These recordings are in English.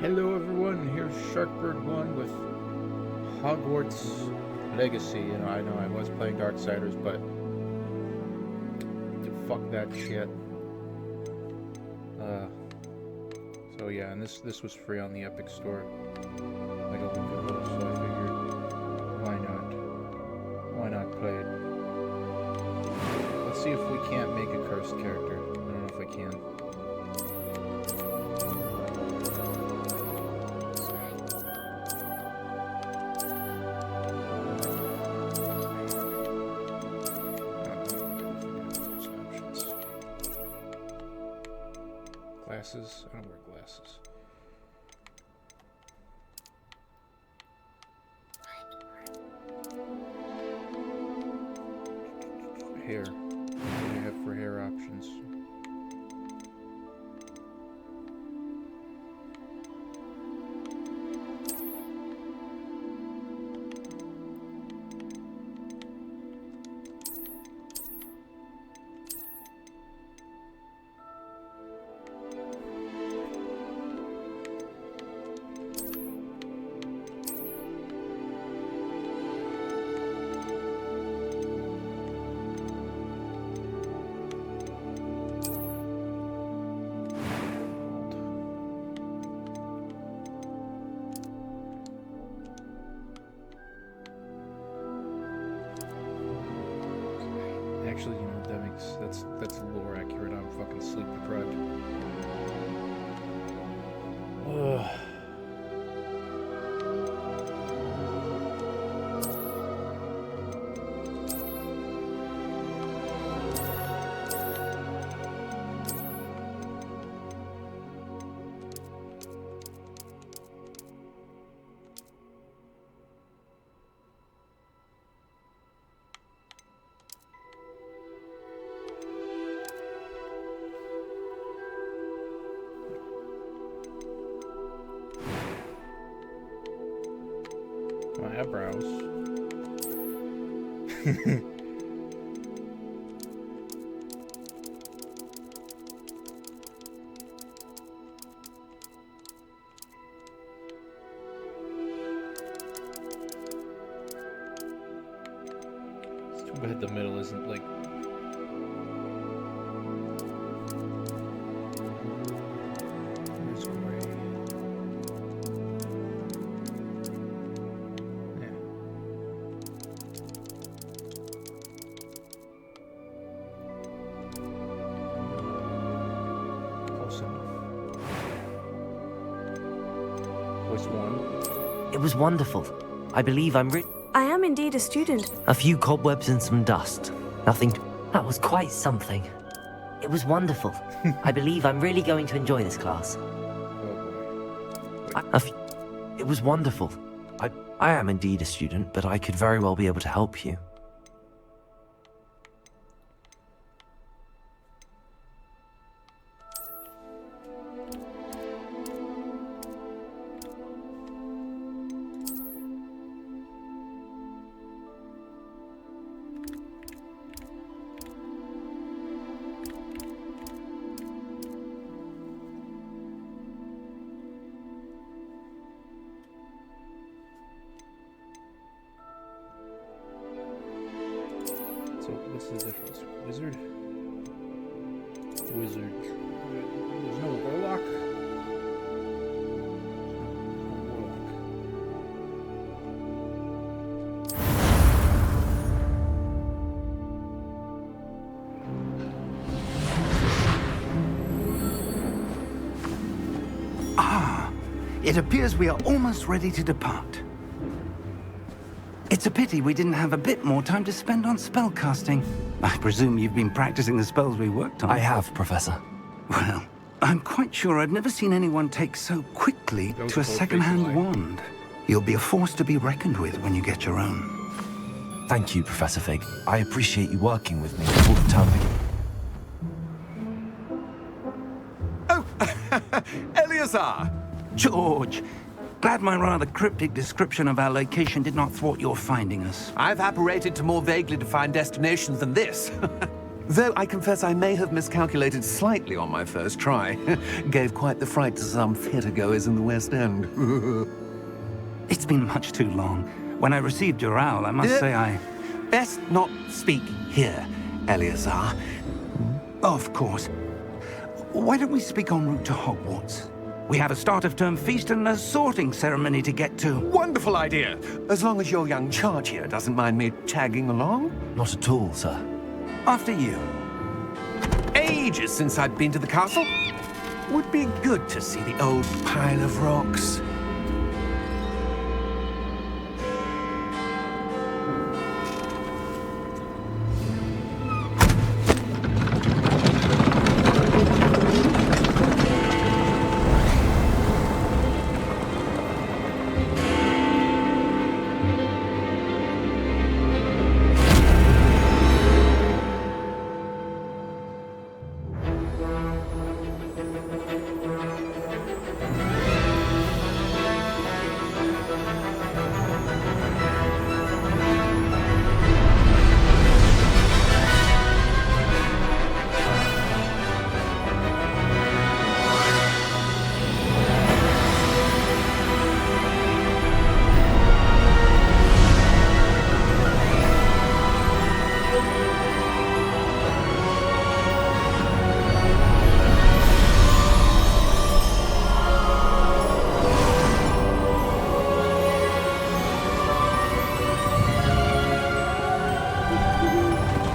Hello everyone, here's Sharkbird1 with Hogwarts Legacy. I know I was playing Darksiders, but fuck that shit. So yeah, and this was free on the Epic Store like a week ago, so I figured why not play it. Let's see if we can't make a cursed character. I don't know if I can. Glasses? I don't wear glasses. Hair. What do I have for hair options? Actually, that's lore accurate. I'm fucking sleep deprived. Ugh. My eyebrows. It's too bad the middle isn't like. Where's gray? It was wonderful. I believe I'm I am indeed a student. A few cobwebs and some dust. Nothing. That was quite something. It was wonderful. I believe I'm really going to enjoy this class. It was wonderful. I am indeed a student, but I could very well be able to help you. So what's the difference? Wizard? Wizard. There's no warlock? It appears we are almost ready to depart. It's a pity we didn't have a bit more time to spend on spellcasting. I presume you've been practicing the spells we worked on. I have, Professor. Well, I'm quite sure I've never seen anyone take so quickly to a second-hand wand. You'll be a force to be reckoned with when you get your own. Thank you, Professor Fig. I appreciate you working with me all the time. Oh, Eleazar! George! Glad my rather cryptic description of our location did not thwart your finding us. I've apparated to more vaguely defined destinations than this. Though I confess I may have miscalculated slightly on my first try. Gave quite the fright to some theatre-goers in the West End. It's been much too long. When I received your owl, I must say I... Best not speak here, Eleazar. Of course. Why don't we speak en route to Hogwarts? We have a start-of-term feast and a sorting ceremony to get to. Wonderful idea! As long as your young charge here doesn't mind me tagging along. Not at all, sir. After you. Ages since I'd been to the castle. Would be good to see the old pile of rocks.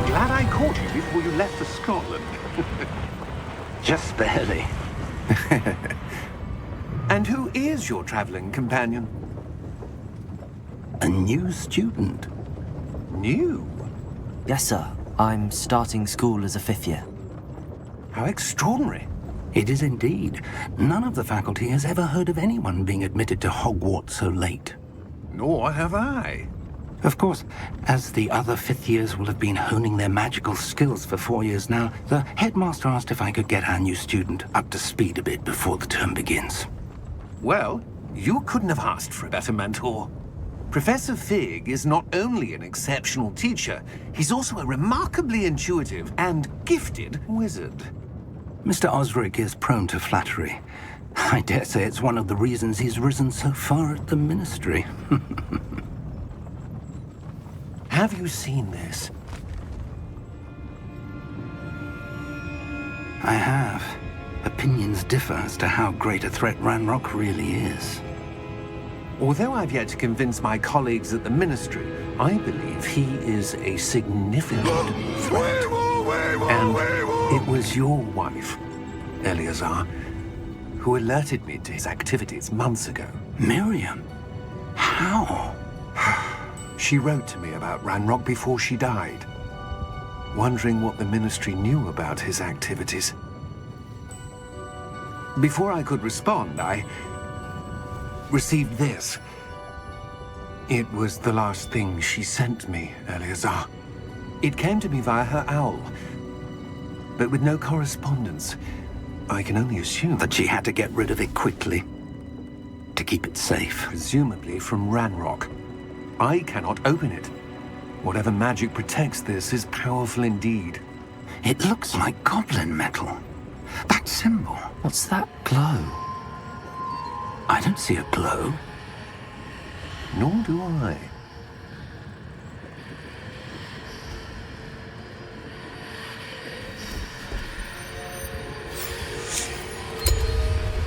Glad I caught you before you left for Scotland. Just barely. And who is your traveling companion? A new student. New? Yes, sir. I'm starting school as a 5th year. How extraordinary. It is indeed. None of the faculty has ever heard of anyone being admitted to Hogwarts so late. Nor have I. Of course, as the other 5th years will have been honing their magical skills for 4 years now, the headmaster asked if I could get our new student up to speed a bit before the term begins. Well, you couldn't have asked for a better mentor. Professor Fig is not only an exceptional teacher, he's also a remarkably intuitive and gifted wizard. Mr. Osric is prone to flattery. I dare say it's one of the reasons he's risen so far at the Ministry. Have you seen this? I have. Opinions differ as to how great a threat Ranrock really is. Although I've yet to convince my colleagues at the Ministry, I believe he is a significant threat. And it was your wife, Eleazar, who alerted me to his activities months ago. Miriam? How? She wrote to me about Ranrock before she died, wondering what the Ministry knew about his activities. Before I could respond, I received this. It was the last thing she sent me, Eleazar. It came to me via her owl, but with no correspondence. I can only assume That she had to get rid of it quickly. To keep it safe. presumably from Ranrock. I cannot open it. Whatever magic protects this is powerful indeed. It looks like goblin metal. That symbol. What's that glow? I don't see a glow. Nor do I.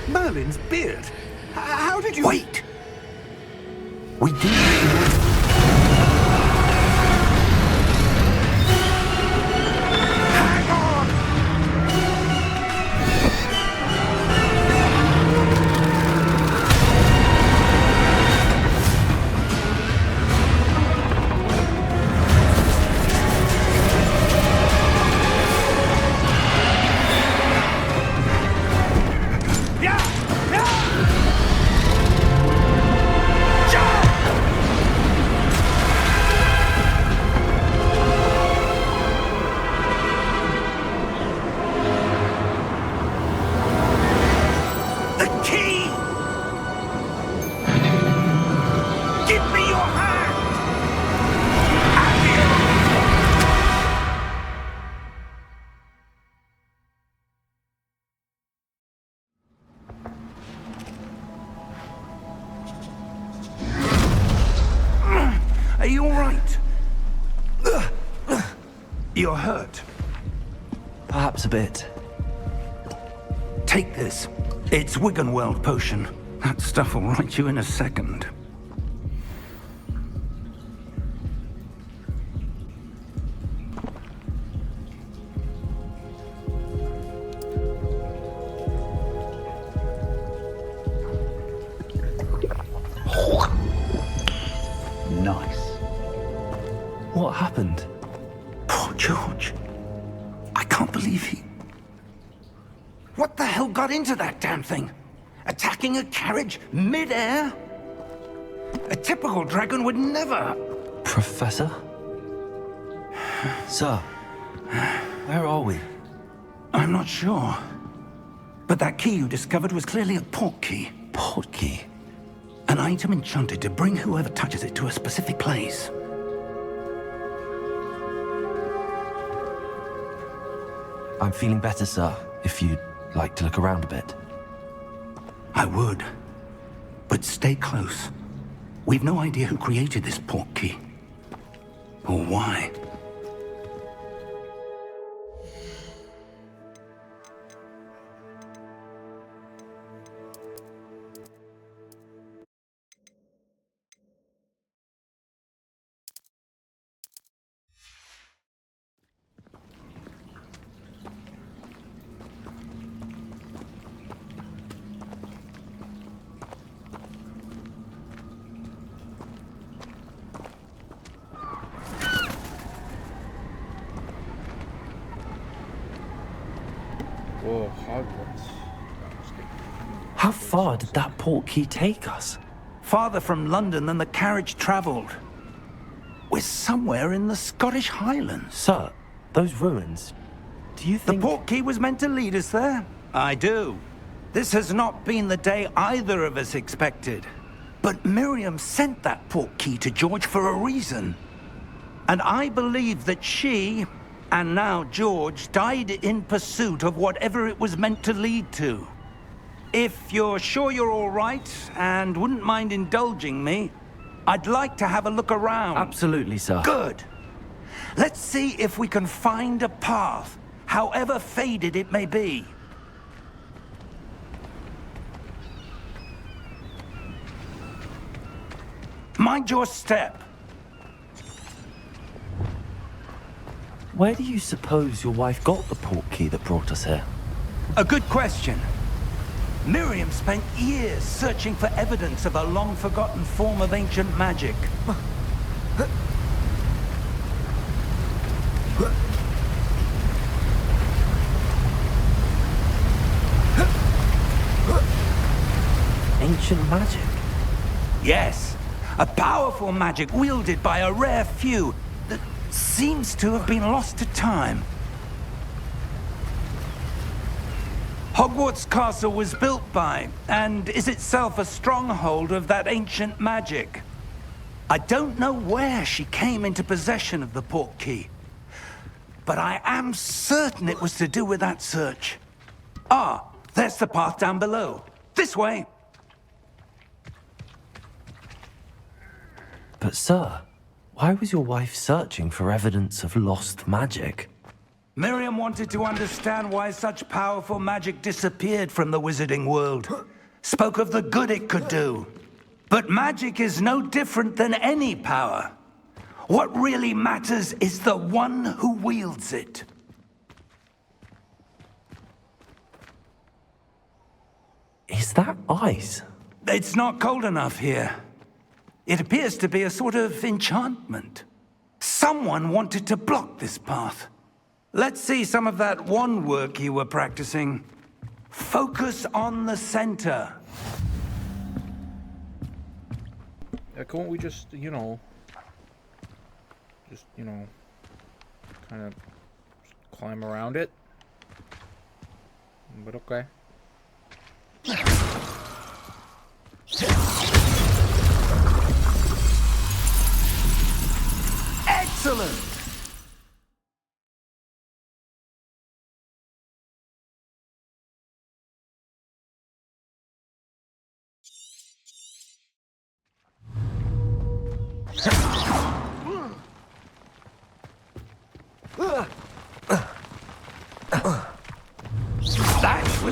Merlin's beard. How did you... Wait! We do... Hang on! you all right? You're hurt. Perhaps a bit. Take this. It's Wiggenweld potion. That stuff will right you in a second. Nice. What happened? Poor George. I can't believe he... What the hell got into that damn thing? Attacking a carriage mid-air? A typical dragon would never... Professor? Sir, where are we? I'm not sure. But that key you discovered was clearly a port key. Port key? An item enchanted to bring whoever touches it to a specific place. I'm feeling better, sir, if you'd like to look around a bit. I would. But stay close. We've no idea who created this port key. Or why. Whoa, Hogwarts. How far did that port key take us? Farther from London than the carriage traveled. We're somewhere in the Scottish Highlands. Sir, those ruins, do you The think... port key was meant to lead us there? I do. This has not been the day either of us expected. But Miriam sent that port key to George for a reason. And I believe that she, and now George, died in pursuit of whatever it was meant to lead to. If you're sure you're all right, and wouldn't mind indulging me, I'd like to have a look around. Absolutely, sir. Good. Let's see if we can find a path, however faded it may be. Mind your step. Where do you suppose your wife got the port key that brought us here? A good question. Miriam spent years searching for evidence of a long-forgotten form of ancient magic. Ancient magic? Yes, a powerful magic wielded by a rare few that seems to have been lost to time. Hogwarts Castle was built by, and is itself a stronghold of that ancient magic. I don't know where she came into possession of the port key, but I am certain it was to do with that search. Ah, there's the path down below. This way. But sir, why was your wife searching for evidence of lost magic? Miriam wanted to understand why such powerful magic disappeared from the wizarding world. Spoke of the good it could do. But magic is no different than any power. What really matters is the one who wields it. Is that ice? It's not cold enough here. It appears to be a sort of enchantment. Someone wanted to block this path. Let's see some of that wand work you were practicing. Focus on the center. Yeah, can't we just, kind of climb around it? But okay. Excellent!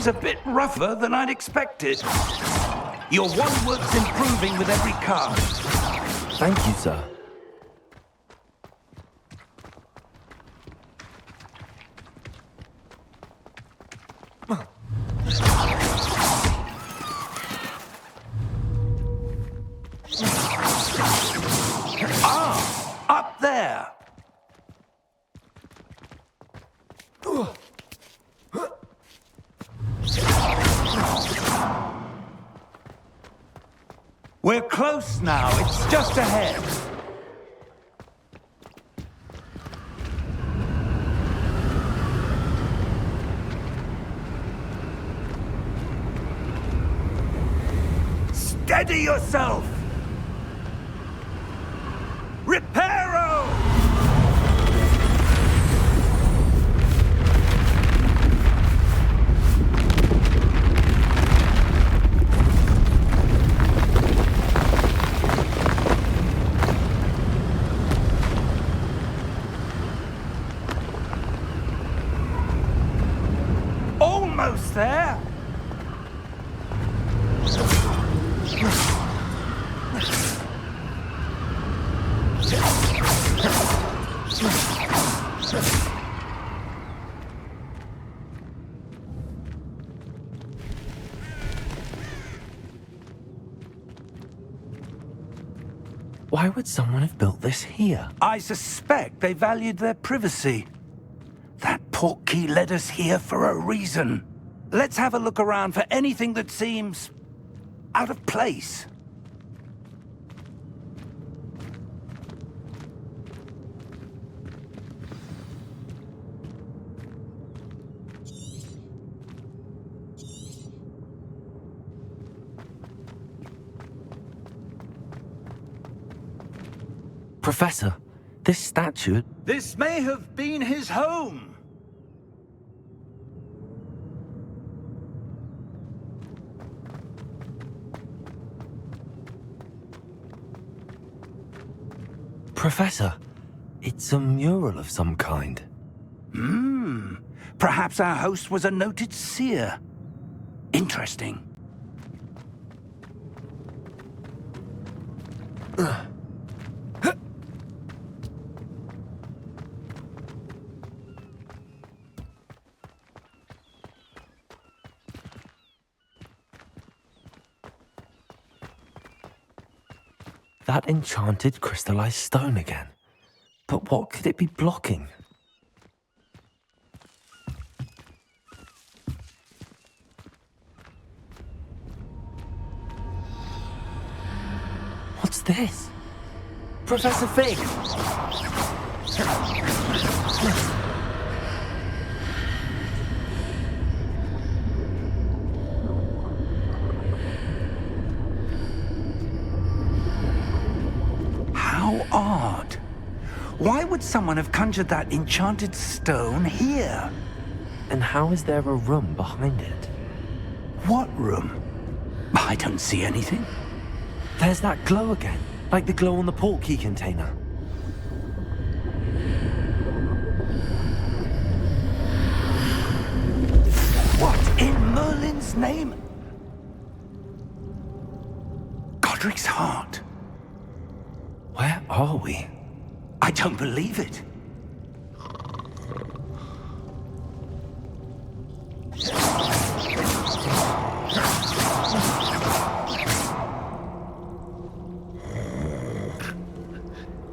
a bit rougher than I'd expected. Your one work's improving with every card. Thank you, sir. Up there. We're close now. It's just ahead. Steady yourself! Reparo! Almost there! Why would someone have built this here? I suspect they valued their privacy. That portkey led us here for a reason. Let's have a look around for anything that seems out of place. Professor, this statue... This may have been his home. Professor, it's a mural of some kind. Perhaps our host was a noted seer. Interesting. That enchanted crystallized stone again. But what could it be blocking? What's this? Professor Fig! How odd. Why would someone have conjured that enchanted stone here? And how is there a room behind it? What room? I don't see anything. There's that glow again, like the glow on the portkey container. What in Merlin's name? Godric's heart. Where are we? I don't believe it.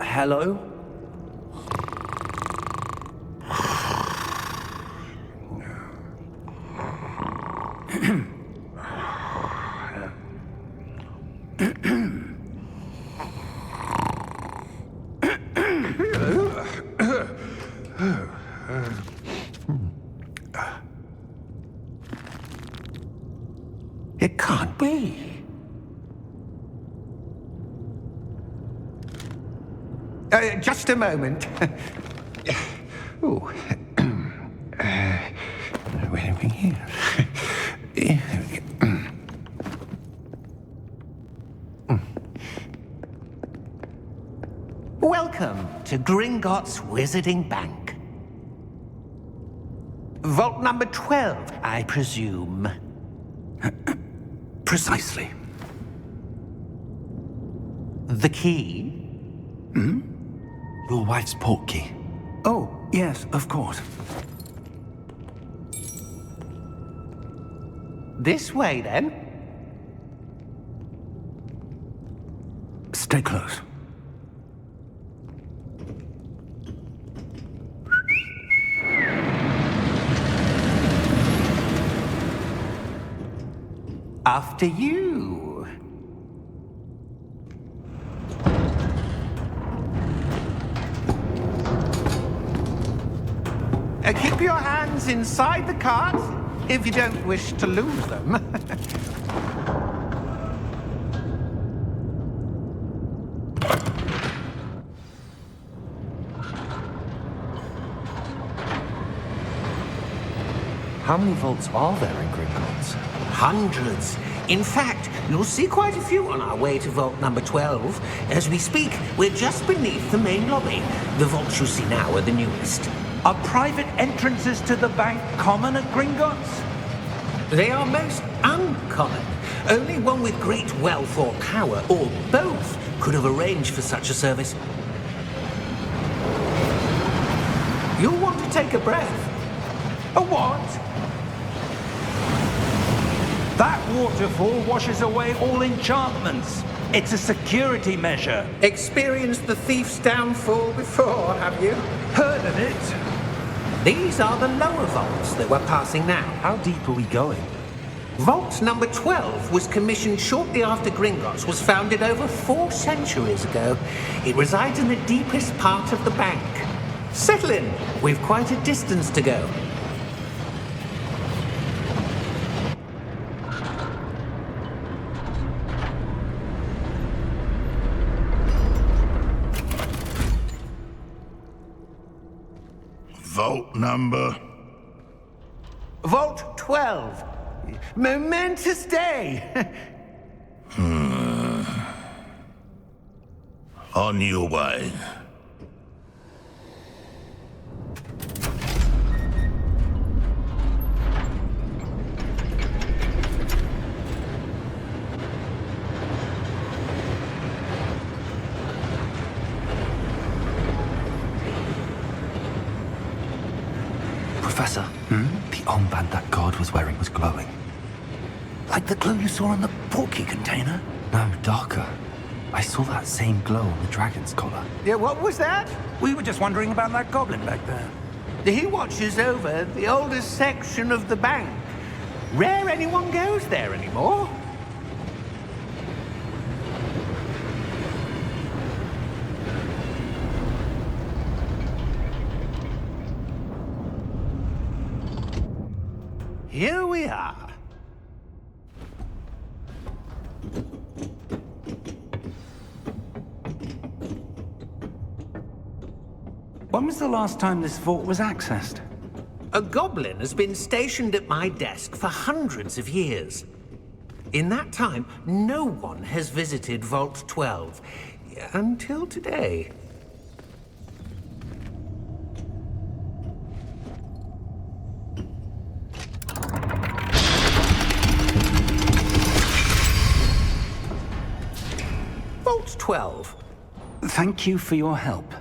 Hello? It can't be. Just a moment. Oh. Where are we here? Welcome to Gringotts Wizarding Bank. Vault number 12, I presume. Precisely. The key? Your wife's portkey. Oh, yes, of course. This way, then. Stay close. After you. Keep your hands inside the cart if you don't wish to lose them. How many vaults are there in Gringotts? Hundreds. In fact, you'll see quite a few on our way to vault number 12. As we speak, we're just beneath the main lobby. The vaults you see now are the newest. Are private entrances to the bank common at Gringotts? They are most uncommon. Only one with great wealth or power, or both, could have arranged for such a service. You'll want to take a breath. A what? That waterfall washes away all enchantments. It's a security measure. Experienced the thief's downfall before, have you? Heard of it? These are the lower vaults that we're passing now. How deep are we going? Vault number 12 was commissioned shortly after Gringotts was founded over 4 centuries ago. It resides in the deepest part of the bank. Settle in. We've quite a distance to go. Vault number? Vault 12. Momentous day. On your way. Professor, the armband that guard was wearing was glowing. Like the glow you saw on the portkey container? No, darker. I saw that same glow on the dragon's collar. Yeah, what was that? We were just wondering about that goblin back there. He watches over the oldest section of the bank. Rare anyone goes there anymore. Here we are. When was the last time this vault was accessed? A goblin has been stationed at my desk for hundreds of years. In that time, no one has visited Vault 12. Until today. Vault 12. Thank you for your help.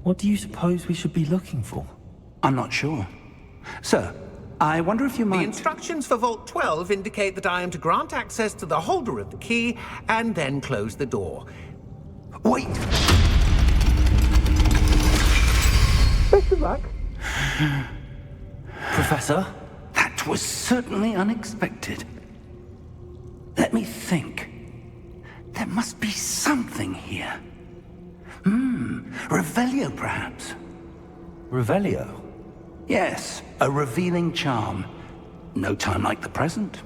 What do you suppose we should be looking for? I'm not sure. Sir, I wonder if you The might... instructions for Vault 12 indicate that I am to grant access to the holder of the key and then close the door. Wait! Best of luck. Professor? That was certainly unexpected. Let me think. There must be something here. Revelio, perhaps? Revelio? Yes, a revealing charm. No time like the present.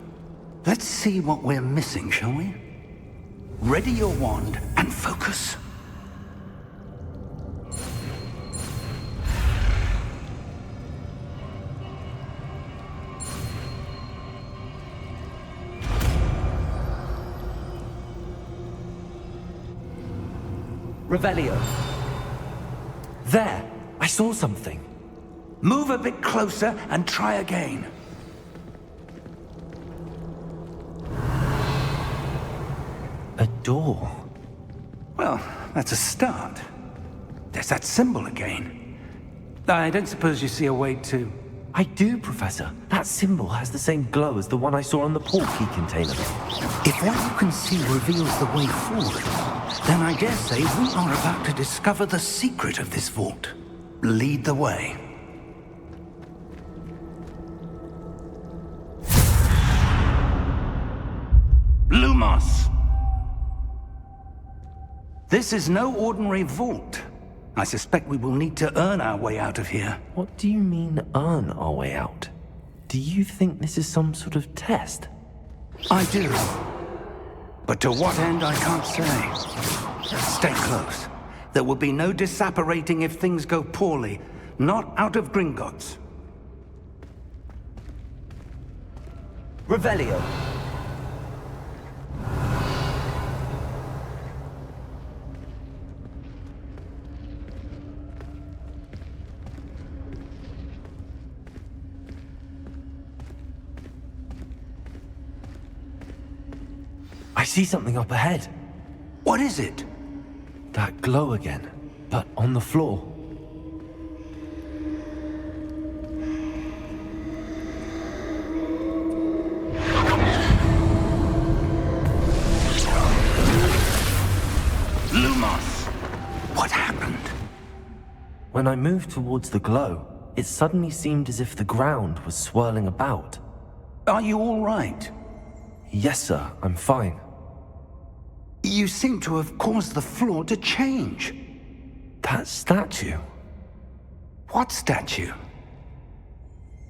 Let's see what we're missing, shall we? Ready your wand and focus. Revelio. There! I saw something. Move a bit closer and try again. A door. Well, that's a start. There's that symbol again. I don't suppose you see a way to... I do, Professor. That symbol has the same glow as the one I saw on the port key container. If what you can see reveals the way forward, then I dare say we are about to discover the secret of this vault. Lead the way. Lumos! This is no ordinary vault. I suspect we will need to earn our way out of here. What do you mean, earn our way out? Do you think this is some sort of test? I do. But to what end, I can't say. Stay close. There will be no disapparating if things go poorly. Not out of Gringotts. Revelio. I see something up ahead. What is it? That glow again, but on the floor. Lumos! What happened? When I moved towards the glow, it suddenly seemed as if the ground was swirling about. Are you all right? Yes, sir, I'm fine. You seem to have caused the floor to change. That statue? What statue?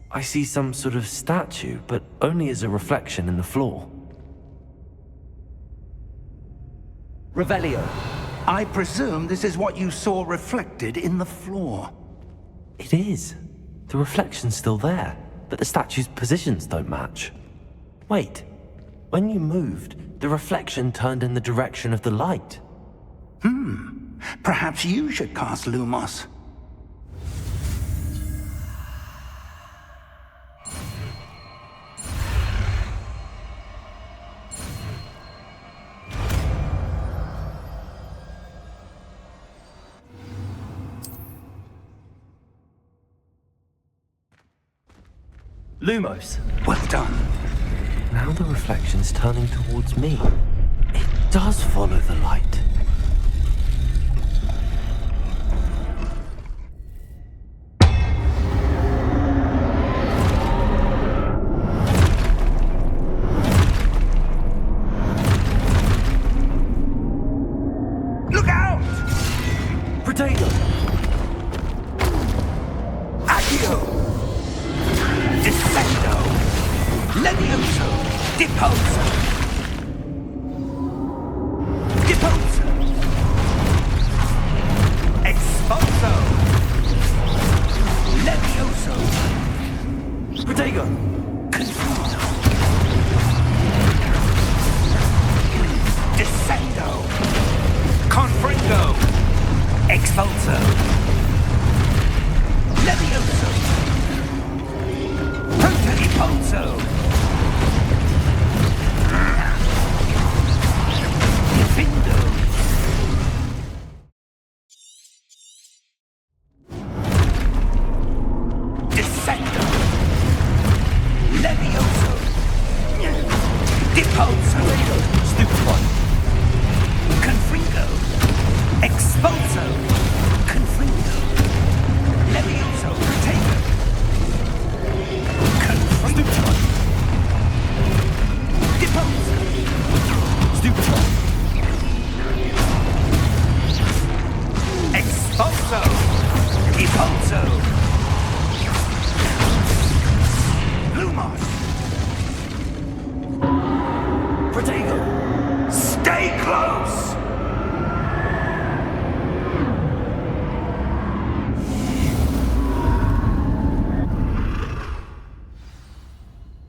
I see some sort of statue, but only as a reflection in the floor. Revelio. I presume this is what you saw reflected in the floor. It is. The reflection's still there, but the statue's positions don't match. Wait. When you moved, the reflection turned in the direction of the light. Perhaps you should cast Lumos. Lumos. Well done. Now the reflection's turning towards me. It does follow the light. Look out! Potato! Accio! Descendo! Levioso! Deposa! Deposa! Expulso! Levioso! Potato! Confuso! Descendo! Confringo! Expulso! Levioso! Prota Impulso! Findo! Descendo! Levioso! Deposo! Stupefy! Confringo! Expulso! Confringo! Levioso! Potato! Confringo! Deposo! Stupefy! Expulso! Deposo! Lumos! Potato! Stay close!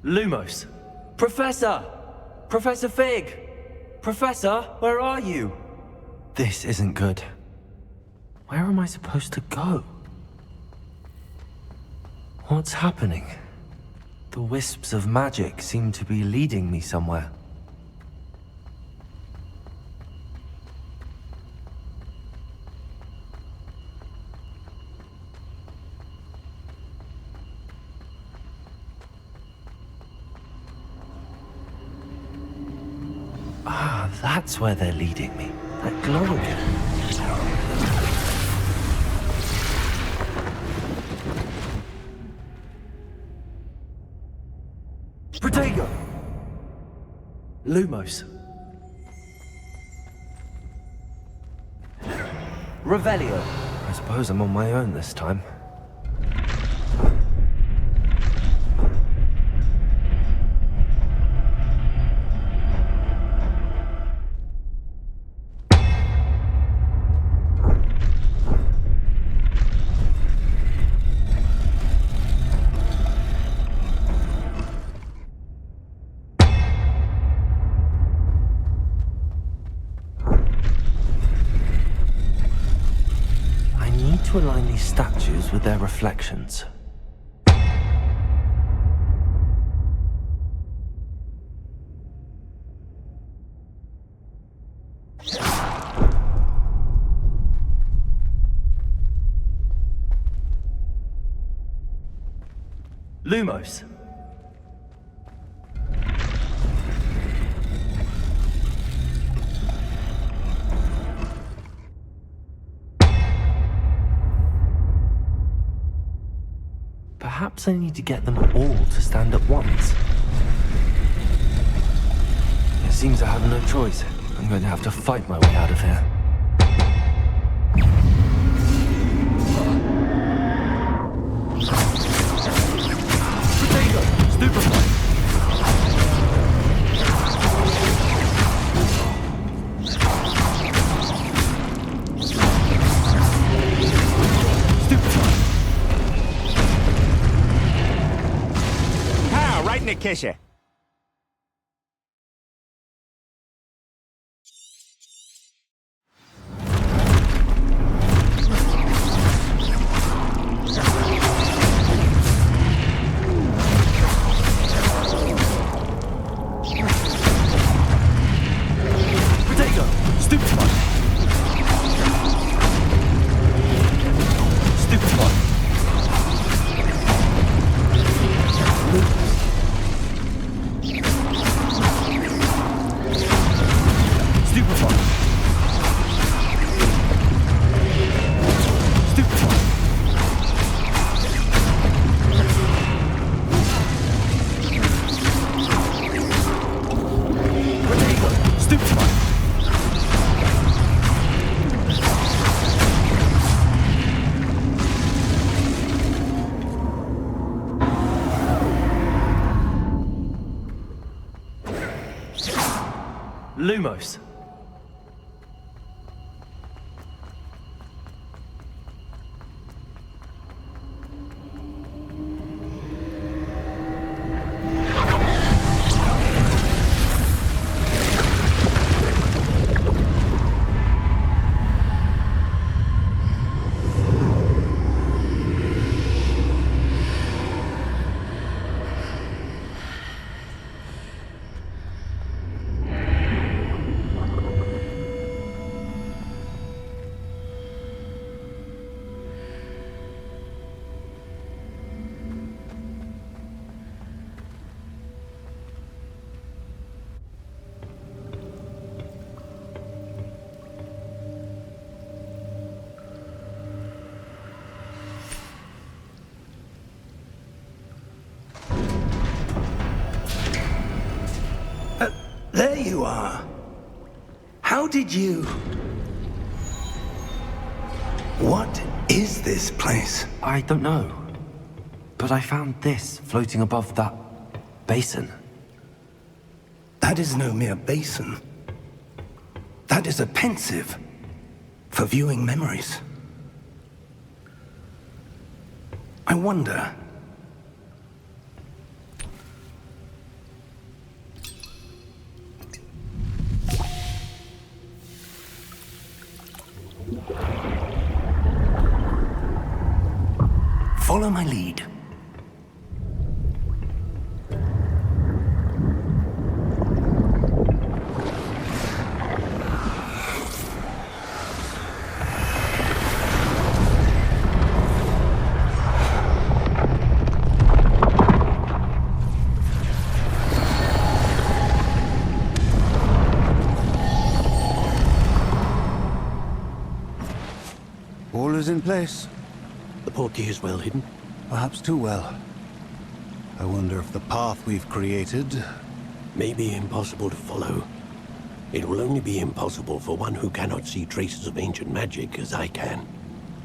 Lumos! Professor! Professor Fig! Professor, where are you? This isn't good. Where am I supposed to go? What's happening? The wisps of magic seem to be leading me somewhere. Ah, that's where they're leading me. That globe. Protego! Lumos. Revelio. I suppose I'm on my own this time. To align these statues with their reflections. Lumos. Perhaps I need to get them all to stand at once. It seems I have no choice. I'm going to have to fight my way out of here. Potato! Stupefy! Right in the kisser. Potato! Stupefy! Stupefy! Lumos. There you are. How did you... What is this place? I don't know. But I found this floating above that basin. That is no mere basin. That is a pensive for viewing memories. I wonder... Follow my lead. All is in place. The portkey is well hidden. Perhaps too well. I wonder if the path we've created... May be impossible to follow. It will only be impossible for one who cannot see traces of ancient magic as I can.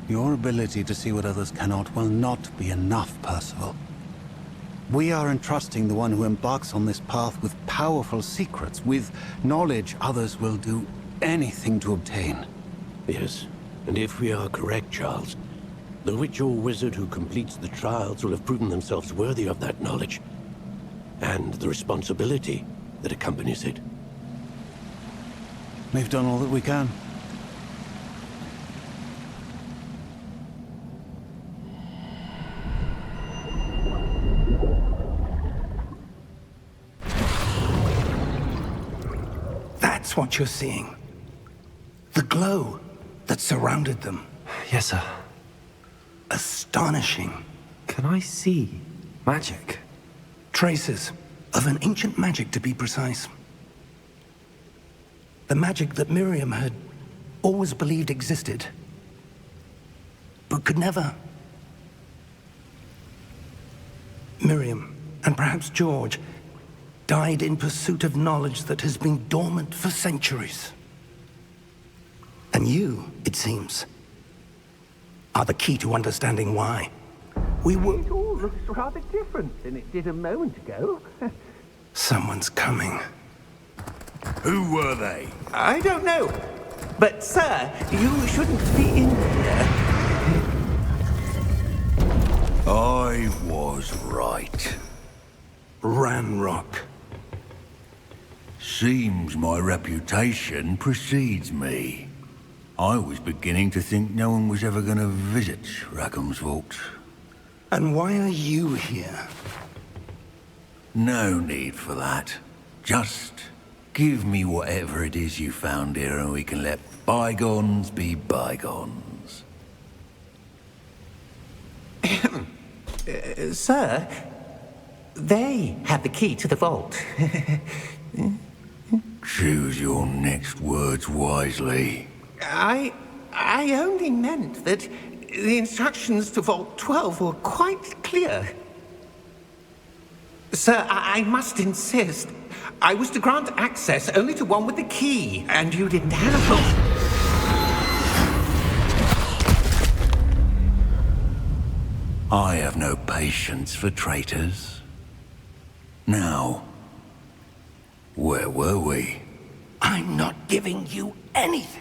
Your ability to see what others cannot will not be enough, Percival. We are entrusting the one who embarks on this path with powerful secrets, with knowledge others will do anything to obtain. Yes, and if we are correct, Charles, the witch or wizard who completes the trials will have proven themselves worthy of that knowledge, and the responsibility that accompanies it. We've done all that we can. That's what you're seeing. The glow that surrounded them. Yes, sir. Astonishing. Can I see magic? Traces of an ancient magic, to be precise. The magic that Miriam had always believed existed, but could never. Miriam, and perhaps George, died in pursuit of knowledge that has been dormant for centuries. And you, it seems, are the key to understanding why. We were... It all looks rather different than it did a moment ago. Someone's coming. Who were they? I don't know. But, sir, you shouldn't be in here. I was right. Ranrock. Seems my reputation precedes me. I was beginning to think no one was ever going to visit Rackham's vault. And why are you here? No need for that. Just give me whatever it is you found here and we can let bygones be bygones. Sir, they have the key to the vault. Choose your next words wisely. I only meant that the instructions to Vault 12 were quite clear. Sir, I must insist. I was to grant access only to one with the key, and you didn't have them. I have no patience for traitors. Now, where were we? I'm not giving you anything.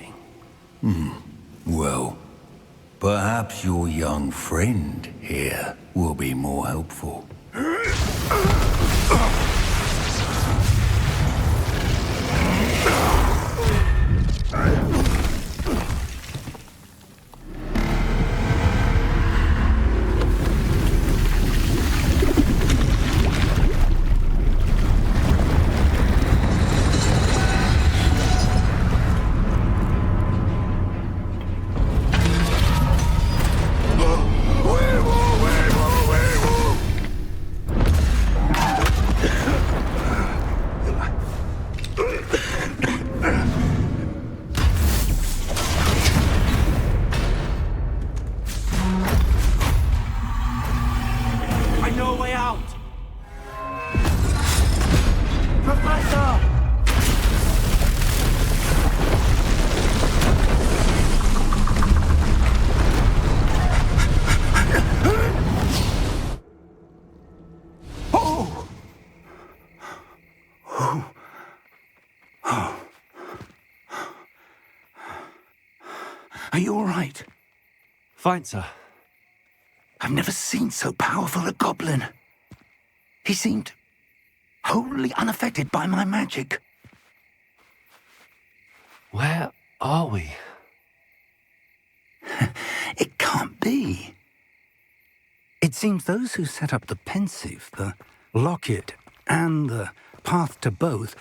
Well, perhaps your young friend here will be more helpful. Are you all right? Fine, sir. I've never seen so powerful a goblin. He seemed wholly unaffected by my magic. Where are we? It can't be. It It seems those who set up the pensive, the locket, and the path to both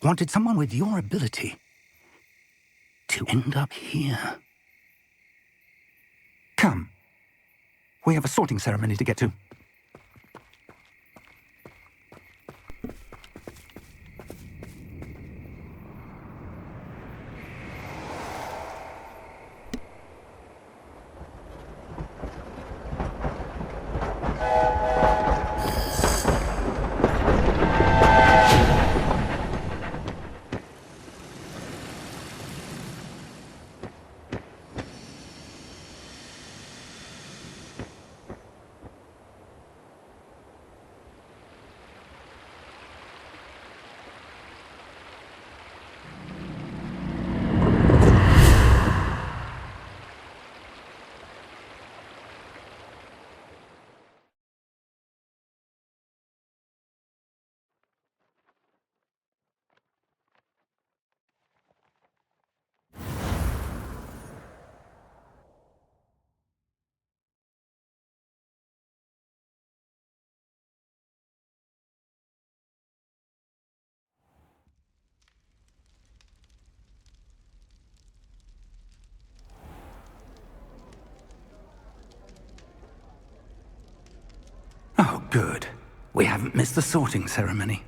wanted someone with your ability to end up here. Come. We have a sorting ceremony to get to. Oh, good. We haven't missed the sorting ceremony.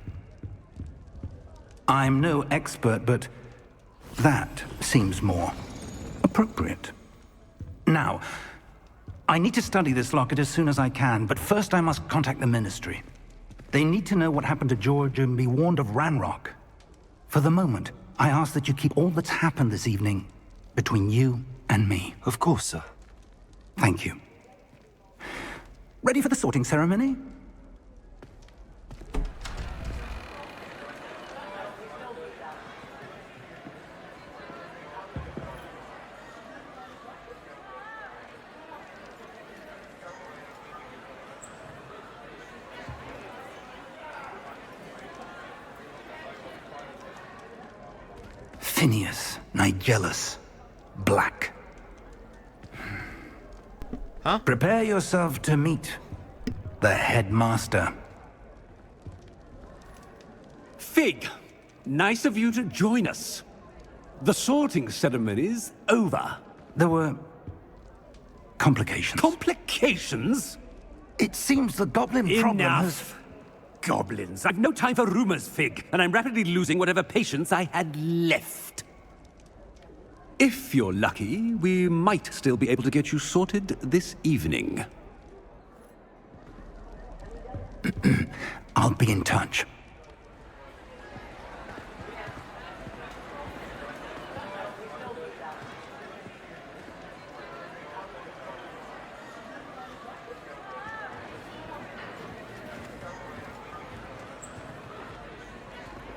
I'm no expert, but that seems more appropriate. Now, I need to study this locket as soon as I can, but first I must contact the Ministry. They need to know what happened to George and be warned of Ranrock. For the moment, I ask that you keep all that's happened this evening between you and me. Of course, sir. Thank you. Ready for the sorting ceremony? Phineas, Nigellus, Black. Huh? Prepare yourself to meet the headmaster. Fig, nice of you to join us. The sorting ceremony's over. There were complications. Complications? It seems the goblin problem has... Enough! Goblins. I've no time for rumors, Fig, and I'm rapidly losing whatever patience I had left. If you're lucky, we might still be able to get you sorted this evening. I'll be in touch.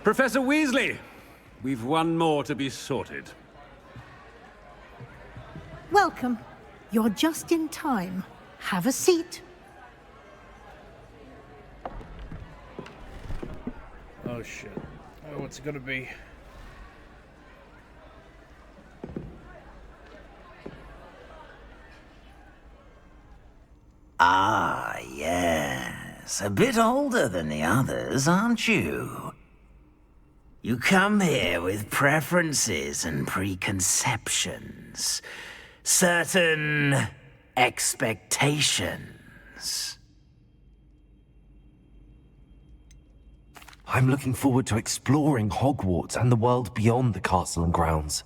Professor Weasley, we've one more to be sorted. Welcome. You're just in time. Have a seat. Oh shit. Oh, what's it gonna be? Ah, yes. A bit older than the others, aren't you? You come here with preferences and preconceptions. Certain expectations. I'm looking forward to exploring Hogwarts and the world beyond the castle and grounds.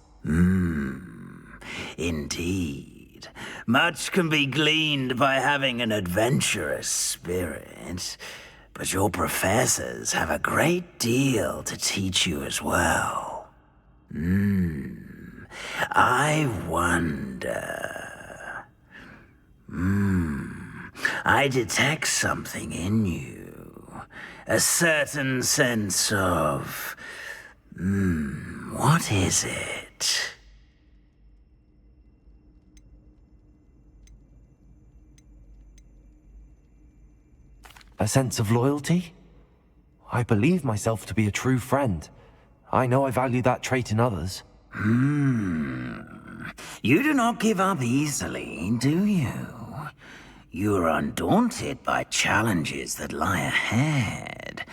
Indeed. Much can be gleaned by having an adventurous spirit, but your professors have a great deal to teach you as well. I wonder... I detect something in you. A certain sense of... what is it? A sense of loyalty? I believe myself to be a true friend. I know I value that trait in others. You do not give up easily, do you? You're undaunted by challenges that lie ahead.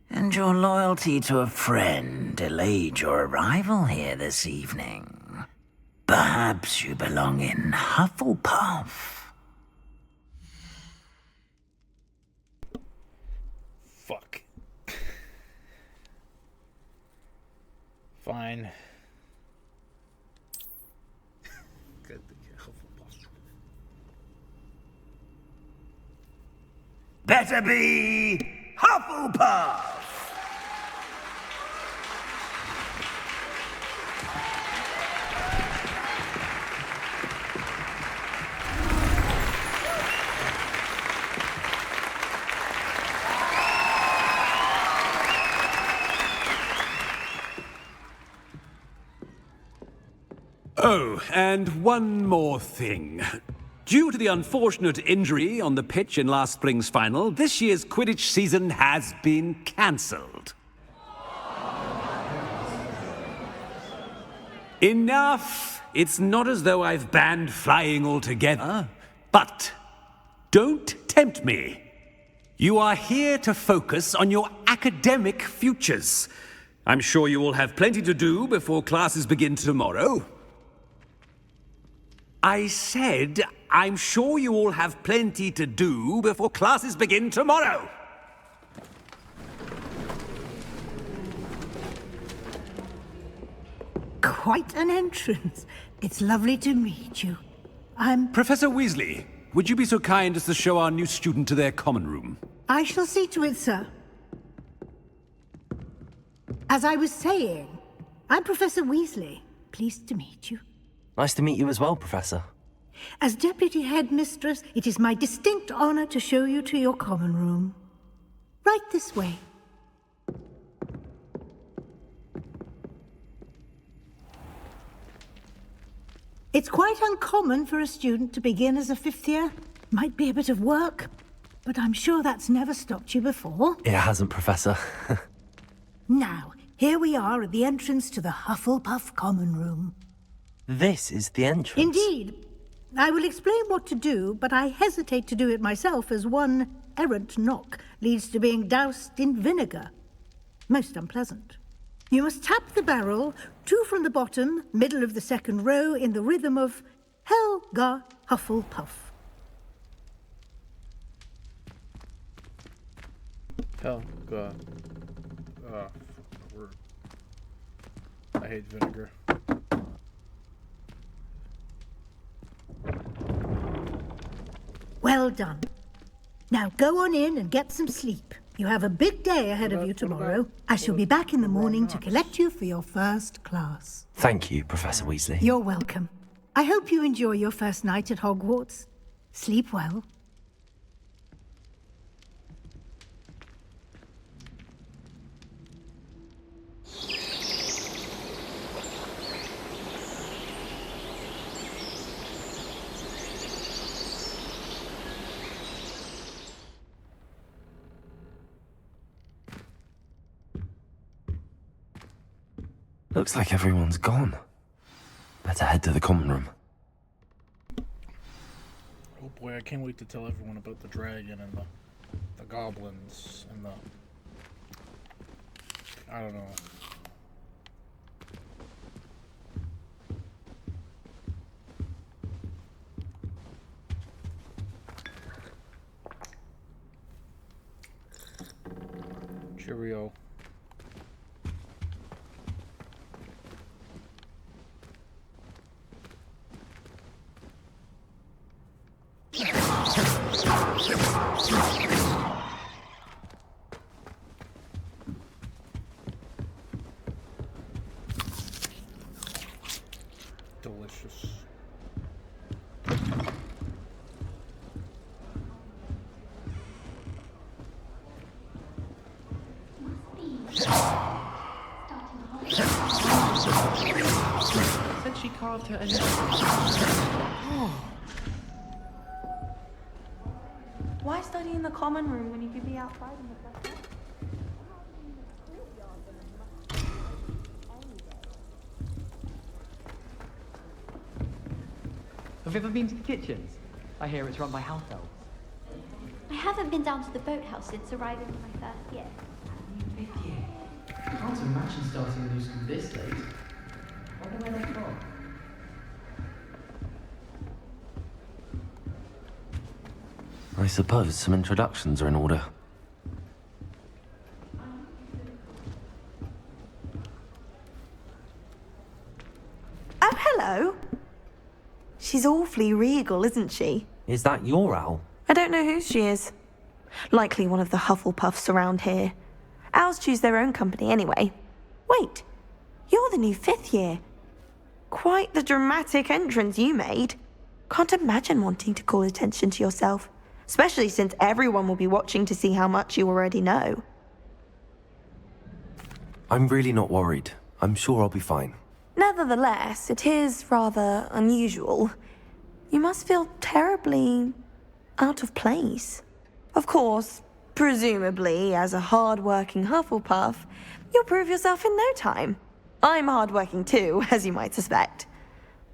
And your loyalty to a friend delayed your arrival here this evening. Perhaps you belong in Hufflepuff. Fuck. Fine. Better be Hufflepuff! Oh, and one more thing. Due to the unfortunate injury on the pitch in last spring's final, this year's Quidditch season has been cancelled. Enough! It's not as though I've banned flying altogether. But don't tempt me. You are here to focus on your academic futures. I'm sure you all have plenty to do before classes begin tomorrow. I said, I'm sure you all have plenty to do before classes begin tomorrow. Quite an entrance. It's lovely to meet you. Professor Weasley, would you be so kind as to show our new student to their common room? I shall see to it, sir. As I was saying, I'm Professor Weasley. Pleased to meet you. Nice to meet you as well, Professor. As Deputy Headmistress, it is my distinct honor to show you to your common room. Right this way. It's quite uncommon for a student to begin as a fifth year. Might be a bit of work, but I'm sure that's never stopped you before. It hasn't, Professor. Now, here we are at the entrance to the Hufflepuff common room. This is the entrance. Indeed. I will explain what to do, but I hesitate to do it myself as one errant knock leads to being doused in vinegar. Most unpleasant. You must tap the barrel, 2 from the bottom, middle of the second row, in the rhythm of Helga Hufflepuff. Helga. I hate vinegar. Well done. Now go on in and get some sleep. You have a big day ahead of you tomorrow. I shall be back in the morning to collect you for your first class. Thank you, Professor Weasley. You're welcome. I hope you enjoy your first night at Hogwarts. Sleep well. Looks like everyone's gone. Better head to the common room. Oh boy, I can't wait to tell everyone about the dragon and the goblins and the... I don't know. Cheerio. Delicious. Said she carved her initials. Oh. Why study in the common room when you could be outside in the fresh air? Have you ever been to the kitchens? I hear it's run by house elves. I haven't been down to the boathouse since arriving in my first year. Fifth year? I can't imagine starting a new school this late. Wonder where they're from. I suppose some introductions are in order. Oh, hello. She's awfully regal, isn't she? Is that your owl? I don't know who she is. Likely one of the Hufflepuffs around here. Owls choose their own company anyway. Wait, you're the new fifth year. Quite the dramatic entrance you made. Can't imagine wanting to call attention to yourself, especially since everyone will be watching to see how much you already know. I'm really not worried. I'm sure I'll be fine. Nevertheless, it is rather unusual. You must feel terribly out of place. Of course, presumably, as a hard-working Hufflepuff, you'll prove yourself in no time. I'm hard-working too, as you might suspect.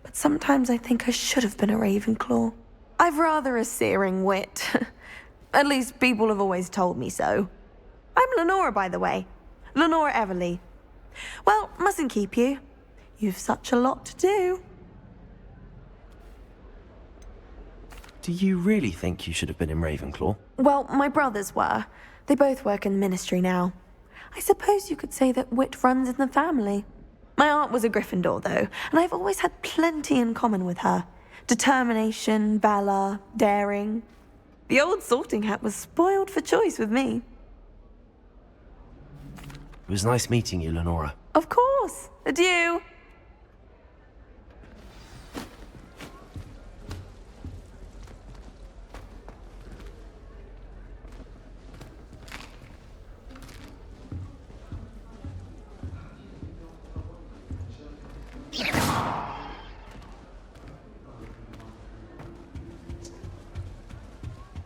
But sometimes I think I should have been a Ravenclaw. I've rather a searing wit. At least people have always told me so. I'm Lenora, by the way. Lenora Everly. Well, mustn't keep you. You've such a lot to do. Do you really think you should have been in Ravenclaw? Well, my brothers were. They both work in the ministry now. I suppose you could say that wit runs in the family. My aunt was a Gryffindor, though, and I've always had plenty in common with her. Determination, valor, daring. The old sorting hat was spoiled for choice with me. It was nice meeting you, Lenora. Of course. Adieu.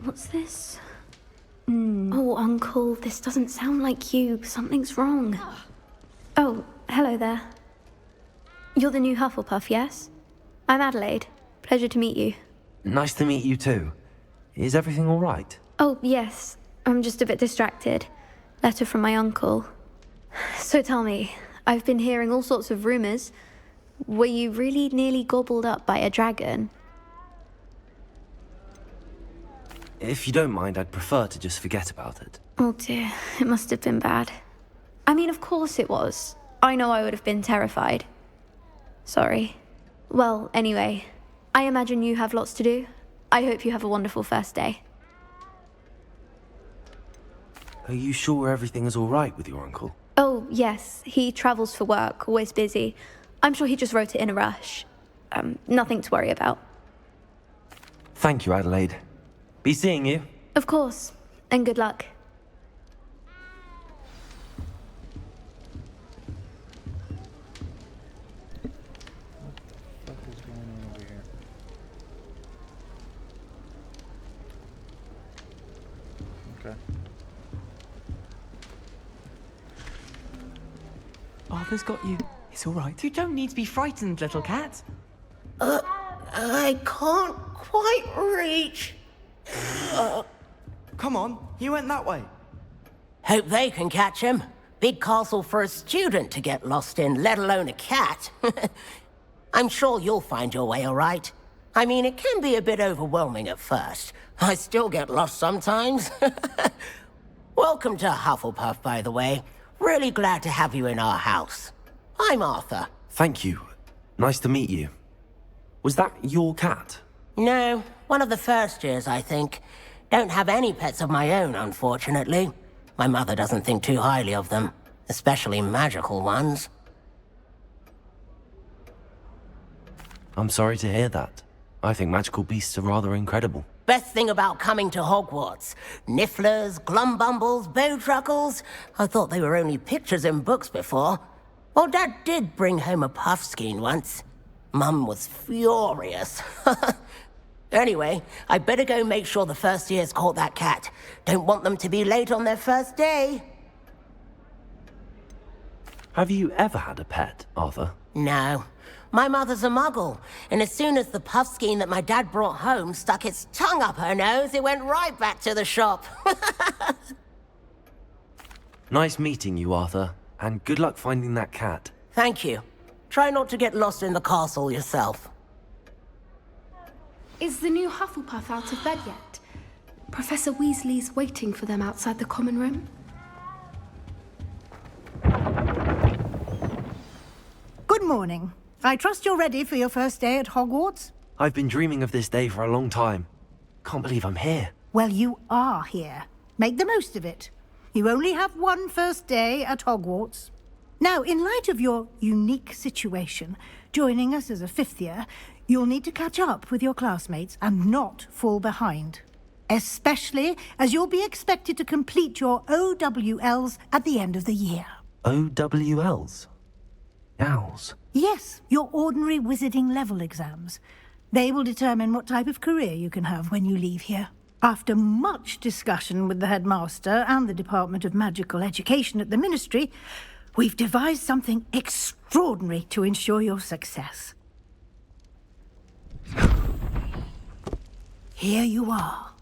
What's this? Oh, Uncle, this doesn't sound like you. Something's wrong. Oh, hello there. You're the new Hufflepuff, yes? I'm Adelaide. Pleasure to meet you. Nice to meet you too. Is everything all right? Oh, yes. I'm just a bit distracted. Letter from my uncle. So tell me, I've been hearing all sorts of rumors. Were you really nearly gobbled up by a dragon? If you don't mind, I'd prefer to just forget about it. Oh dear, it must have been bad. I mean, of course it was. I know I would have been terrified. Sorry. Well, anyway, I imagine you have lots to do. I hope you have a wonderful first day. Are you sure everything is all right with your uncle? Oh, yes. He travels for work, always busy. I'm sure he just wrote it in a rush. Nothing to worry about. Thank you, Adelaide. Be seeing you. Of course. And good luck. What is going on over here? Okay. Arthur's got you. It's all right. You don't need to be frightened, little cat. I can't quite reach. Come on, he went that way. Hope they can catch him. Big castle for a student to get lost in, let alone a cat. I'm sure you'll find your way all right. I mean, it can be a bit overwhelming at first. I still get lost sometimes. Welcome to Hufflepuff, by the way. Really glad to have you in our house. I'm Arthur. Thank you. Nice to meet you. Was that your cat? No, one of the first years, I think. Don't have any pets of my own, unfortunately. My mother doesn't think too highly of them, especially magical ones. I'm sorry to hear that. I think magical beasts are rather incredible. Best thing about coming to Hogwarts. Nifflers, glumbumbles, bowtruckles. I thought they were only pictures in books before. Well, Dad did bring home a puffskein once. Mum was furious. Anyway, I better go make sure the first years caught that cat. Don't want them to be late on their first day. Have you ever had a pet, Arthur? No. My mother's a muggle, and as soon as the puffskein that my dad brought home stuck its tongue up her nose, it went right back to the shop. Nice meeting you, Arthur, and good luck finding that cat. Thank you. Try not to get lost in the castle yourself. Is the new Hufflepuff out of bed yet? Professor Weasley's waiting for them outside the common room. Good morning. I trust you're ready for your first day at Hogwarts? I've been dreaming of this day for a long time. Can't believe I'm here. Well, you are here. Make the most of it. You only have one first day at Hogwarts. Now, in light of your unique situation, joining us as a fifth year, you'll need to catch up with your classmates and not fall behind. Especially as you'll be expected to complete your OWLs at the end of the year. OWLs? Owls? Yes, your ordinary wizarding level exams. They will determine what type of career you can have when you leave here. After much discussion with the headmaster and the Department of Magical Education at the Ministry, we've devised something extraordinary to ensure your success. Here you are.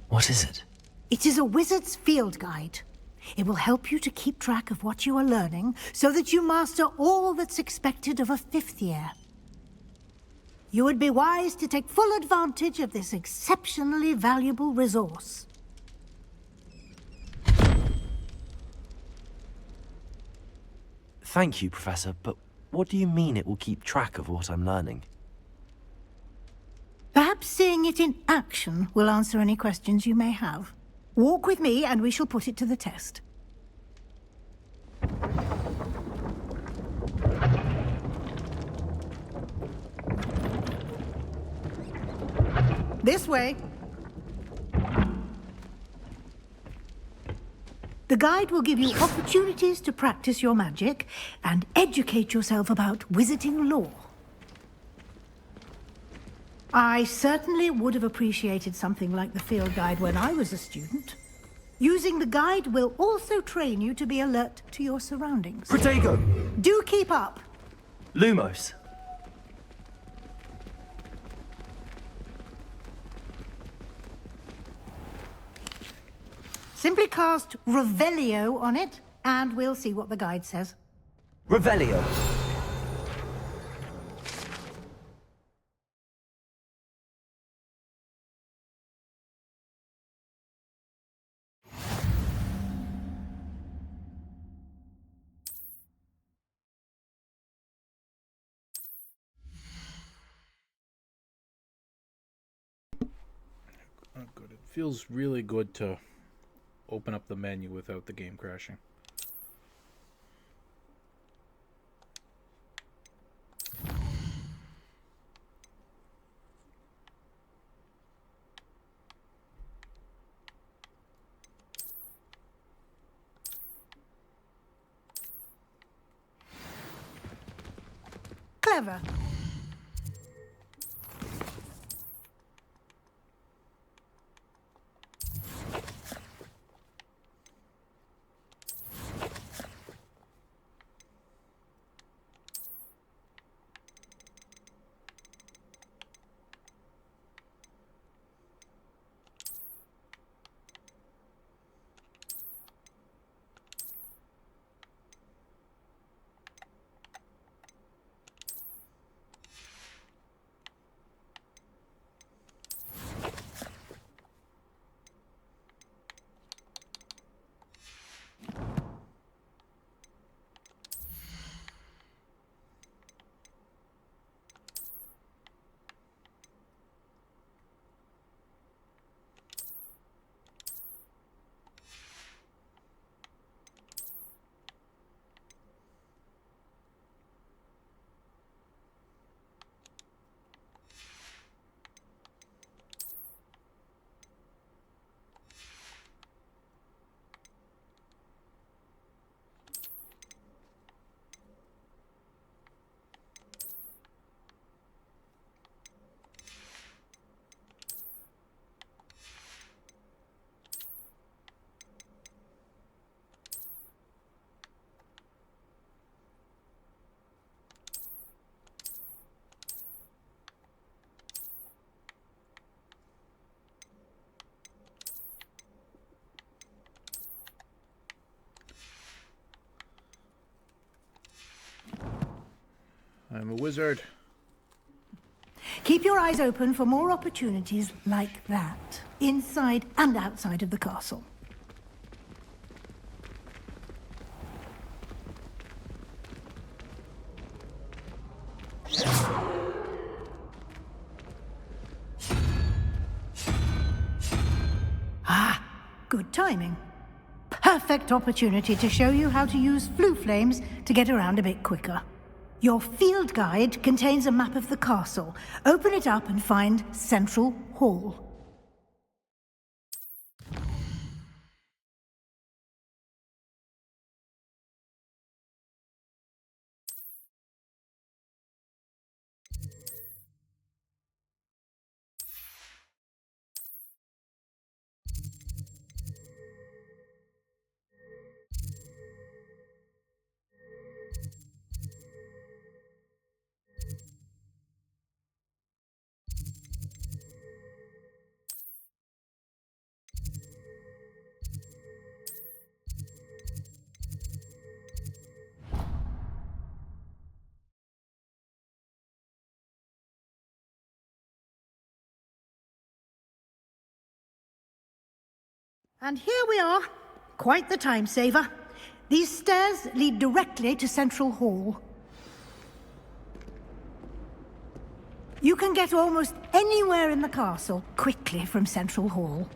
What is it? It is a wizard's field guide. It will help you to keep track of what you are learning so that you master all that's expected of a fifth year. You would be wise to take full advantage of this exceptionally valuable resource. Thank you, Professor, but what do you mean it will keep track of what I'm learning? Perhaps seeing it in action will answer any questions you may have. Walk with me and we shall put it to the test. This way. The guide will give you opportunities to practice your magic and educate yourself about wizarding lore. I certainly would have appreciated something like the field guide when I was a student. Using the guide will also train you to be alert to your surroundings. Protego! Do keep up! Lumos. Simply cast Revelio on it, and we'll see what the guide says. Revelio. Oh, good. It feels really good to open up the menu without the game crashing. Clever. I'm a wizard. Keep your eyes open for more opportunities like that, inside and outside of the castle. Ah, good timing. Perfect opportunity to show you how to use flue flames to get around a bit quicker. Your field guide contains a map of the castle. Open it up and find Central Hall. And here we are. Quite the time saver. These stairs lead directly to Central Hall. You can get almost anywhere in the castle quickly from Central Hall.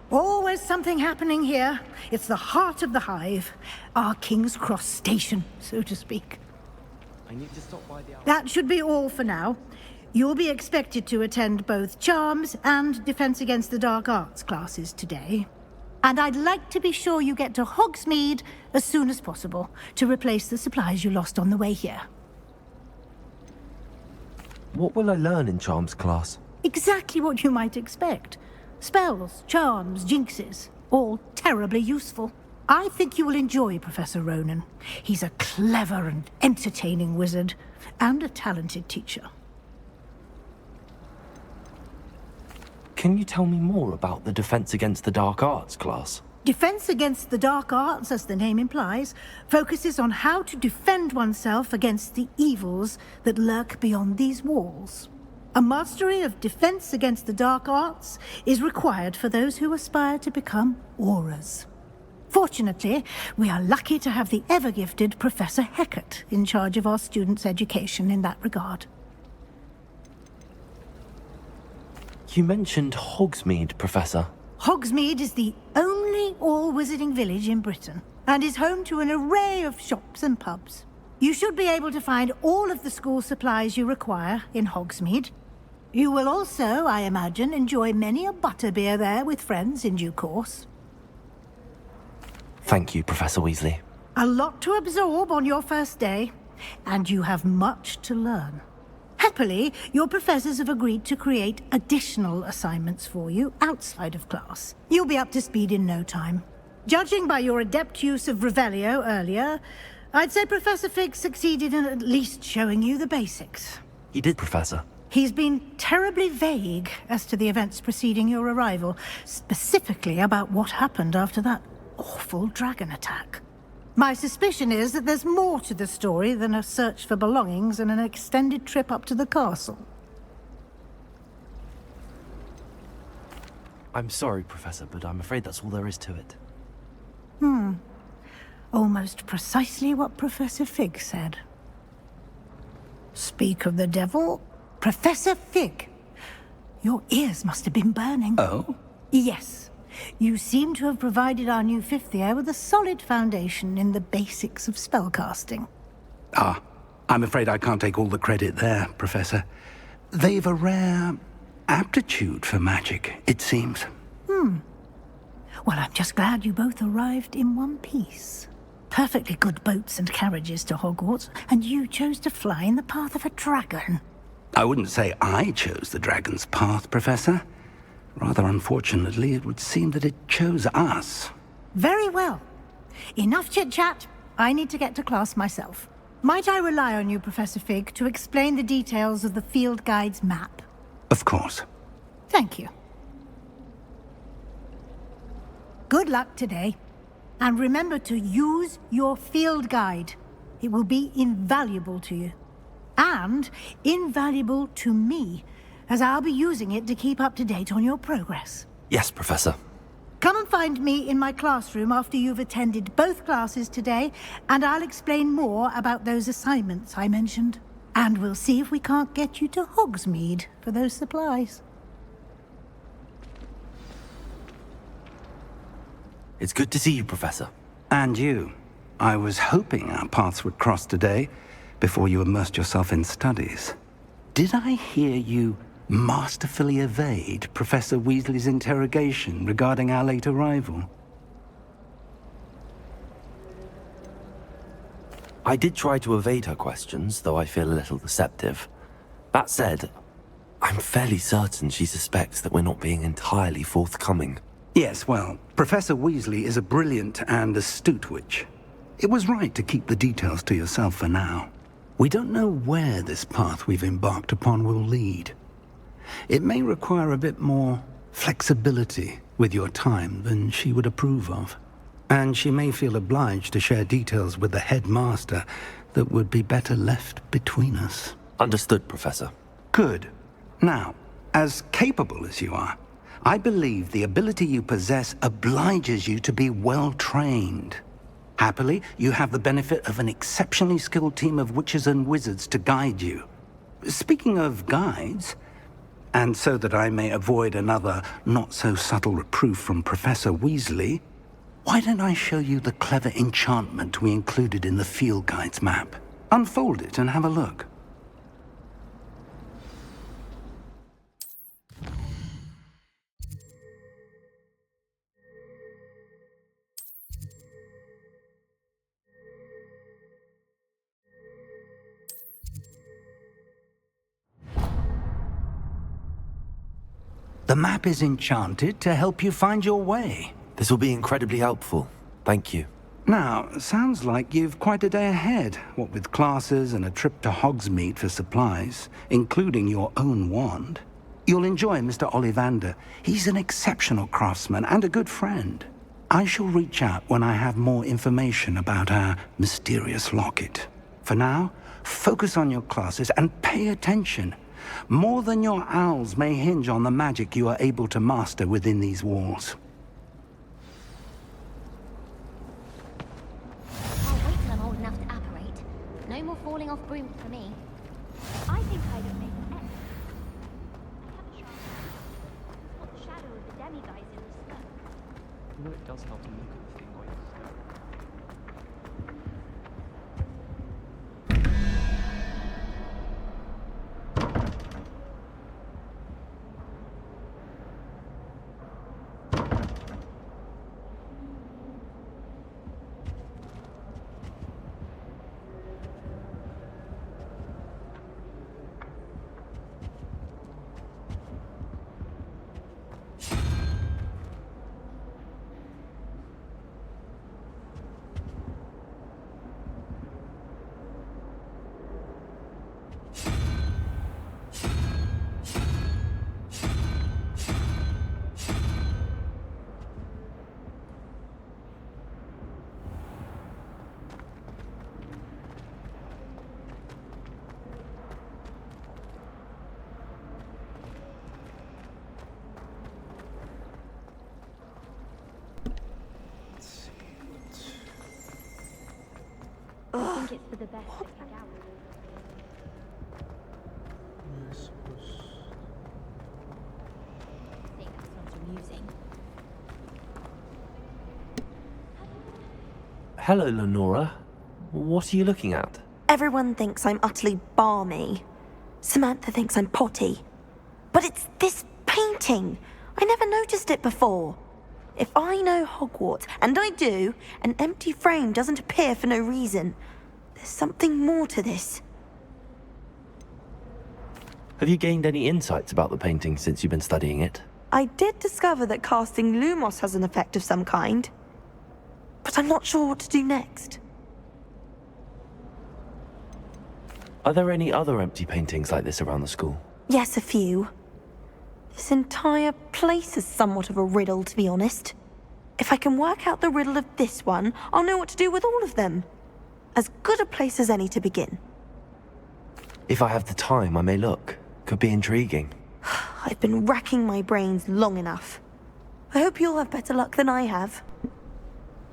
Always something happening here. It's the heart of the hive. Our King's Cross station, so to speak. I need to stop by the... That should be all for now. You'll be expected to attend both Charms and Defense Against the Dark Arts classes today. And I'd like to be sure you get to Hogsmeade as soon as possible to replace the supplies you lost on the way here. What will I learn in Charms class? Exactly what you might expect. Spells, charms, jinxes, all terribly useful. I think you will enjoy Professor Ronan. He's a clever and entertaining wizard, and a talented teacher. Can you tell me more about the Defense Against the Dark Arts class? Defense Against the Dark Arts, as the name implies, focuses on how to defend oneself against the evils that lurk beyond these walls. A mastery of Defense Against the Dark Arts is required for those who aspire to become Auras. Fortunately, we are lucky to have the ever-gifted Professor Hecat in charge of our students' education in that regard. You mentioned Hogsmeade, Professor. Hogsmeade is the only all-wizarding village in Britain, and is home to an array of shops and pubs. You should be able to find all of the school supplies you require in Hogsmeade. You will also, I imagine, enjoy many a butterbeer there with friends in due course. Thank you, Professor Weasley. A lot to absorb on your first day, and you have much to learn. Happily, your professors have agreed to create additional assignments for you outside of class. You'll be up to speed in no time. Judging by your adept use of Revelio earlier, I'd say Professor Fig succeeded in at least showing you the basics. He did, Professor. He's been terribly vague as to the events preceding your arrival, specifically about what happened after that awful dragon attack. My suspicion is that there's more to the story than a search for belongings and an extended trip up to the castle. I'm sorry, Professor, but I'm afraid that's all there is to it. Almost precisely what Professor Fig said. Speak of the devil, Professor Fig. Your ears must have been burning. Oh? Yes. You seem to have provided our new fifth year with a solid foundation in the basics of spellcasting. Ah, I'm afraid I can't take all the credit there, Professor. They've a rare aptitude for magic, it seems. Well, I'm just glad you both arrived in one piece. Perfectly good boats and carriages to Hogwarts, and you chose to fly in the path of a dragon. I wouldn't say I chose the dragon's path, Professor. Rather unfortunately, it would seem that it chose us. Very well. Enough chit-chat. I need to get to class myself. Might I rely on you, Professor Fig, to explain the details of the field guide's map? Of course. Thank you. Good luck today. And remember to use your field guide. It will be invaluable to you. And invaluable to me, as I'll be using it to keep up to date on your progress. Yes, Professor. Come and find me in my classroom after you've attended both classes today, and I'll explain more about those assignments I mentioned. And we'll see if we can't get you to Hogsmeade for those supplies. It's good to see you, Professor. And you. I was hoping our paths would cross today, before you immersed yourself in studies. Did I hear you masterfully evade Professor Weasley's interrogation regarding our late arrival? I did try to evade her questions, though I feel a little deceptive. That said, I'm fairly certain she suspects that we're not being entirely forthcoming. Yes, well, Professor Weasley is a brilliant and astute witch. It was right to keep the details to yourself for now. We don't know where this path we've embarked upon will lead. It may require a bit more flexibility with your time than she would approve of. And she may feel obliged to share details with the headmaster that would be better left between us. Understood, Professor. Good. Now, as capable as you are, I believe the ability you possess obliges you to be well-trained. Happily, you have the benefit of an exceptionally skilled team of witches and wizards to guide you. Speaking of guides, and so that I may avoid another not-so-subtle reproof from Professor Weasley, why don't I show you the clever enchantment we included in the field guide's map? Unfold it and have a look. The map is enchanted to help you find your way. This will be incredibly helpful. Thank you. Now, sounds like you've quite a day ahead, what with classes and a trip to Hogsmeade for supplies, including your own wand. You'll enjoy Mr. Ollivander. He's an exceptional craftsman and a good friend. I shall reach out when I have more information about our mysterious locket. For now, focus on your classes and pay attention. More than your owls may hinge on the magic you are able to master within these walls. I'll wait till I'm old enough to apparate. No more falling off brooms for me. I think I'd have made an X. I have a chance. What the shadow of the demiguise in the skirt? You know, it does help to look at the thing while you're staring. I think it's for the best that you doubt. I think that's not amusing. Hello, Lenora. What are you looking at? Everyone thinks I'm utterly balmy. Samantha thinks I'm potty. But it's this painting. I never noticed it before. If I know Hogwarts, and I do, an empty frame doesn't appear for no reason. There's something more to this. Have you gained any insights about the painting since you've been studying it? I did discover that casting Lumos has an effect of some kind. But I'm not sure what to do next. Are there any other empty paintings like this around the school? Yes, a few. This entire place is somewhat of a riddle, to be honest. If I can work out the riddle of this one, I'll know what to do with all of them. As good a place as any to begin. If I have the time, I may look. Could be intriguing. I've been racking my brains long enough. I hope you'll have better luck than I have.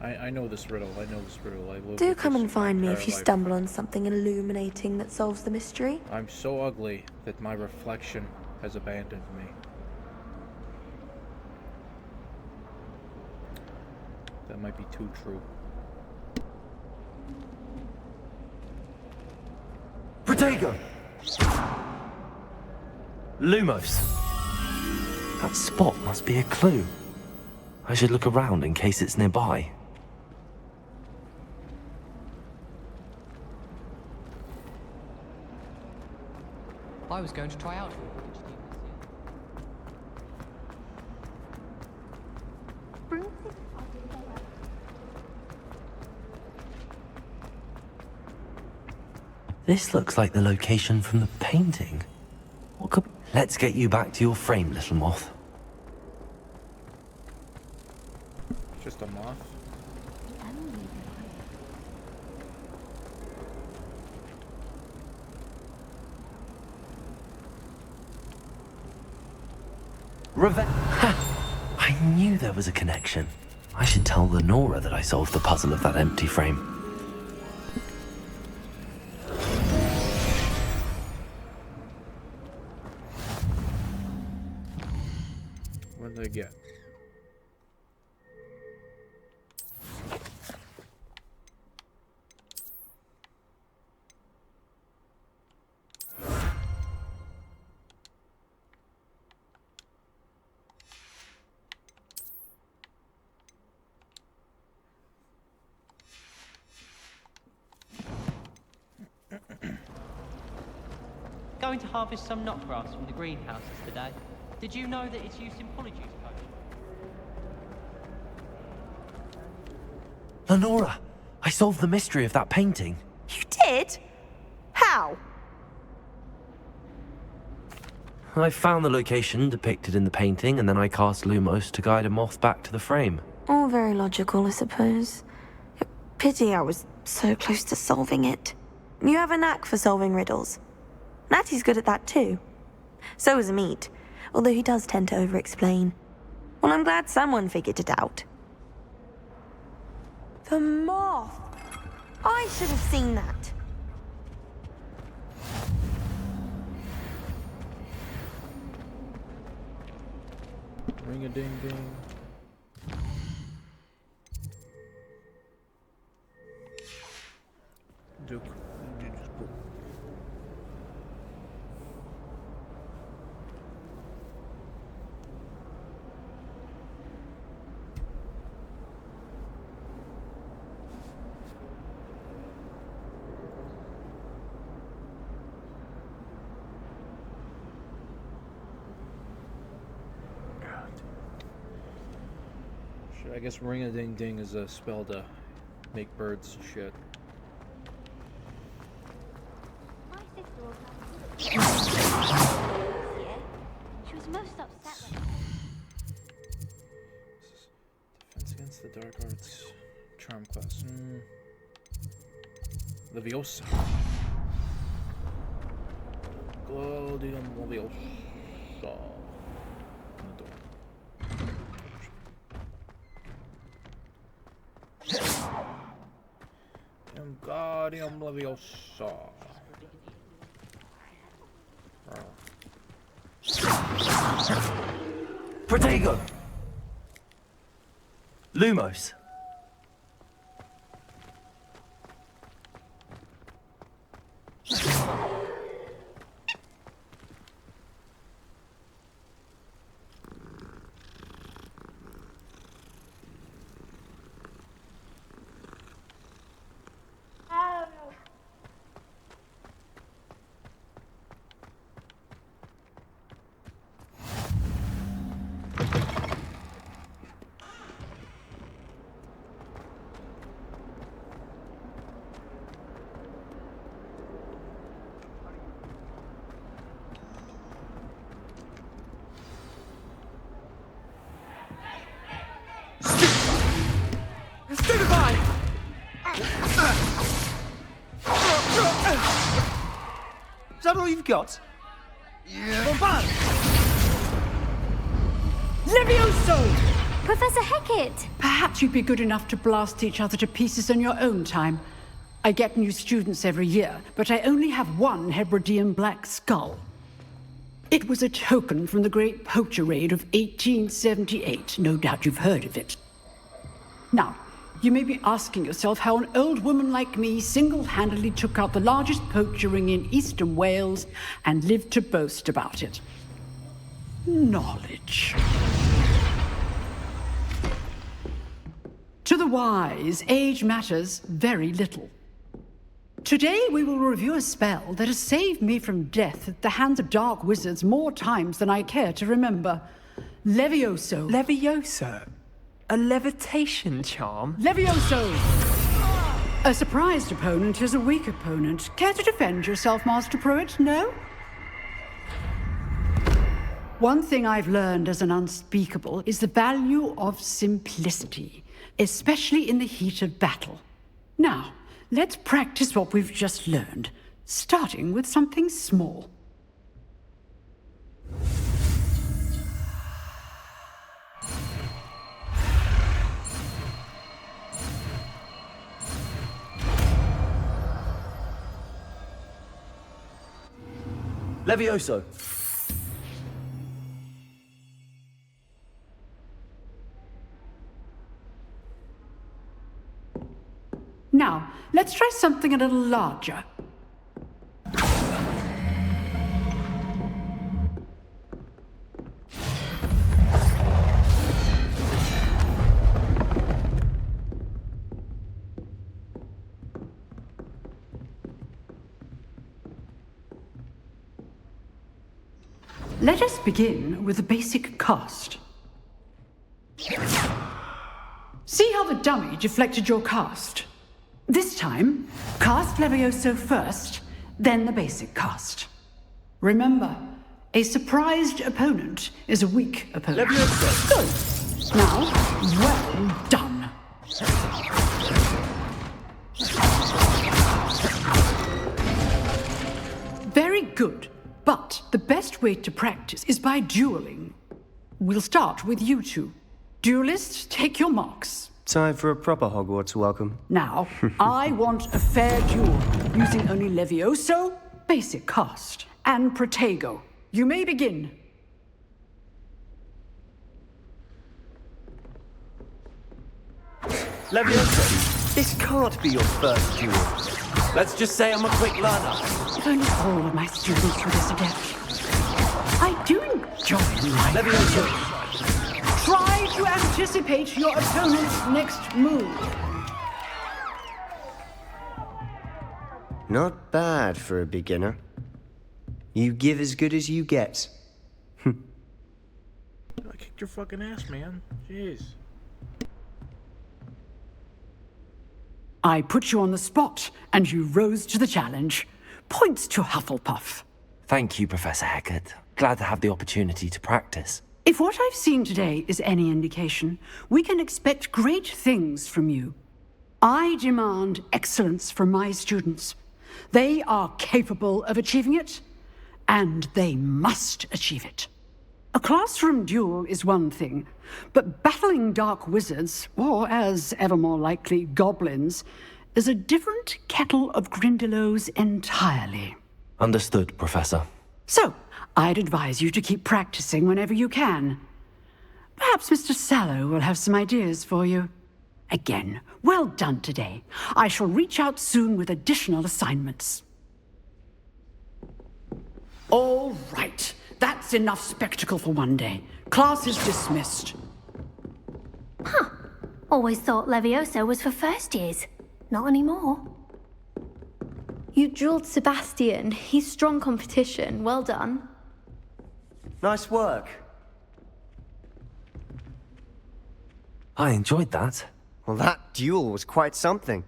I know this riddle. I know this riddle. I live Do with come this and find me my if you entire life. stumble on something illuminating that solves the mystery. I'm so ugly that my reflection has abandoned me. That might be too true. Protego! Lumos! That spot must be a clue. I should look around in case it's nearby. I was going to try out for it. This looks like the location from the painting. What could... Let's get you back to your frame, little moth. Just a moth? I knew there was a connection. I should tell Lenora that I solved the puzzle of that empty frame. What did I get? Going to harvest some knotgrass from the greenhouses today. Did you know that it's used in polyjuice potions? Lenora! I solved the mystery of that painting. You did? How? I found the location depicted in the painting, and then I cast Lumos to guide a moth back to the frame. All very logical, I suppose. Pity I was so close to solving it. You have a knack for solving riddles. Natty's good at that too. So is Amit, although he does tend to over-explain. Well, I'm glad someone figured it out. The moth! I should have seen that. Ring-a-ding-ding. Duke. I guess ring-a-ding-ding is a spell to make birds shit. She was most upset when... Defense against the dark arts. Charm class. Leviosa. Glodium Leviosa. Wingardium Leviosa. Protego! Lumos! that all you've got? Yeah. Bombard! Levioso! Professor Hecat! Perhaps you'd be good enough to blast each other to pieces in your own time. I get new students every year, but I only have one Hebridean black skull. It was a token from the Great Poacher Raid of 1878. No doubt you've heard of it. Now, you may be asking yourself how an old woman like me single-handedly took out the largest poacher ring in eastern Wales and lived to boast about it. Knowledge. To the wise, age matters very little. Today we will review a spell that has saved me from death at the hands of dark wizards more times than I care to remember. Levioso. Levioso? A levitation charm? Levioso! A surprised opponent is a weak opponent. Care to defend yourself, Master Pruitt? No? One thing I've learned as an unspeakable is the value of simplicity, especially in the heat of battle. Now, let's practice what we've just learned, starting with something small. Levioso. Now, let's try something a little larger. Let us begin with the basic cast. See how the dummy deflected your cast? This time, cast Levioso first, then the basic cast. Remember, a surprised opponent is a weak opponent. Levioso! Good. Now, well done. Very good. But the best way to practice is by dueling. We'll start with you two. Duelists, take your marks. Time for a proper Hogwarts welcome. Now, I want a fair duel, using only Levioso, basic cast, and Protego. You may begin. Levioso, this can't be your first duel. Let's just say I'm a quick learner. If only all of my students were this adept. I do enjoy life. Levioso. Try to anticipate your opponent's next move. Not bad for a beginner. You give as good as you get. I kicked your fucking ass, man. Jeez. I put you on the spot, and you rose to the challenge. Points to Hufflepuff. Thank you, Professor Hecat. Glad to have the opportunity to practice. If what I've seen today is any indication, we can expect great things from you. I demand excellence from my students. They are capable of achieving it, and they must achieve it. A classroom duel is one thing, but battling dark wizards, or as ever more likely, goblins, is a different kettle of Grindylows entirely. Understood, Professor. So, I'd advise you to keep practicing whenever you can. Perhaps Mr. Sallow will have some ideas for you. Again, well done today. I shall reach out soon with additional assignments. All right. That's enough spectacle for one day. Class is dismissed. Huh. Always thought Levioso was for first years. Not anymore. You dueled Sebastian. He's strong competition. Well done. Nice work. I enjoyed that. Well, that duel was quite something.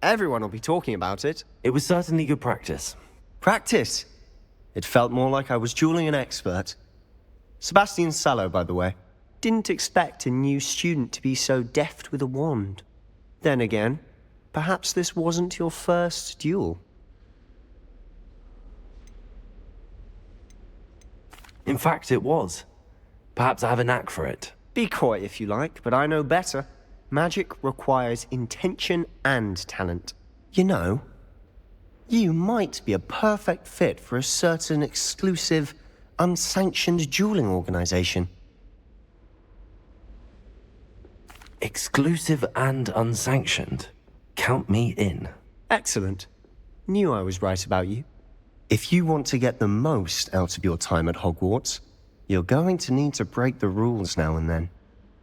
Everyone will be talking about it. It was certainly good practice. Practice? It felt more like I was dueling an expert. Sebastian Sallow, by the way. Didn't expect a new student to be so deft with a wand. Then again, perhaps this wasn't your first duel. In fact, it was. Perhaps I have a knack for it. Be coy if you like, but I know better. Magic requires intention and talent. You know, you might be a perfect fit for a certain exclusive, unsanctioned dueling organization. Exclusive and unsanctioned. Count me in. Excellent. Knew I was right about you. If you want to get the most out of your time at Hogwarts, you're going to need to break the rules now and then.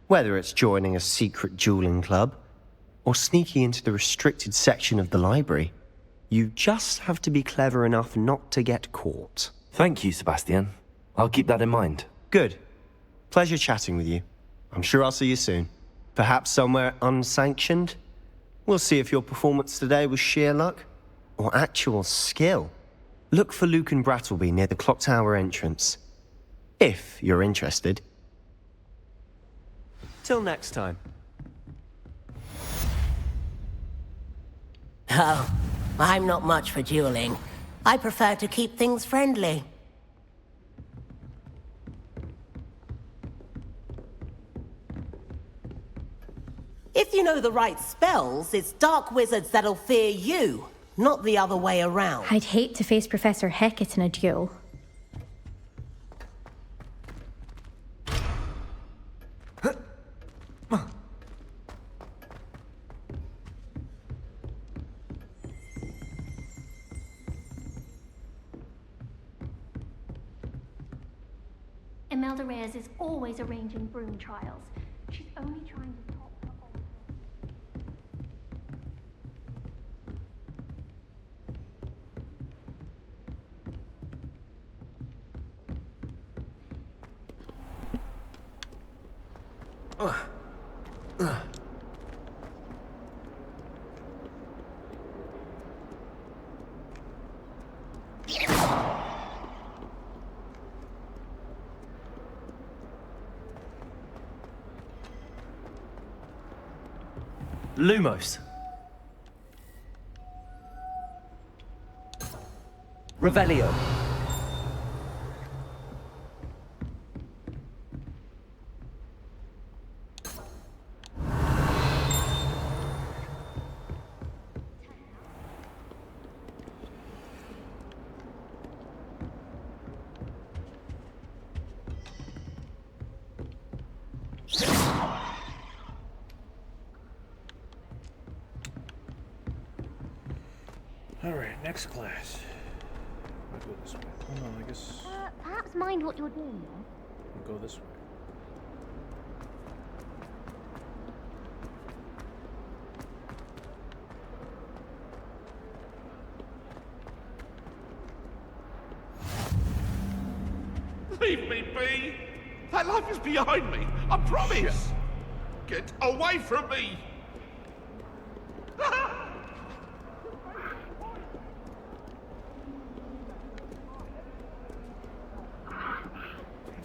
Whether it's joining a secret dueling club, or sneaking into the restricted section of the library, you just have to be clever enough not to get caught. Thank you, Sebastian. I'll keep that in mind. Good. Pleasure chatting with you. I'm sure I'll see you soon. Perhaps somewhere unsanctioned? We'll see if your performance today was sheer luck, or actual skill. Look for Luke and Brattleby near the clock tower entrance. If you're interested. Till next time. Oh, I'm not much for dueling. I prefer to keep things friendly. If you know the right spells, it's dark wizards that'll fear you, not the other way around. I'd hate to face Professor Hecat in a duel. Imelda Reyes is always arranging broom trials. She's only trying to top her own. Lumos. Revelio. Alright, next class. I'll go this way. Oh no, I guess Perhaps mind what you're doing now. I'll go this way. Leave me be! That life is behind me, I promise! Get away from me!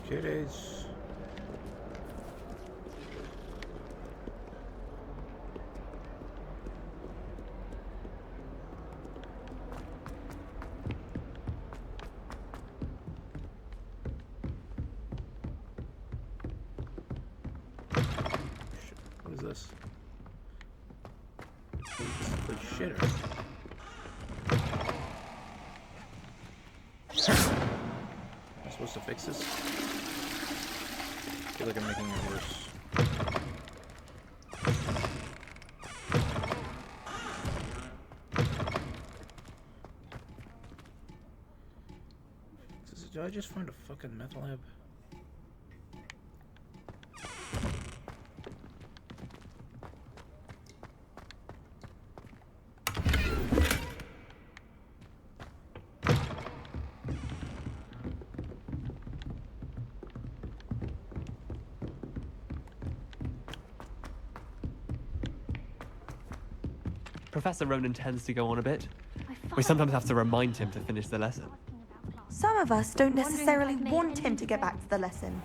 Kitties. What is this? The shitter. Am I supposed to fix this? I feel like I'm making it worse. Did I just find a fucking meth lab? Professor Ronan tends to go on a bit. We sometimes have to remind him to finish the lesson. Some of us don't necessarily want him to get back to the lesson.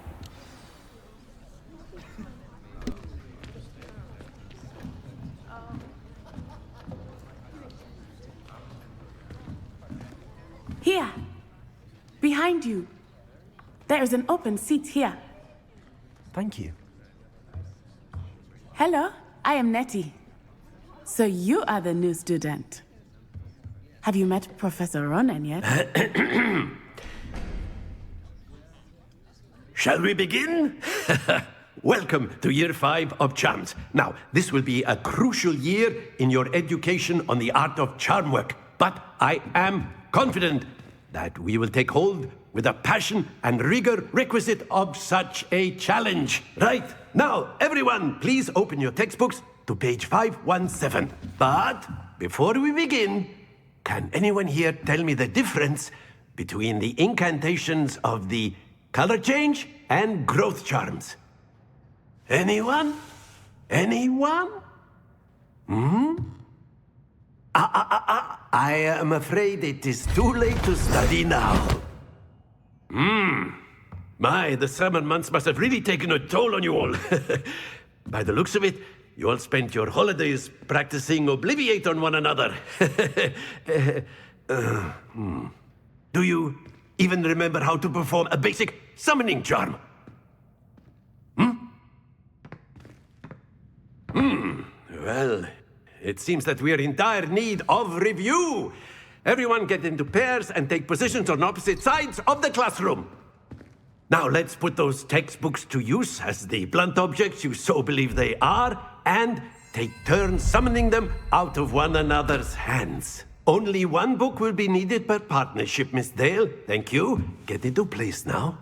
Here! Behind you! There is an open seat here. Thank you. Hello, I am Nettie. So you are the new student. Have you met Professor Ronan yet? Shall we begin? Welcome to Year 5 of Charms. Now, this will be a crucial year in your education on the art of charm work, but I am confident that we will take hold with the passion and rigor requisite of such a challenge. Right, now, everyone, please open your textbooks to page 517. But before we begin, can anyone here tell me the difference between the incantations of the color change and growth charms? Anyone? Anyone? I am afraid it is too late to study now. My, the summer months must have really taken a toll on you all. By the looks of it, you all spent your holidays practicing Obliviate on one another. Do you even remember how to perform a basic summoning charm? Well, it seems that we are in dire need of review. Everyone get into pairs and take positions on opposite sides of the classroom. Now let's put those textbooks to use as the blunt objects you so believe they are, and take turns summoning them out of one another's hands. Only one book will be needed per partnership, Miss Dale. Thank you. Get into place now.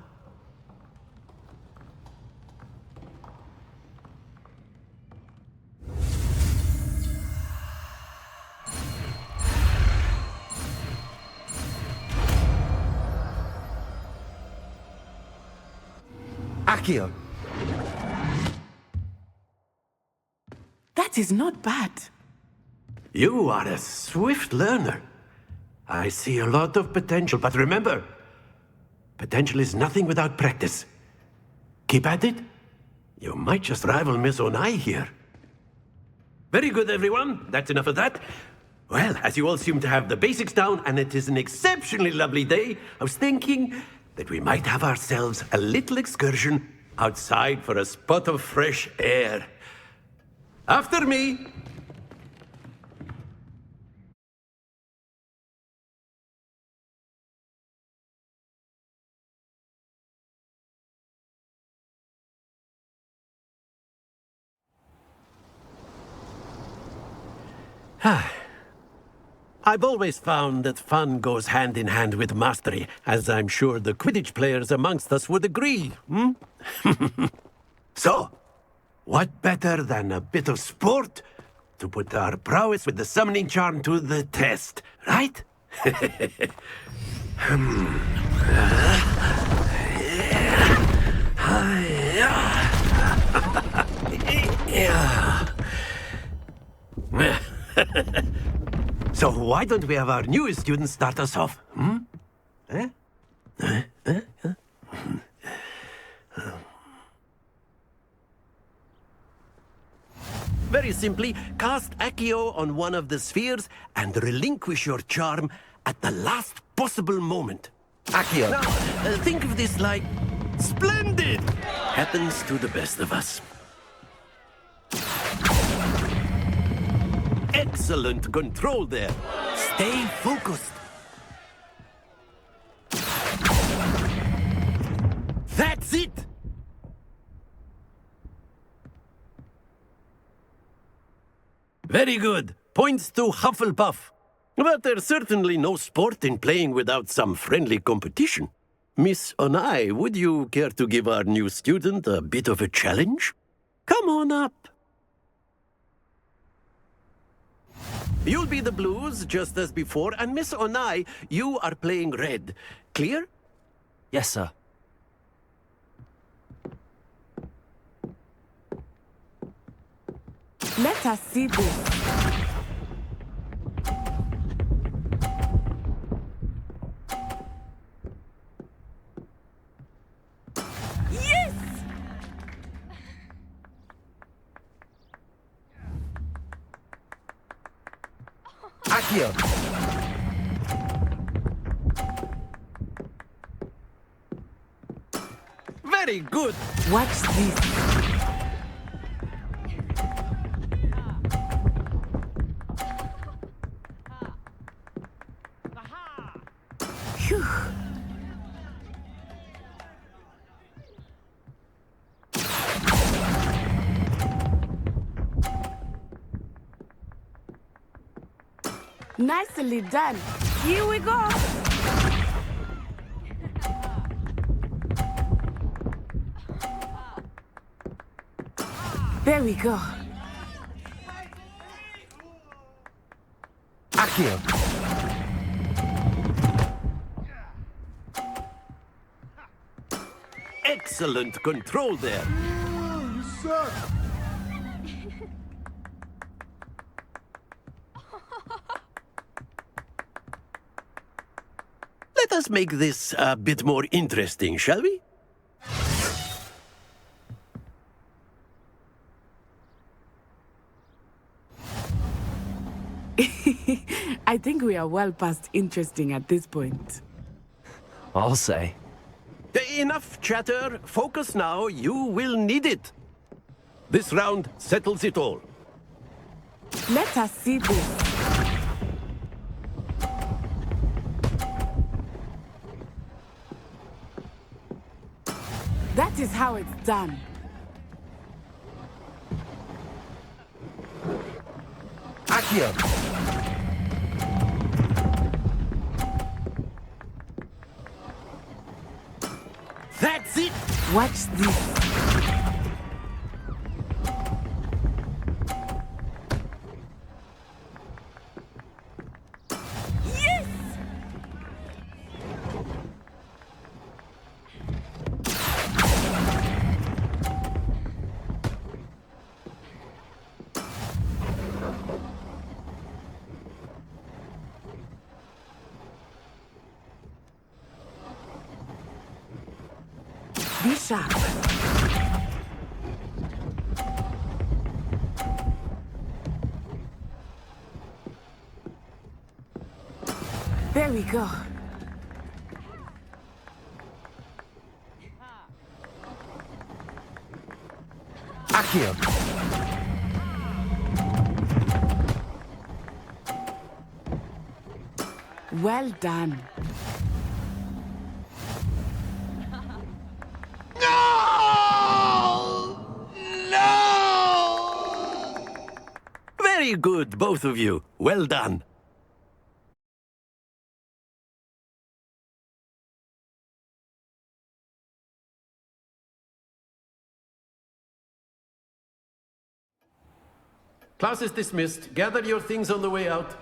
Accio. That is not bad. You are a swift learner. I see a lot of potential, but remember, potential is nothing without practice. Keep at it. You might just rival Miss Onai here. Very good, everyone. That's enough of that. Well, as you all seem to have the basics down, and it is an exceptionally lovely day, I was thinking that we might have ourselves a little excursion outside for a spot of fresh air. After me. I've always found that fun goes hand in hand with mastery, as I'm sure the Quidditch players amongst us would agree. So, what better than a bit of sport to put our prowess with the summoning charm to the test, right? So why don't we have our newest student start us off? Very simply, cast Accio on one of the spheres and relinquish your charm at the last possible moment. Accio. Now, think of this like splendid! Happens to the best of us. Excellent control there. Stay focused. That's it! Very good. Points to Hufflepuff. But there's certainly no sport in playing without some friendly competition. Miss Onai, would you care to give our new student a bit of a challenge? Come on up. You'll be the blues, just as before, and Miss Onai, you are playing red. Clear? Yes, sir. Let us see this. Yes! Accio. Very good. Watch this. Phew. Nicely done. Here we go. There we go. Accio. Excellent control there. You suck. Let us make this a bit more interesting, shall we? I think we are well past interesting at this point. I'll say. Enough chatter. Focus now. You will need it. This round settles it all. Let us see this. That is how it's done. Accio. That's it. Watch this. Yes! Be sharp. There we go. Accio. Well done. Very good, both of you. Well done. Class is dismissed. Gather your things on the way out.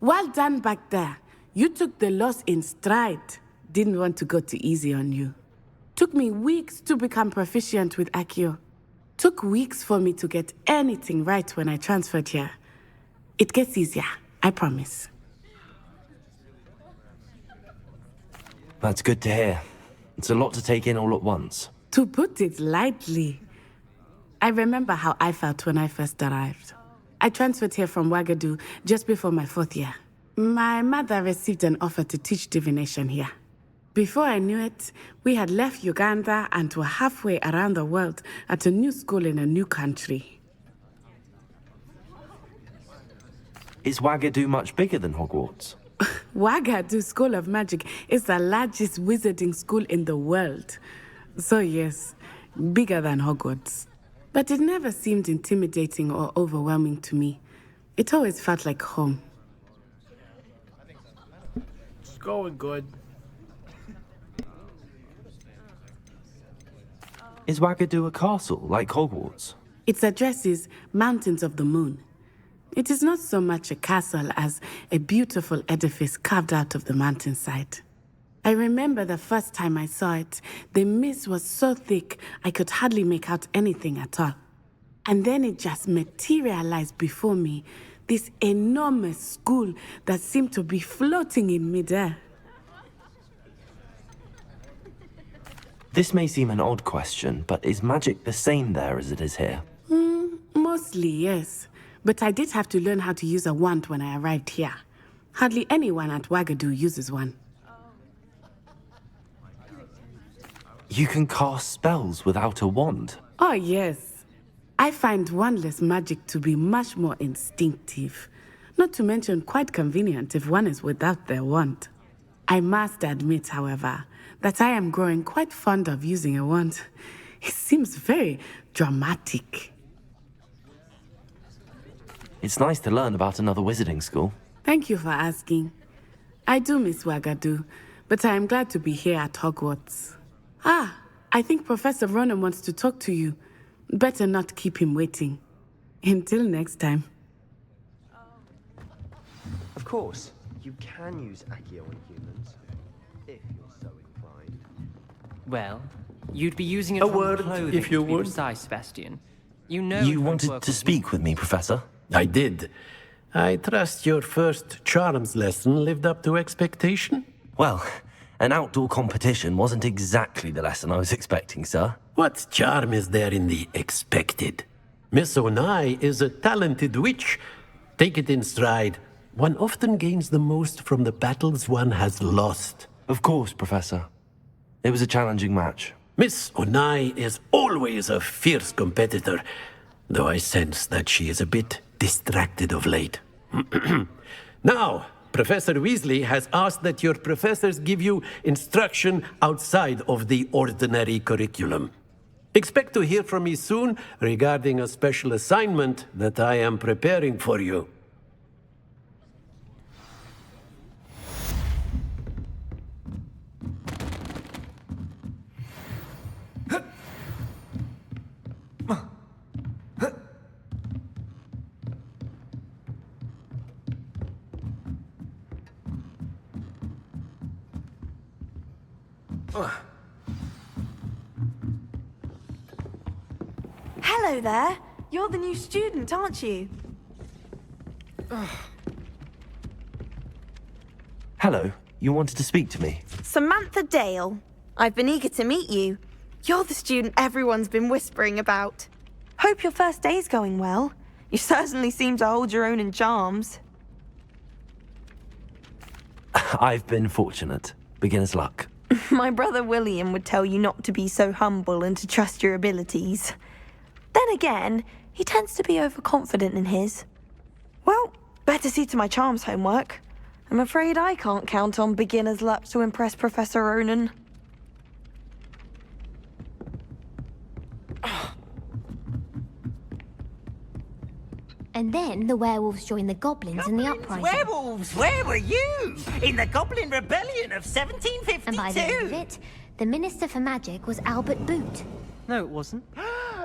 Well done back there. You took the loss in stride. Didn't want to go too easy on you. Took me weeks to become proficient with Accio. Took weeks for me to get anything right when I transferred here. It gets easier, I promise. That's good to hear. It's a lot to take in all at once. To put it lightly, I remember how I felt when I first arrived. I transferred here from Ouagadougou just before my 4th year. My mother received an offer to teach divination here. Before I knew it, we had left Uganda and were halfway around the world at a new school in a new country. Is Ouagadougou much bigger than Hogwarts? Ouagadougou School of Magic is the largest wizarding school in the world. So yes, bigger than Hogwarts. But it never seemed intimidating or overwhelming to me. It always felt like home. It's going good. Is Ouagadougou a castle, like Hogwarts? Its address is Mountains of the Moon. It is not so much a castle as a beautiful edifice carved out of the mountainside. I remember the first time I saw it, the mist was so thick I could hardly make out anything at all. And then it just materialized before me, this enormous school that seemed to be floating in midair. This may seem an odd question, but is magic the same there as it is here? Mostly, yes. But I did have to learn how to use a wand when I arrived here. Hardly anyone at Ouagadougou uses one. You can cast spells without a wand. Oh, yes. I find wandless magic to be much more instinctive. Not to mention quite convenient if one is without their wand. I must admit, however, that I am growing quite fond of using a wand. It seems very dramatic. It's nice to learn about another wizarding school. Thank you for asking. I do miss Wagadu, but I am glad to be here at Hogwarts. Ah, I think Professor Ronan wants to talk to you. Better not keep him waiting. Until next time. Of course, you can use Accio on humans, if you're so inclined. Well, you'd be using it A on word, clothing, if you to be would. precise, Sebastian. You know You it won't wanted work to on speak with me, Professor? I did. I trust your first charms lesson lived up to expectation? Well, an outdoor competition wasn't exactly the lesson I was expecting, sir. What charm is there in the expected? Miss Onai is a talented witch. Take it in stride. One often gains the most from the battles one has lost. Of course, Professor. It was a challenging match. Miss Onai is always a fierce competitor, though I sense that she is a bit distracted of late. Now, Professor Weasley has asked that your professors give you instruction outside of the ordinary curriculum. Expect to hear from me soon regarding a special assignment that I am preparing for you. Hello there. You're the new student, aren't you? Hello, you wanted to speak to me? Samantha Dale. I've been eager to meet you. You're the student everyone's been whispering about. Hope your first day's going well. You certainly seem to hold your own in charms. I've been fortunate. Beginner's luck. My brother William would tell you not to be so humble and to trust your abilities. Then again, he tends to be overconfident in his. Well, better see to my charms homework. I'm afraid I can't count on beginner's luck to impress Professor Ronan. And then the werewolves joined the goblins in the uprising. Werewolves, where were you? In the Goblin Rebellion of 1752. And by the end of it, the Minister for Magic was Albert Boot. No, it wasn't.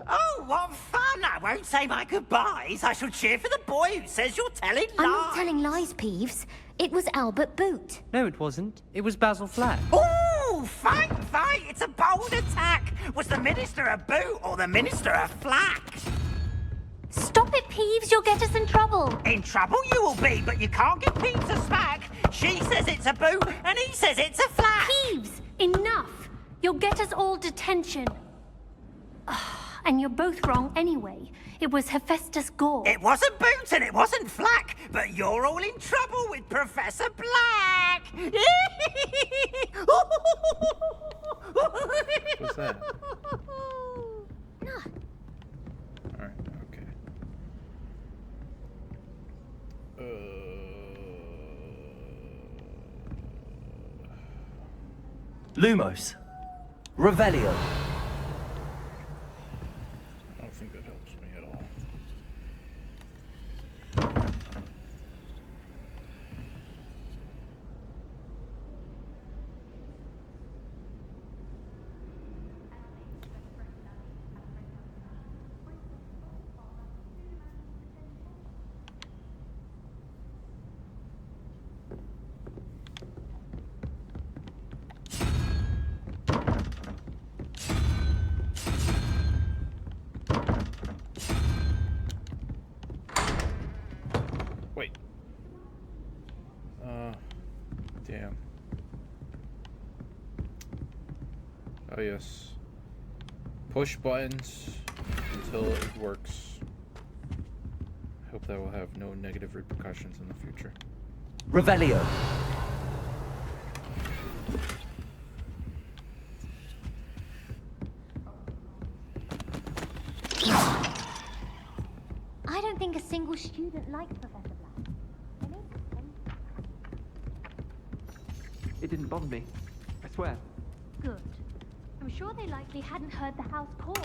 Oh, what fun! I won't say my goodbyes. I shall cheer for the boy who says you're telling lies. I'm not telling lies, Peeves. It was Albert Boot. No, it wasn't. It was Basil Flack. Ooh, fight! It's a bold attack. Was the Minister a boot or the Minister a flack? Stop it, Peeves. You'll get us in trouble. In trouble you will be, but you can't give Peeves a smack. She says it's a boot, and he says it's a flack. Peeves, enough. You'll get us all detention. And you're both wrong anyway. It was Hephaestus Gore. It wasn't Boot and it wasn't Flack, but you're all in trouble with Professor Black. What's that? Alright, okay. Lumos. Revelio. I don't think that helps me at all. Wait. Damn. Oh yes. Push buttons until it works. I hope that will have no negative repercussions in the future. your student like Professor Black? It didn't bother me. I swear. Good. I'm sure they likely hadn't heard the house call.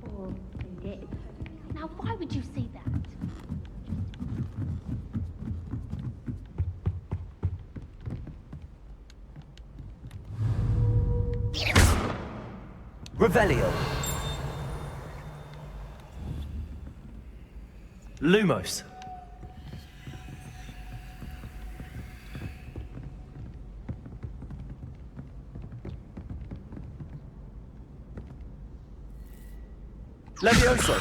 Or they did. Now, why would you say that? Revelio. Lumos. Levioso.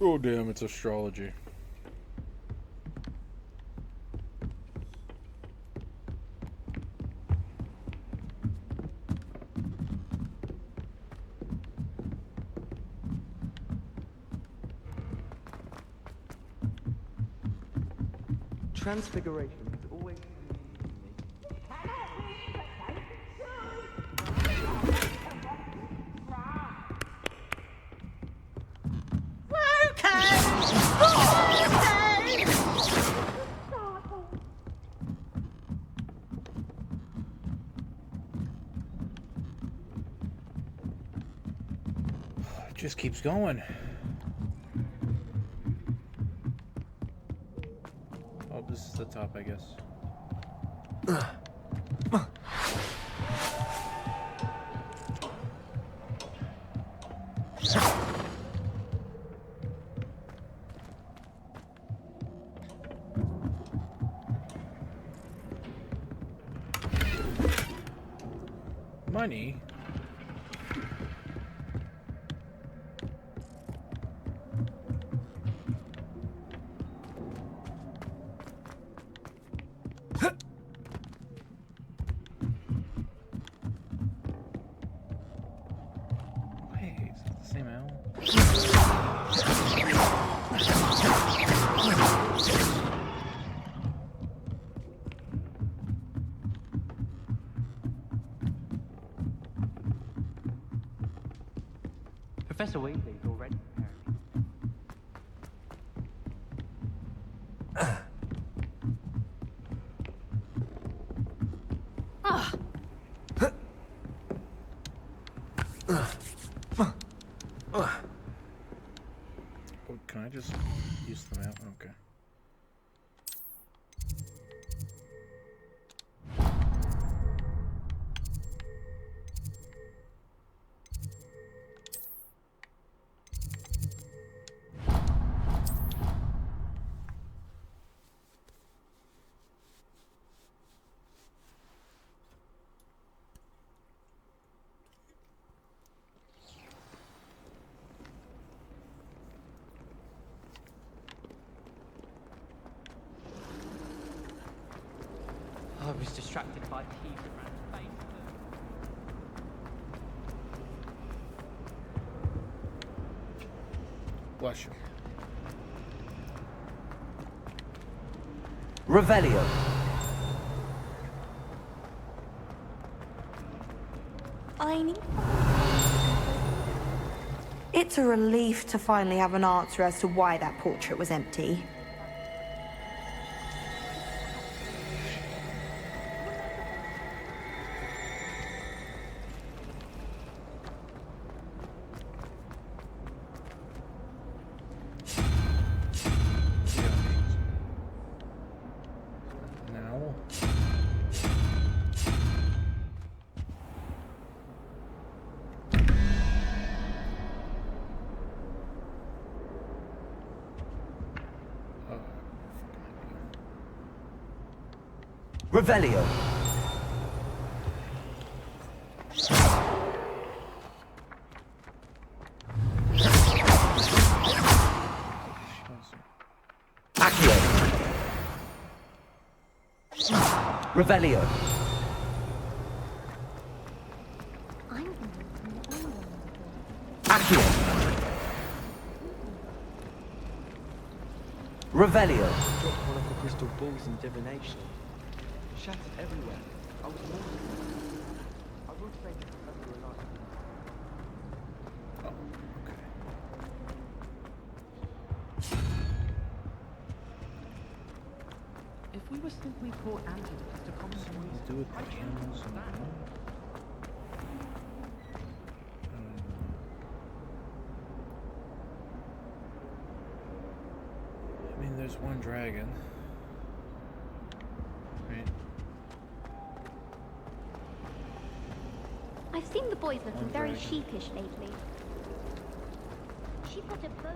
Oh damn, it's astrology. Transfiguration has always... It just keeps going. Oh, this is the top, I guess. Money? Wait, is that the same owl? Professor Weasley's already preparing. Oh, can I just use the map? Okay. I was distracted by teeth around the face. Bless you. Revelio. I need... It's a relief to finally have an answer as to why that portrait was empty. Now? Revelio. Accio. Revelio. Accio. Revelio. Dropped one of the crystal balls in divination. Shattered everywhere. I was mortified. I will say to Professor alive. If we were simply poor antidotes to common poison, do with the camels and I mean, there's one dragon. Right? I've seen the boys looking One very dragon. sheepish lately. She put a bow up.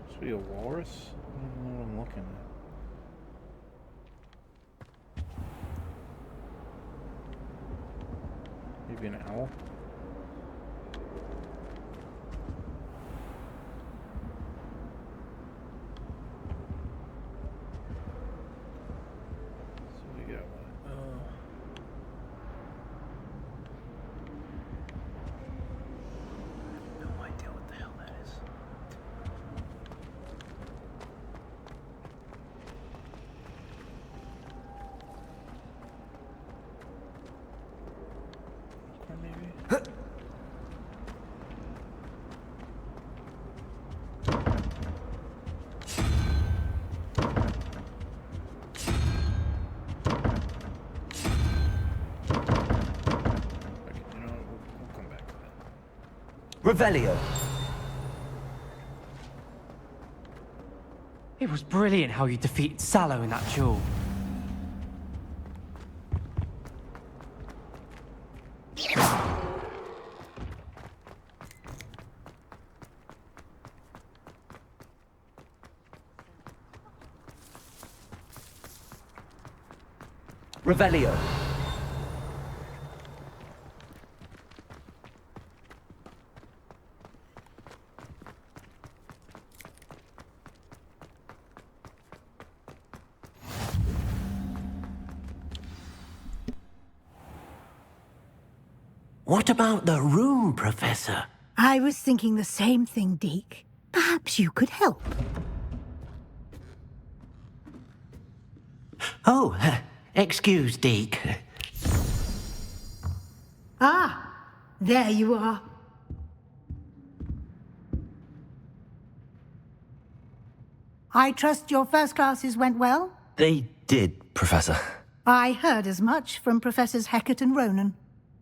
Must be a walrus? I don't know what I'm looking at. Maybe an owl? So we got what? I have no idea what the hell that is. Maybe? We'll come back to that. Revelio. It was brilliant how you defeated Sallow in that duel. Revelio. What about the room, Professor? I was thinking the same thing, Deke. Perhaps you could help. Oh, excuse, Deke. Ah, there you are. I trust your first classes went well? They did, Professor. I heard as much from Professors Hecat and Ronan.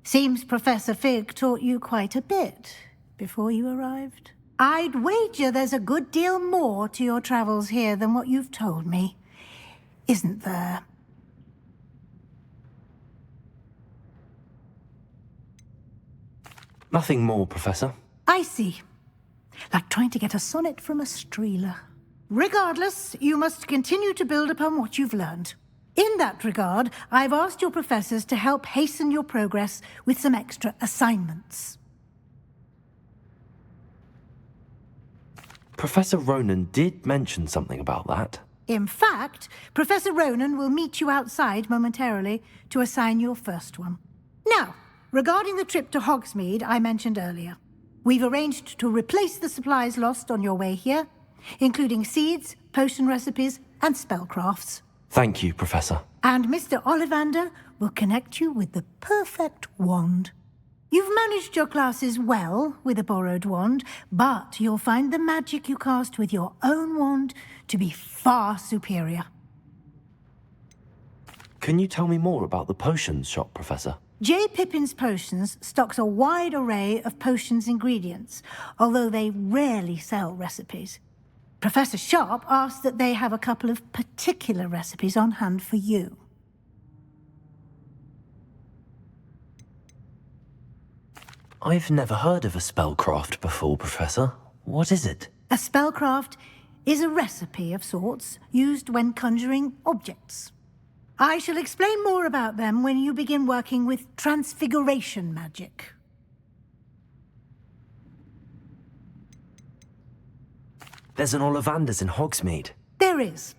Seems Professor Fig taught you quite a bit before you arrived. I'd wager there's a good deal more to your travels here than what you've told me. Isn't there? Nothing more, Professor. I see. Like trying to get a sonnet from a streeler. Regardless, you must continue to build upon what you've learned. In that regard, I've asked your professors to help hasten your progress with some extra assignments. Professor Ronan did mention something about that. In fact, Professor Ronan will meet you outside momentarily to assign your first one. Now, regarding the trip to Hogsmeade I mentioned earlier, we've arranged to replace the supplies lost on your way here, including seeds, potion recipes, and spellcrafts. Thank you, Professor. And Mr. Ollivander will connect you with the perfect wand. You've managed your classes well with a borrowed wand, but you'll find the magic you cast with your own wand to be far superior. Can you tell me more about the potions shop, Professor? J. Pippin's Potions stocks a wide array of potions ingredients, although they rarely sell recipes. Professor Sharp asked that they have a couple of particular recipes on hand for you. I've never heard of a spellcraft before, Professor. What is it? A spellcraft is a recipe of sorts used when conjuring objects. I shall explain more about them when you begin working with transfiguration magic. There's an Ollivander's in Hogsmeade. There is.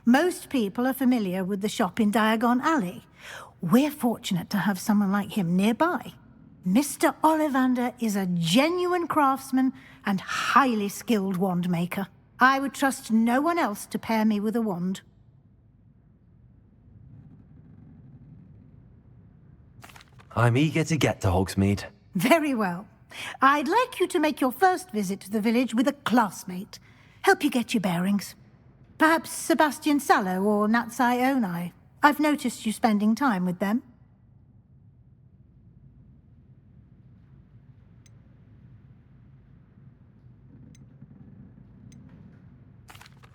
Most people are familiar with the shop in Diagon Alley. We're fortunate to have someone like him nearby. Mr. Ollivander is a genuine craftsman and highly skilled wand maker. I would trust no one else to pair me with a wand. I'm eager to get to Hogsmeade. Very well. I'd like you to make your first visit to the village with a classmate. Help you get your bearings. Perhaps Sebastian Sallow or Natsai Onai. I've noticed you spending time with them.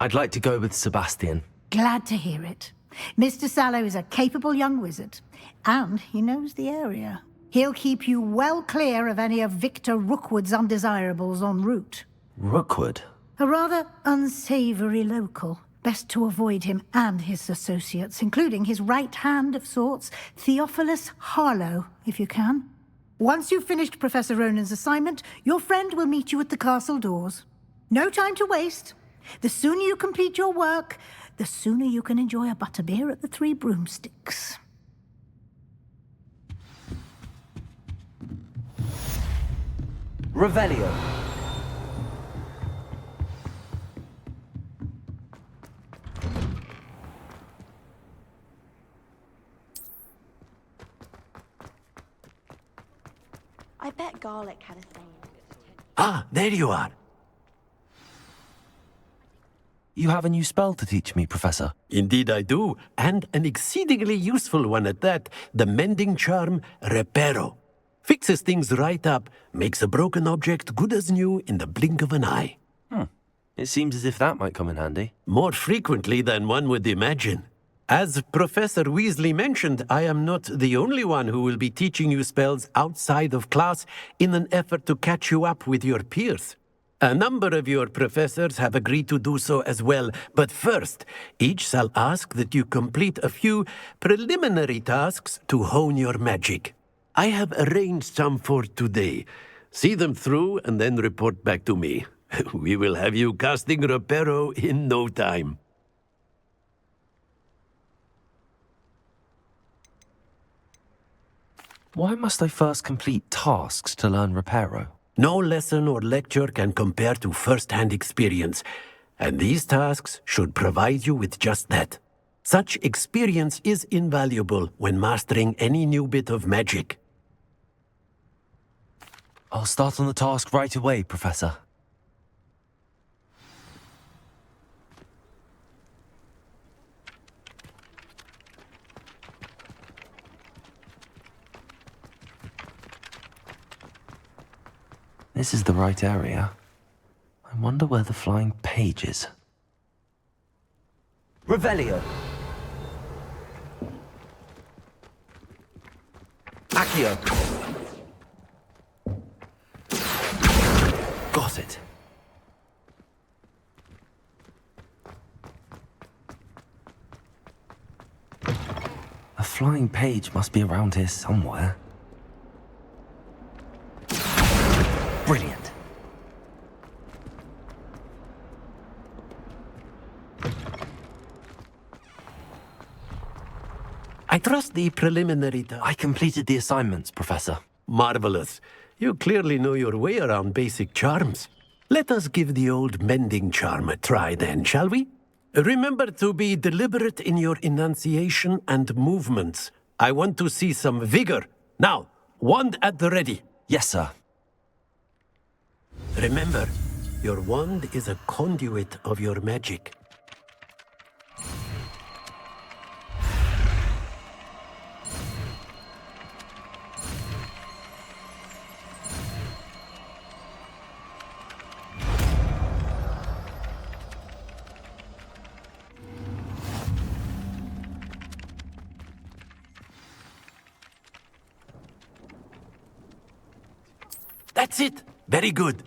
I'd like to go with Sebastian. Glad to hear it. Mr. Sallow is a capable young wizard, and he knows the area. He'll keep you well clear of any of Victor Rookwood's undesirables en route. Rookwood? A rather unsavory local. Best to avoid him and his associates, including his right hand of sorts, Theophilus Harlow, if you can. Once you've finished Professor Ronan's assignment, your friend will meet you at the castle doors. No time to waste. The sooner you complete your work, the sooner you can enjoy a butterbeer at the Three Broomsticks. Revelio. I bet garlic had a saying. Ah, there you are. You have a new spell to teach me, Professor. Indeed I do, and an exceedingly useful one at that. The mending charm, Reparo. Fixes things right up, makes a broken object good as new in the blink of an eye. It seems as if that might come in handy. More frequently than one would imagine. As Professor Weasley mentioned, I am not the only one who will be teaching you spells outside of class in an effort to catch you up with your peers. A number of your professors have agreed to do so as well, but first, each shall ask that you complete a few preliminary tasks to hone your magic. I have arranged some for today. See them through and then report back to me. We will have you casting Reparo in no time. Why must I first complete tasks to learn Reparo? No lesson or lecture can compare to first-hand experience, and these tasks should provide you with just that. Such experience is invaluable when mastering any new bit of magic. I'll start on the task right away, Professor. This is the right area. I wonder where the flying page is. Revelio. Accio. Got it. A flying page must be around here somewhere. Brilliant. I trust the preliminary I completed the assignments, Professor. Marvelous. You clearly know your way around basic charms. Let us give the old mending charm a try then, shall we? Remember to be deliberate in your enunciation and movements. I want to see some vigor. Now, wand at the ready. Yes, sir. Remember, your wand is a conduit of your magic. That's it. Very good.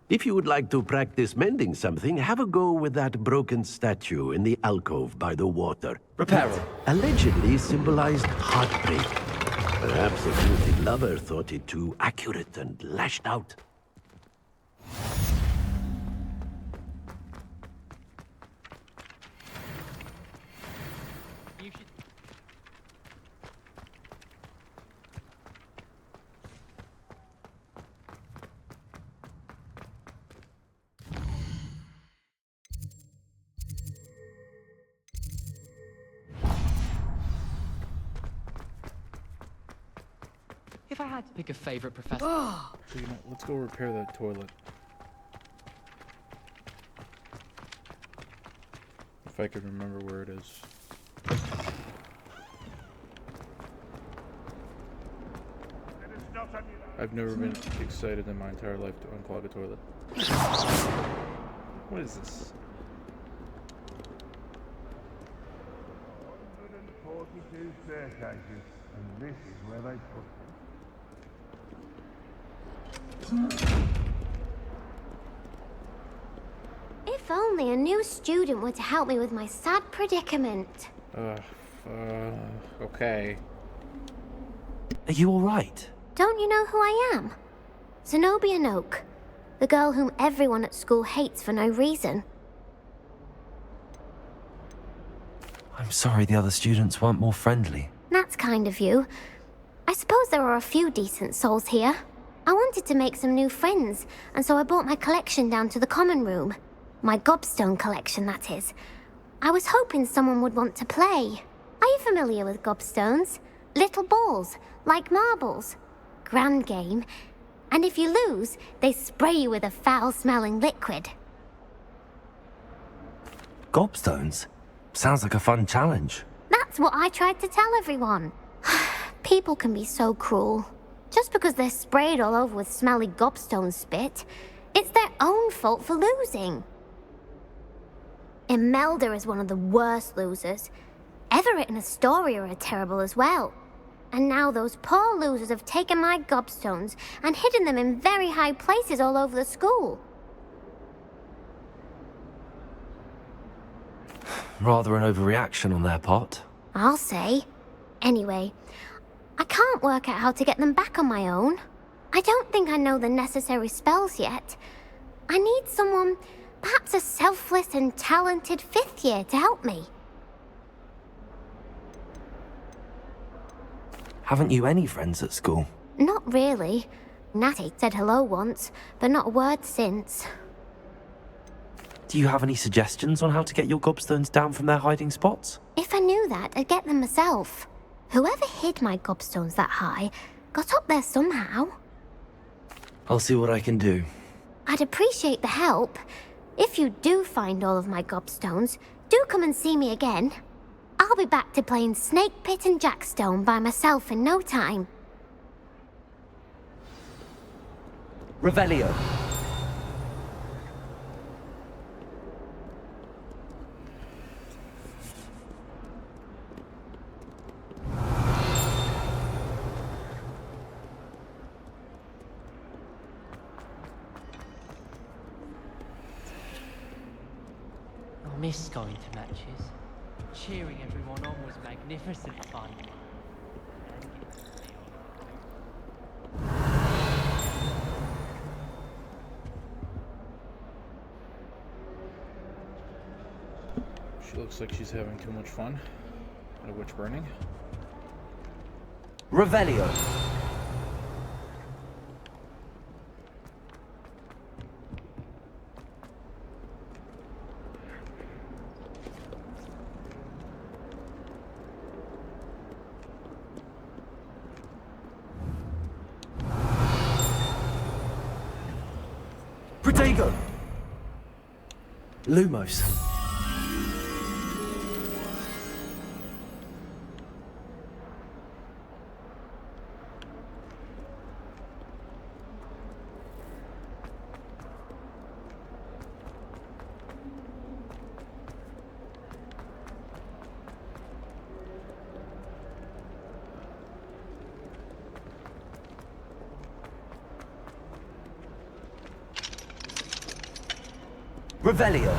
If you would like to practice mending something, have a go with that broken statue in the alcove by the water. Repair It allegedly symbolized heartbreak. Perhaps the guilty lover thought it too accurate and lashed out. If I had to pick a favorite professor. So, you know, let's go repair that toilet. If I could remember where it is. I've never been excited in my entire life to unclog a toilet. What is this? 142 staircases, and this is where they put them. If only a new student were to help me with my sad predicament. Okay. Are you alright? Don't you know who I am? Zenobia Noak, the girl whom everyone at school hates for no reason. I'm sorry the other students weren't more friendly. That's kind of you. I suppose there are a few decent souls here. I wanted to make some new friends, and so I brought my collection down to the common room. My gobstone collection, that is. I was hoping someone would want to play. Are you familiar with gobstones? Little balls, like marbles. Grand game. And if you lose, they spray you with a foul-smelling liquid. Gobstones? Sounds like a fun challenge. That's what I tried to tell everyone. People can be so cruel. Just because they're sprayed all over with smelly gobstone spit, it's their own fault for losing. Imelda is one of the worst losers. Everett and Astoria are terrible as well. And now those poor losers have taken my gobstones and hidden them in very high places all over the school. Rather an overreaction on their part. I'll say. Anyway, I can't work out how to get them back on my own. I don't think I know the necessary spells yet. I need someone, perhaps a selfless and talented fifth year to help me. Haven't you any friends at school? Not really. Natty said hello once, but not a word since. Do you have any suggestions on how to get your gobstones down from their hiding spots? If I knew that, I'd get them myself. Whoever hid my gobstones that high got up there somehow. I'll see what I can do. I'd appreciate the help. If you do find all of my gobstones, do come and see me again. I'll be back to playing Snake Pit and Jackstone by myself in no time. Revelio. I miss going to matches. Cheering everyone on was magnificent fun. She looks like she's having too much fun at a witch burning. Revelio. Protego. Lumos. Revelio.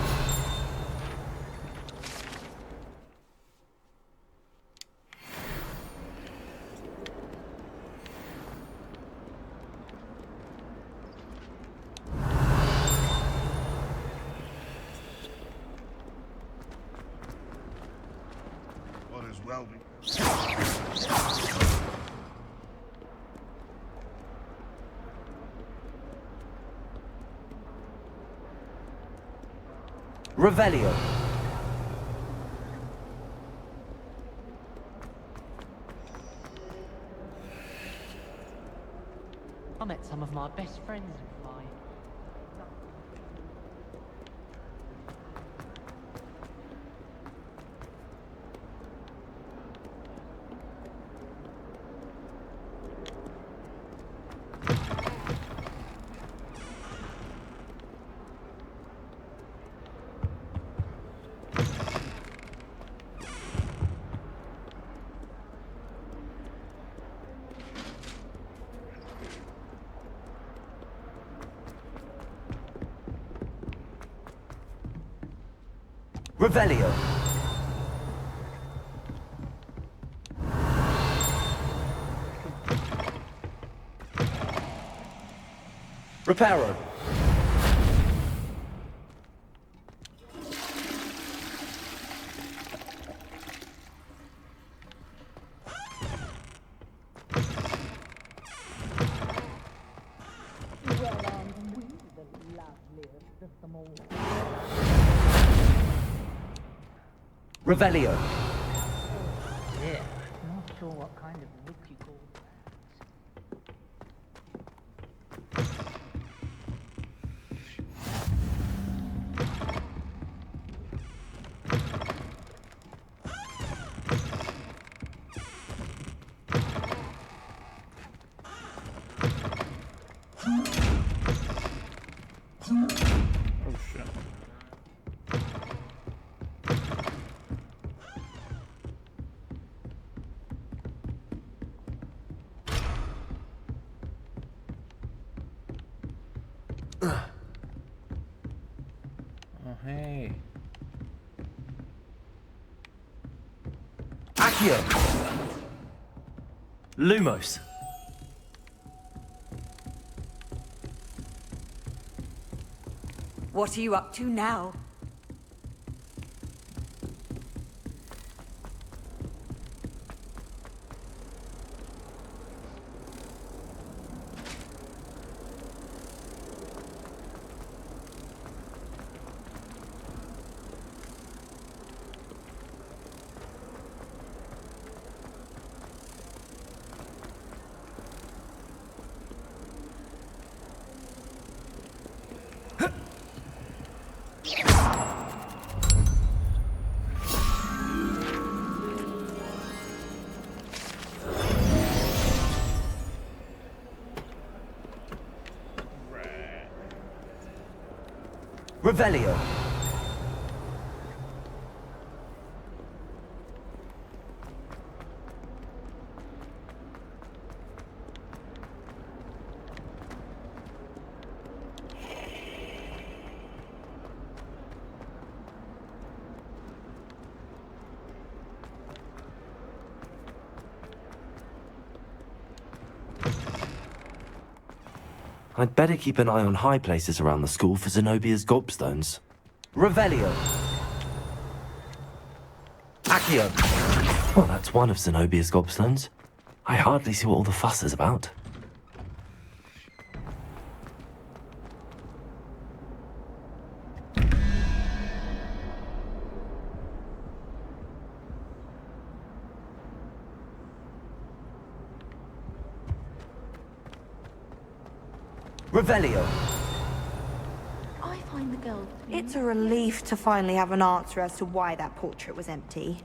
What as well be. Revelio. I met some of my best friends in flying. Revelio. Reparo. Revelio. Yeah, not sure what kind of look you call Oh shit. Oh hey. Accio! Lumos. What are you up to now? Revelio. I'd better keep an eye on high places around the school for Zenobia's gobstones. Revelio. Accio. Well, that's one of Zenobia's gobstones. I hardly see what all the fuss is about. Revelio. I find the girl... It's a relief to finally have an answer as to why that portrait was empty.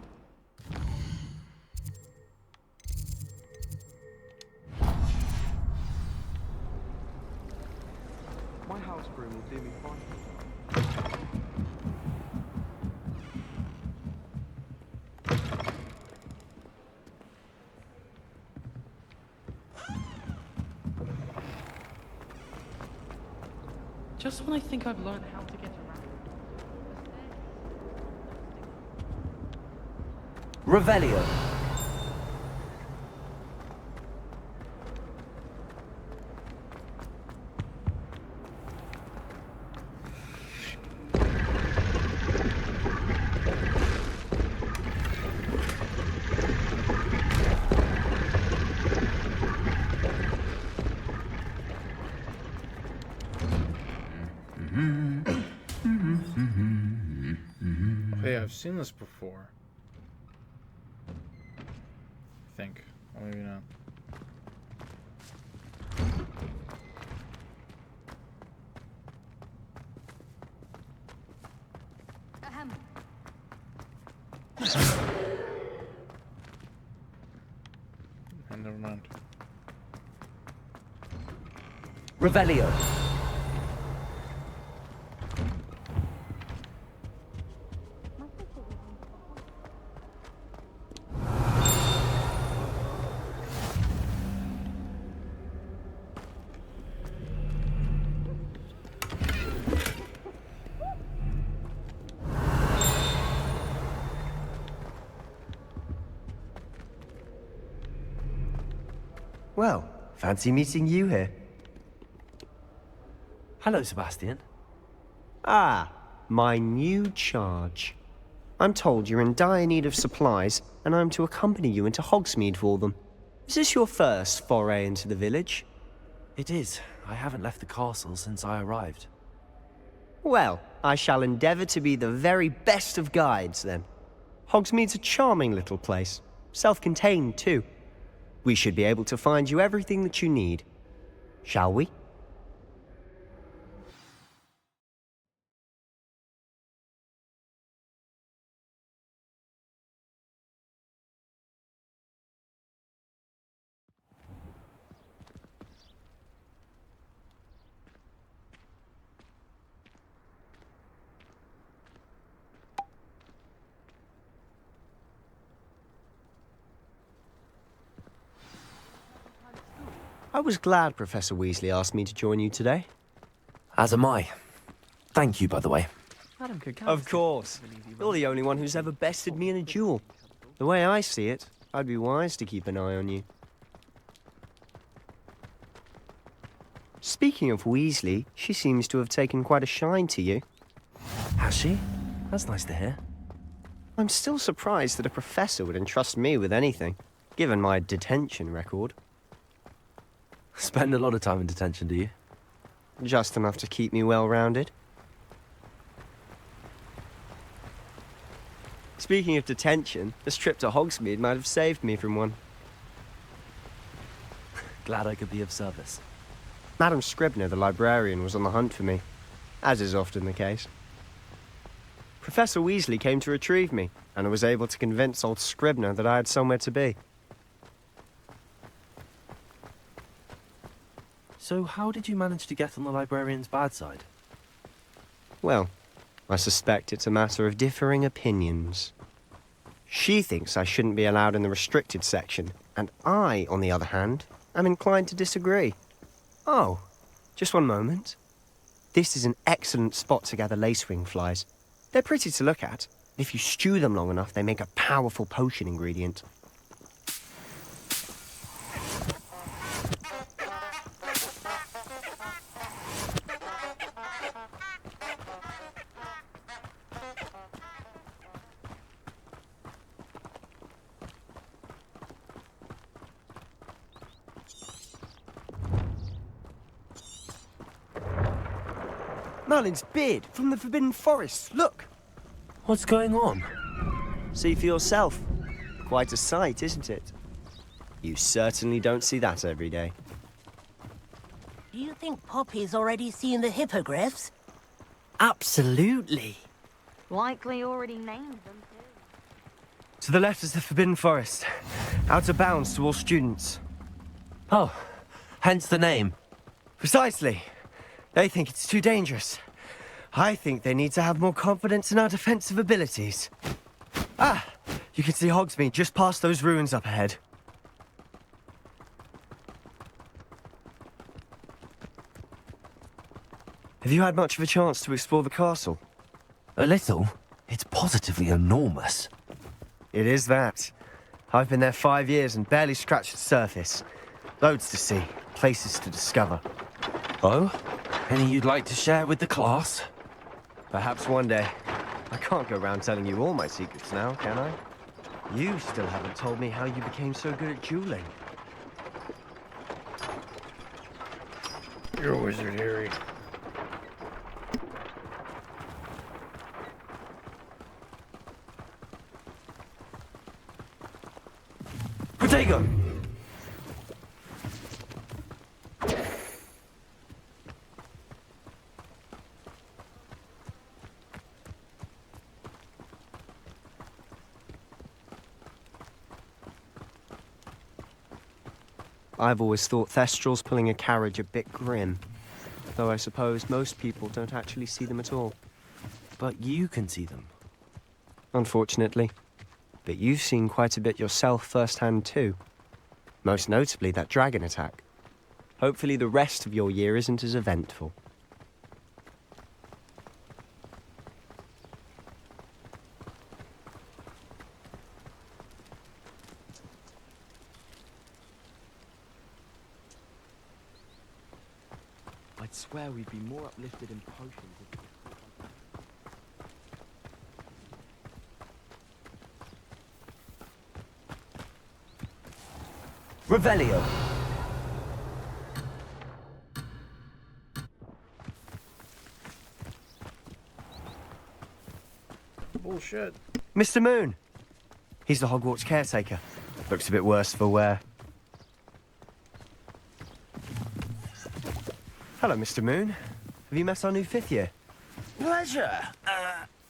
My house broom will do me fine. Just when I think I've learned how to get around. Revelio. Hey, I've seen this before. I think. Or maybe not. Ahem. Never mind. Revelio. Well, fancy meeting you here. Hello, Sebastian. Ah, my new charge. I'm told you're in dire need of supplies, and I'm to accompany you into Hogsmeade for them. Is this your first foray into the village? It is. I haven't left the castle since I arrived. Well, I shall endeavour to be the very best of guides, then. Hogsmeade's a charming little place. Self-contained, too. We should be able to find you everything that you need. Shall we? I was glad Professor Weasley asked me to join you today. As am I. Thank you, by the way. Of course. You're the only one who's ever bested me in a duel. The way I see it, I'd be wise to keep an eye on you. Speaking of Weasley, she seems to have taken quite a shine to you. Has she? That's nice to hear. I'm still surprised that a professor would entrust me with anything, given my detention record. Spend a lot of time in detention, do you? Just enough to keep me well-rounded. Speaking of detention, this trip to Hogsmeade might have saved me from one. Glad I could be of service. Madam Scribner, the librarian, was on the hunt for me, as is often the case. Professor Weasley came to retrieve me, and I was able to convince old Scribner that I had somewhere to be. So how did you manage to get on the librarian's bad side? Well, I suspect it's a matter of differing opinions. She thinks I shouldn't be allowed in the restricted section, and I, on the other hand, am inclined to disagree. Oh, just one moment. This is an excellent spot to gather lacewing flies. They're pretty to look at. If you stew them long enough, they make a powerful potion ingredient. Merlin's beard from the Forbidden Forest. Look! What's going on? See for yourself. Quite a sight, isn't it? You certainly don't see that every day. Do you think Poppy's already seen the hippogriffs? Absolutely. Likely already named them too. To the left is the Forbidden Forest. Out of bounds to all students. Oh, hence the name. Precisely. They think it's too dangerous. I think they need to have more confidence in our defensive abilities. Ah! You can see Hogsmeade just past those ruins up ahead. Have you had much of a chance to explore the castle? A little. It's positively enormous. It is that. I've been there 5 years and barely scratched the surface. Loads to see, places to discover. Oh? Any you'd like to share with the class? Perhaps one day. I can't go around telling you all my secrets now, can I? You still haven't told me how you became so good at dueling. You're a wizard, Harry. Protego! I've always thought Thestrals pulling a carriage a bit grim. Though I suppose most people don't actually see them at all. But you can see them. Unfortunately. But you've seen quite a bit yourself firsthand too. Most notably that dragon attack. Hopefully the rest of your year isn't as eventful. I'd swear we'd be more uplifted in potions if Revelio! Bullshit. Mr. Moon! He's the Hogwarts caretaker. Looks a bit worse for wear. Hello, Mr. Moon. Have you met our new 5th year? Pleasure.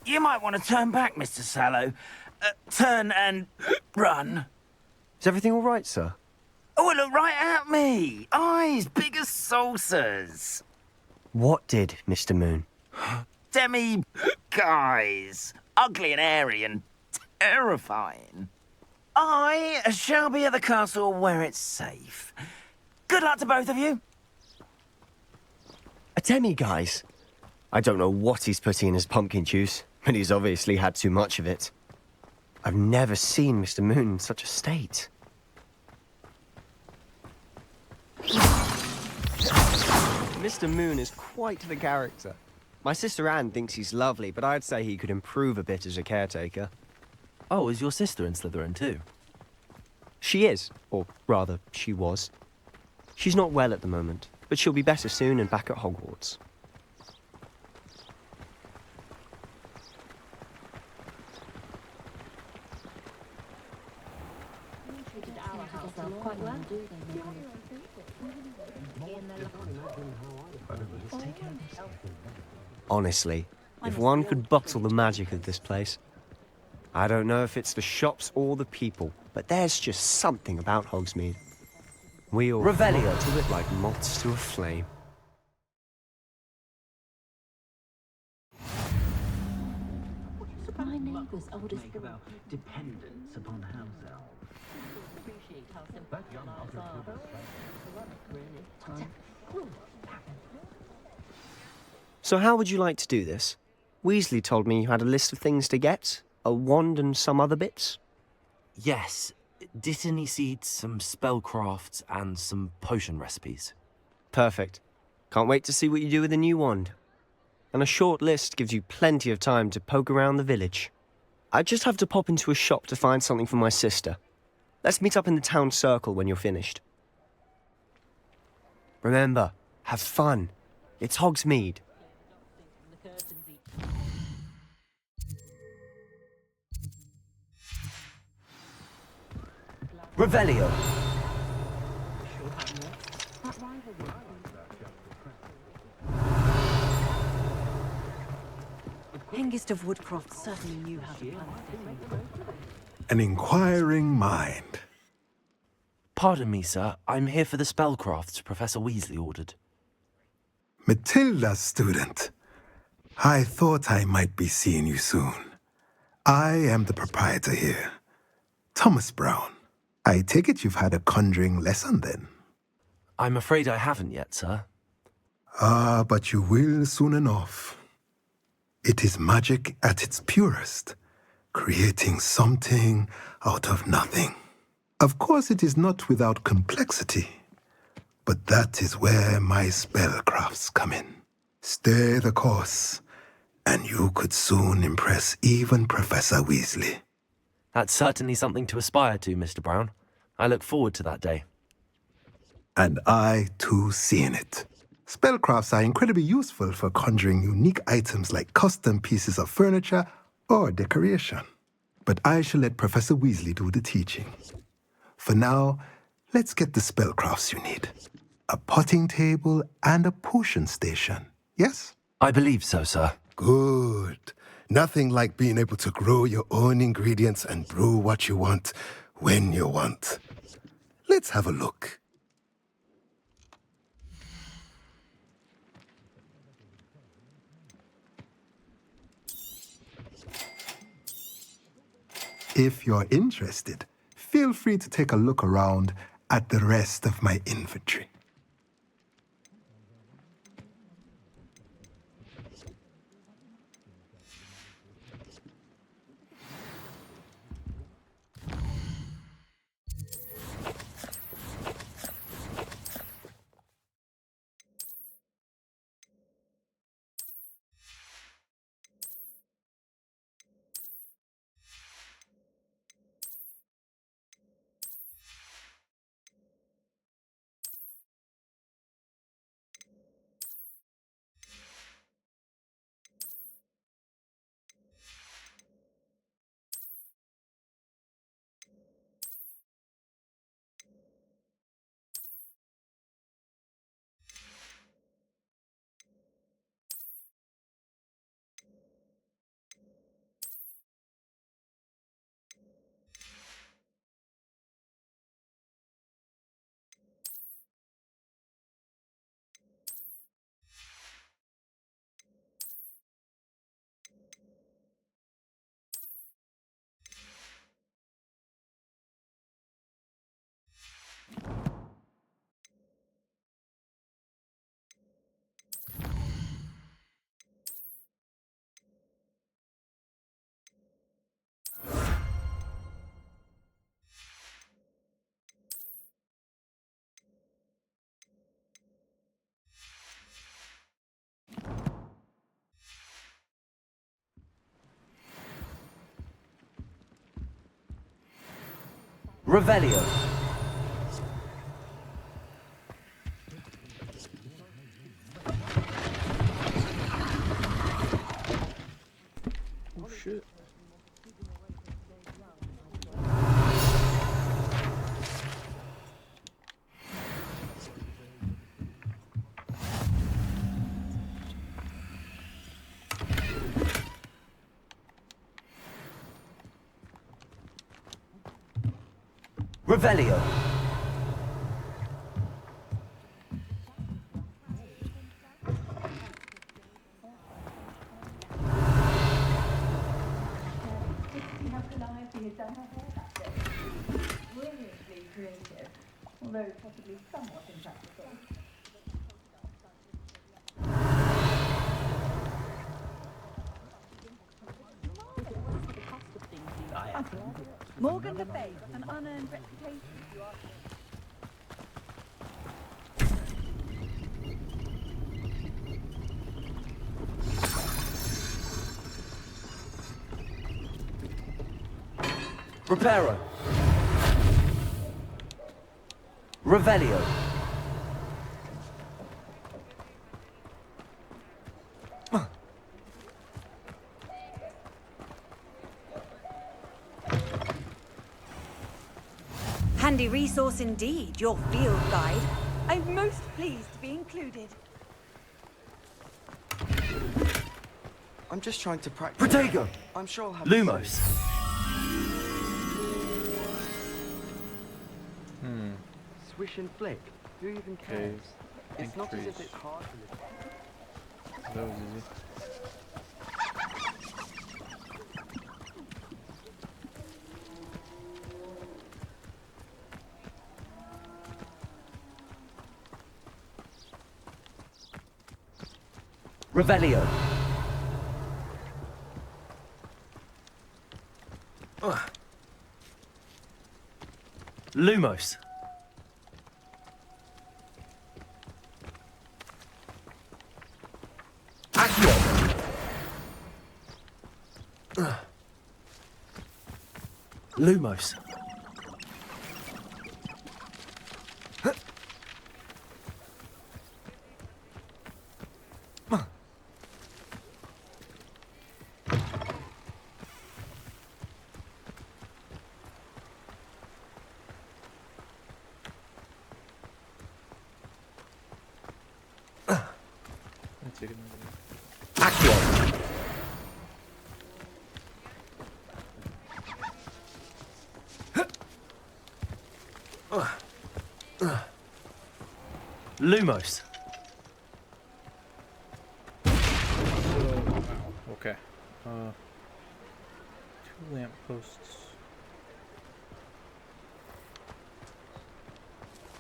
You might want to turn back, Mr. Sallow. Turn and run. Is everything all right, sir? Oh, look right at me. Eyes big as saucers. What did, Mr. Moon? Demi guys. Ugly and airy and terrifying. I shall be at the castle where it's safe. Good luck to both of you. A demi-guise? I don't know what he's putting in his pumpkin juice, but he's obviously had too much of it. I've never seen Mr. Moon in such a state. Mr. Moon is quite the character. My sister Anne thinks he's lovely, but I'd say he could improve a bit as a caretaker. Oh, is your sister in Slytherin too? She is, or rather, she was. She's not well at the moment, but she'll be better soon and back at Hogwarts. Honestly, if one could bottle the magic of this place. I don't know if it's the shops or the people, but there's just something about Hogsmeade. We all Revelio to it like moths to a flame. My neighbour's oldest about dependence upon house elves. Appreciate how simple lives are. So how would you like to do this? Weasley told me you had a list of things to get. A wand and some other bits? Yes. Dittany seeds, some spellcrafts, and some potion recipes. Perfect. Can't wait to see what you do with the new wand. And a short list gives you plenty of time to poke around the village. I just have to pop into a shop to find something for my sister. Let's meet up in the town circle when you're finished. Remember, have fun. It's Hogsmeade. Revelio. Hengist of Woodcroft certainly knew how to plan An inquiring mind. Pardon me, sir. I'm here for the spellcrafts Professor Weasley ordered. Matilda's student. I thought I might be seeing you soon. I am the proprietor here, Thomas Brown. I take it you've had a conjuring lesson then? I'm afraid I haven't yet, sir. Ah, but you will soon enough. It is magic at its purest. creating something out of nothing. Of course, it is not without complexity, but that is where my spellcrafts come in. Stay the course, and you could soon impress even Professor Weasley. That's certainly something to aspire to, Mr. Brown. I look forward to that day. And I, too, see in it. Spellcrafts are incredibly useful for conjuring unique items like custom pieces of furniture or decoration. But I shall let Professor Weasley do the teaching. For now, let's get the spellcrafts you need. A potting table and a potion station, yes? I believe so, sir. Good. Nothing like being able to grow your own ingredients and brew what you want when you want. Let's have a look. If you're interested, feel free to take a look around at the rest of my inventory. Revelio. Oh shit. Revelio. How Calliope had done her hair that day. Brilliantly creative, although possibly somewhat impractical. Morgan Le Fay, an unearned reputation. Reparo. Revelio. Handy resource indeed, your field guide. I'm most pleased to be included. I'm just trying to practice. Protego. I'm sure I'll have Lumos. Swish and flick. Who even cares? Okay. It's not as if it's hard for you. That was easy. Revelio. Lumos. Accio. Lumos. Accio. Lumos. Okay. 2 lampposts.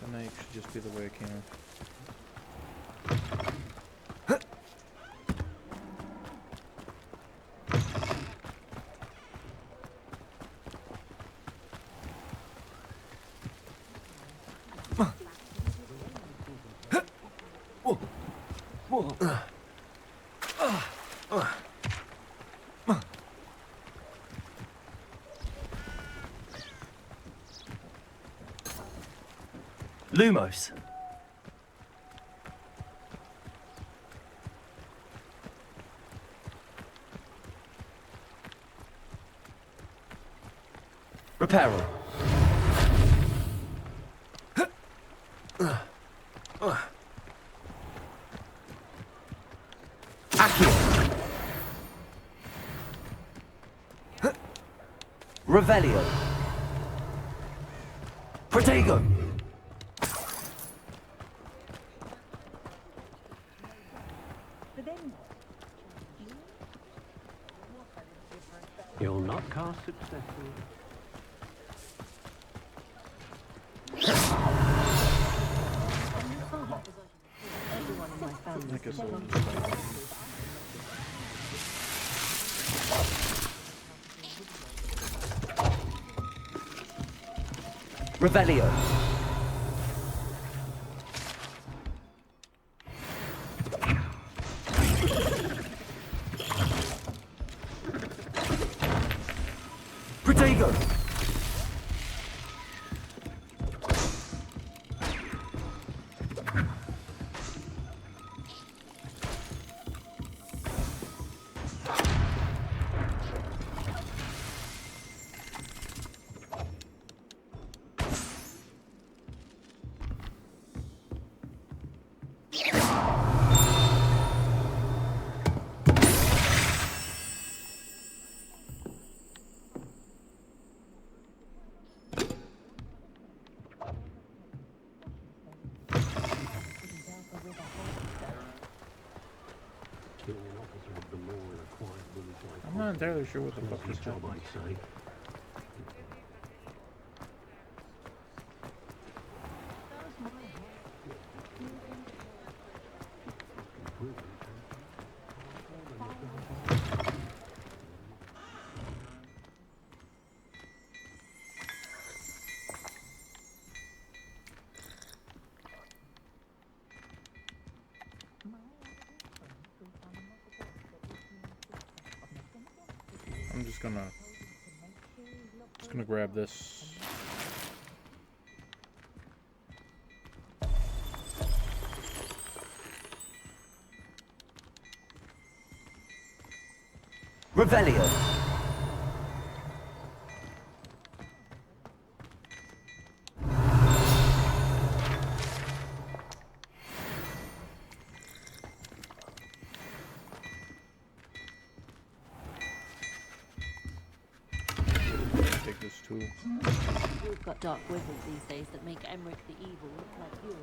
The night should just be the way it came. Lumos. Reparo. Accio. Revelio. Protego. You'll not cast successfully. Revelio. Protego. I'm not entirely sure what the fuck this job might say. I'm just gonna grab this. Revelio. Take this too. You've got dark wizards these days that make Emmerich the Evil look like you.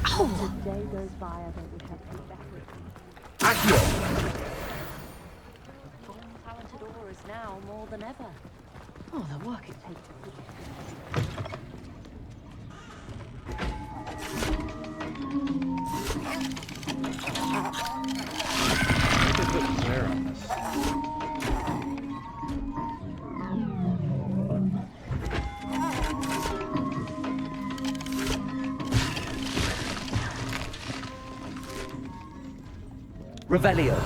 As the day goes by, I don't wish I'd take back. Accio. Talented auras now more than ever. Oh, the work it takes to Flare on this. Revelio.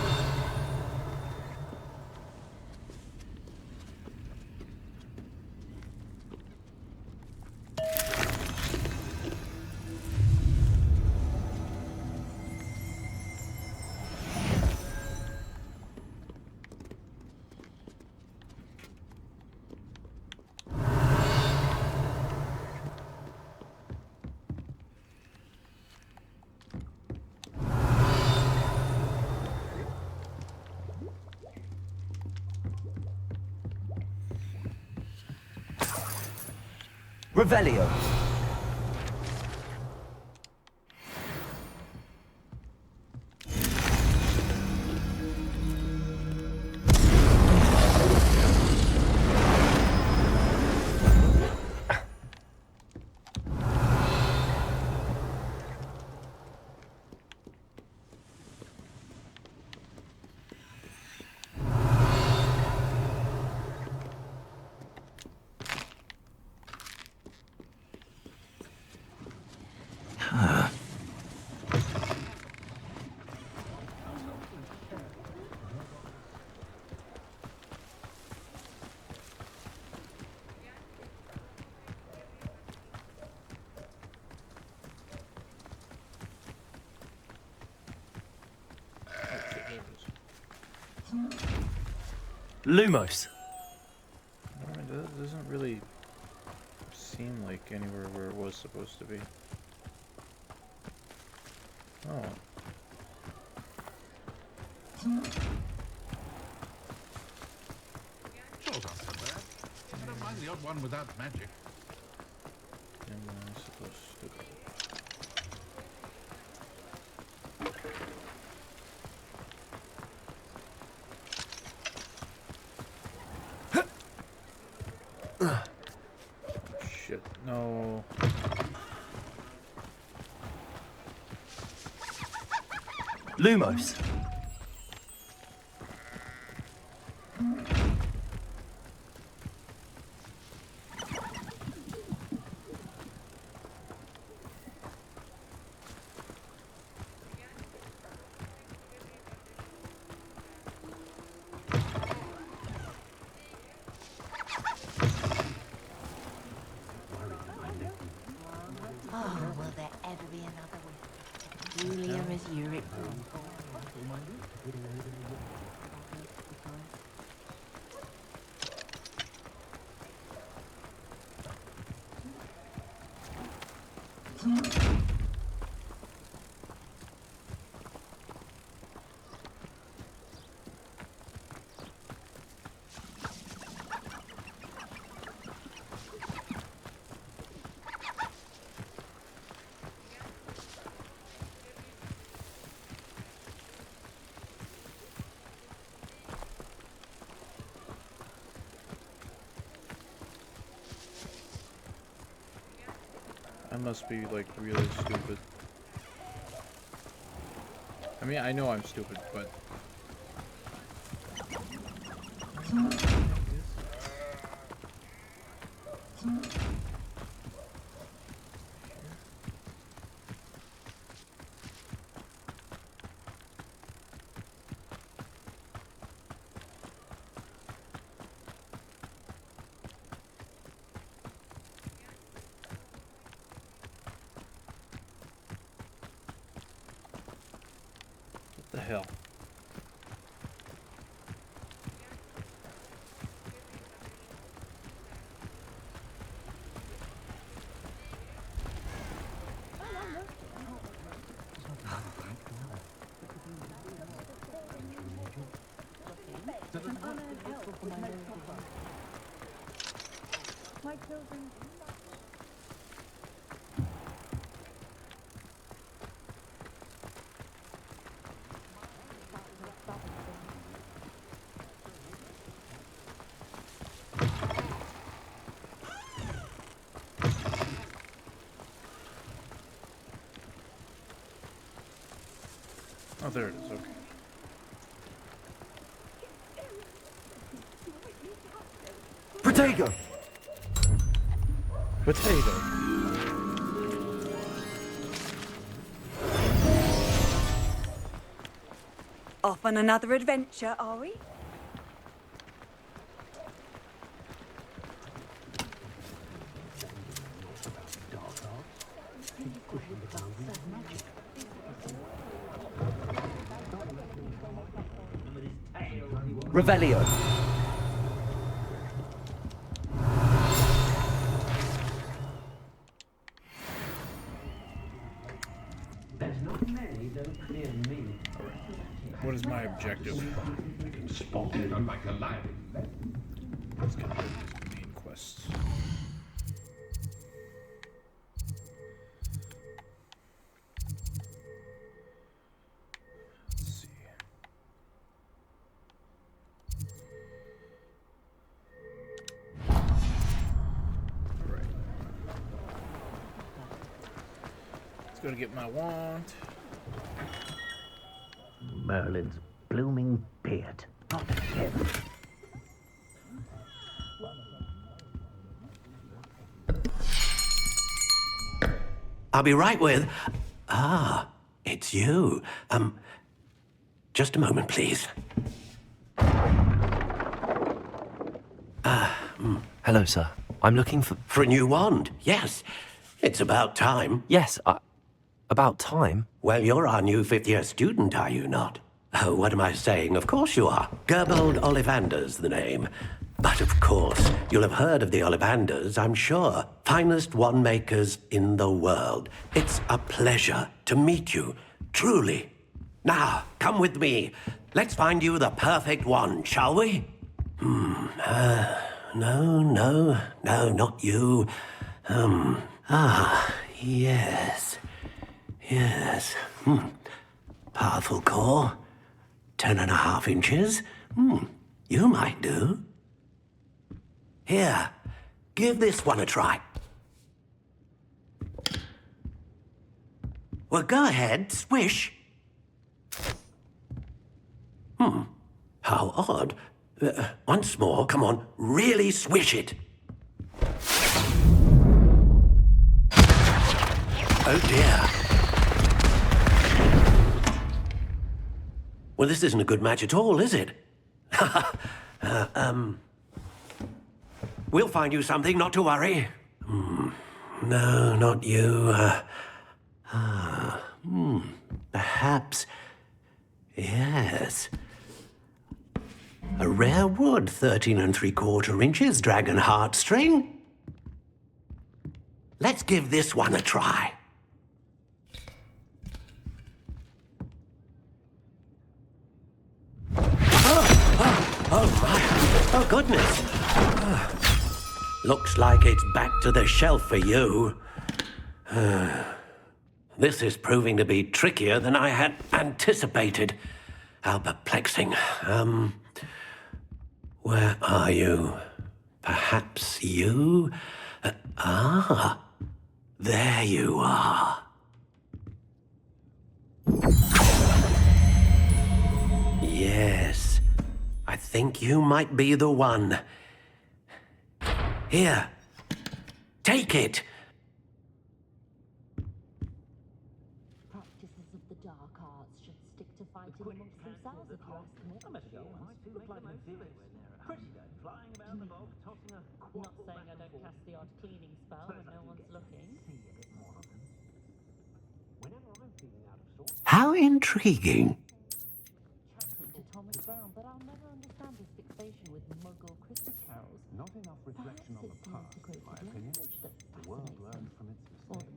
Revelio. Lumos. That doesn't really seem like anywhere where it was supposed to be. Oh. Sure, not so bad. I don't mind the odd one without magic. Am I supposed to go? Shit, no. Lumos. Oh, will there ever be another one? Julia as Uric. I must be like really stupid. I mean, I know I'm stupid, but what the hell? My children. Oh, there it is, okay. Protego. Potato. Off on another adventure, are we? Revelio. There's not many don't clear me. What is my objective? Spotted like a lion. Let's get these main quests. Let's see. Alright. Let's go to get my wand. Merlin's blooming beard. Not him. I'll be right with... Ah, it's you. Just a moment, please. Hello, sir. I'm looking for... For a new wand, yes. It's about time. Yes, about time? Well, you're our new fifth-year student, are you not? Oh, what am I saying? Of course you are. Gerbold Ollivander's the name. But of course, you'll have heard of the Ollivanders, I'm sure. Finest wand makers in the world. It's a pleasure to meet you, truly. Now, come with me. Let's find you the perfect wand, shall we? No, not you. Yes. Powerful core. 10.5 inches. You might do. Here, give this one a try. Well, go ahead, swish. How odd. Once more, come on, really swish it. Oh dear. Well, this isn't a good match at all, is it? We'll find you something, not to worry. No, not you. Perhaps. Yes. A rare wood, 13 3/4 inches, dragon heartstring. Let's give this one a try. Oh my. Oh, goodness. Looks like it's back to the shelf for you. This is proving to be trickier than I had anticipated. How perplexing. Where are you? Perhaps you? There you are. Yes, I think you might be the one. Here, take it. Practices of the dark arts should stick to fighting amongst themselves, if you ask me. Not saying I don't cast the odd cleaning spell when no one's looking. How intriguing. To Thomas Brown, but I'll never understand his fixation with Muggle Christmas carols. Not enough reflection on the past, in my opinion. The world learns from its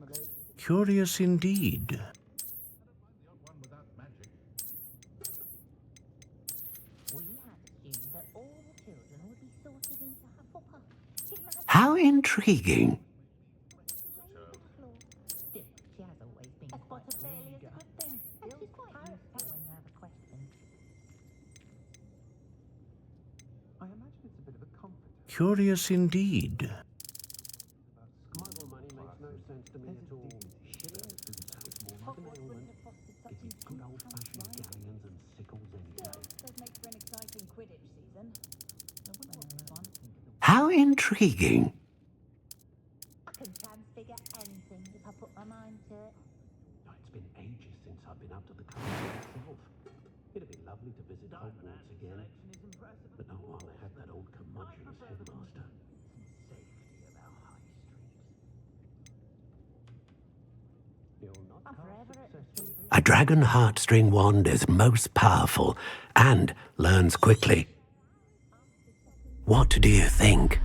mistakes. Curious indeed. We had assumed that all the children would be sorted into Hufflepuff. How intriguing. Still, she has always been quite a failure is a good thing. And she's quite useful when you have a question. I imagine it's a bit of a comfort. Curious indeed. Smuggle money makes no sense to me at all. Hogwarts wouldn't have fostered such Good old-fashioned galleons and sickles anyway. Does make for an exciting Quidditch season. How intriguing. I can transfigure anything if I put my mind to it. It's been ages since I've been up to the country myself. It'd be lovely to visit Hogwarts again. But not while I have that old curmudgeon as headmaster. A dragon heartstring wand is most powerful and learns quickly. What do you think?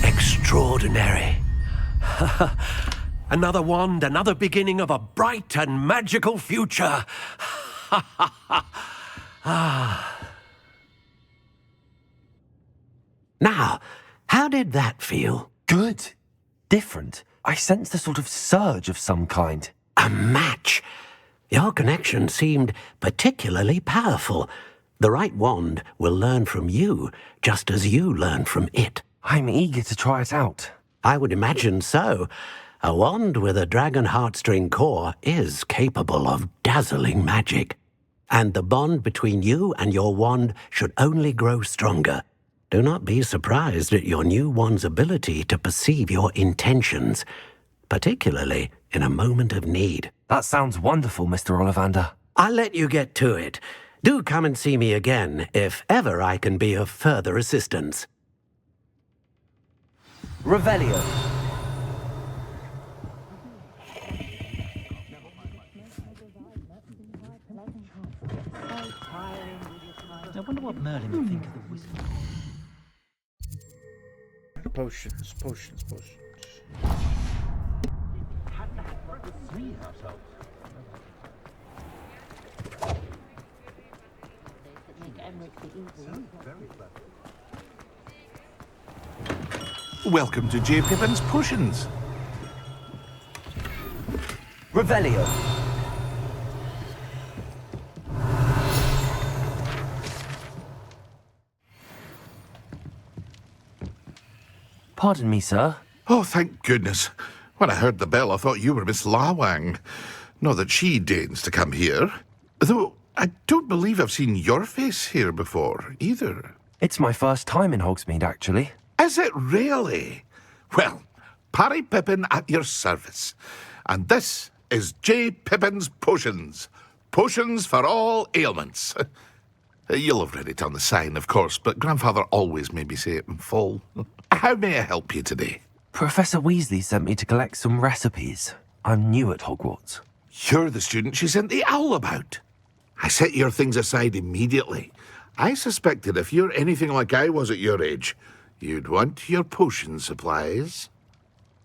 Extraordinary. Another wand, another beginning of a bright and magical future. Now, how did that feel? Good. Different. I sensed a sort of surge of some kind. A match. Your connection seemed particularly powerful. The right wand will learn from you, just as you learn from it. I'm eager to try it out. I would imagine so. A wand with a dragon heartstring core is capable of dazzling magic. And the bond between you and your wand should only grow stronger. Do not be surprised at your new wand's ability to perceive your intentions, particularly in a moment of need. That sounds wonderful, Mr. Ollivander. I'll let you get to it. Do come and see me again if ever I can be of further assistance. Revelio. I wonder what Merlin would think of the wizard. Potions, potions, potions. Welcome to J. Pippin's Potions. Revelio. Pardon me, sir. Oh, thank goodness. When I heard the bell, I thought you were Miss Lawang. Not that she deigns to come here. Though I don't believe I've seen your face here before, either. It's my first time in Hogsmeade, actually. Is it really? Well, Parry Pippin at your service. And this is J. Pippin's Potions. Potions for all ailments. You'll have read it on the sign, of course, but Grandfather always made me say it in full. How may I help you today? Professor Weasley sent me to collect some recipes. I'm new at Hogwarts. You're the student she sent the owl about. I set your things aside immediately. I suspected if you're anything like I was at your age, you'd want your potion supplies.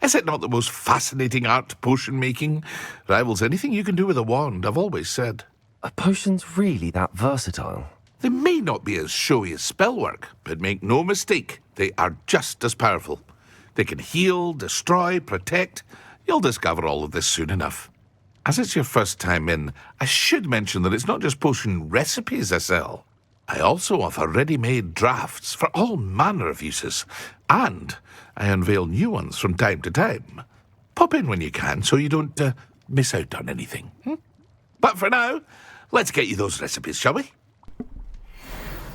Is it not the most fascinating art, potion making? Rivals anything you can do with a wand, I've always said. Are potions really that versatile? They may not be as showy as spellwork, but make no mistake, they are just as powerful. They can heal, destroy, protect. You'll discover all of this soon enough. As it's your first time in, I should mention that it's not just potion recipes I sell. I also offer ready-made drafts for all manner of uses, and I unveil new ones from time to time. Pop in when you can so you don't miss out on anything. But for now, let's get you those recipes, shall we?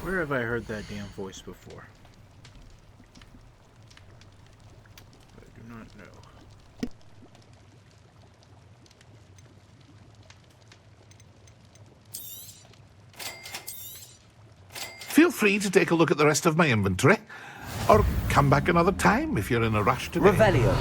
Where have I heard that damn voice before? I do not know. Feel free to take a look at the rest of my inventory, or come back another time if you're in a rush today. Revelio.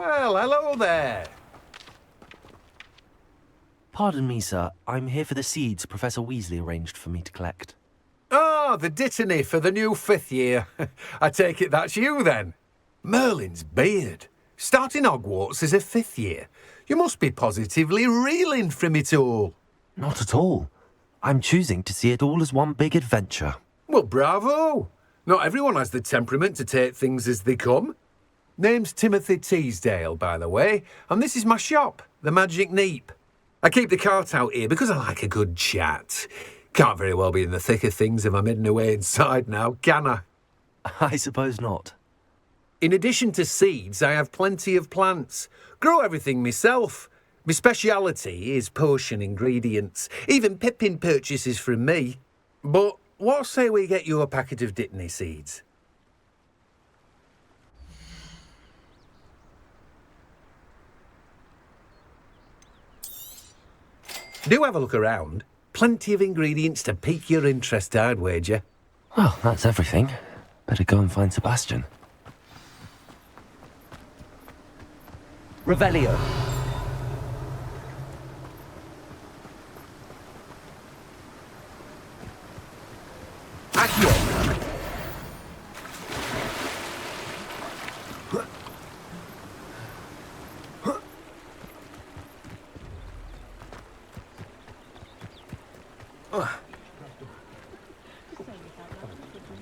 Well, hello there. Pardon me, sir. I'm here for the seeds Professor Weasley arranged for me to collect. Ah, the dittany for the new 5th year. I take it that's you, then. Merlin's beard. Starting Hogwarts as a 5th year. You must be positively reeling from it all. Not at all. I'm choosing to see it all as one big adventure. Well, bravo. Not everyone has the temperament to take things as they come. Name's Timothy Teasdale, by the way, and this is my shop, the Magic Neep. I keep the cart out here because I like a good chat. Can't very well be in the thick of things if I'm hidden away inside now, can I? I suppose not. In addition to seeds, I have plenty of plants. Grow everything myself. My speciality is potion ingredients. Even Pippin purchases from me. But what say we get you a packet of dittany seeds? Do have a look around. Plenty of ingredients to pique your interest, I'd wager. Well, that's everything. Better go and find Sebastian. Revelio. Accio.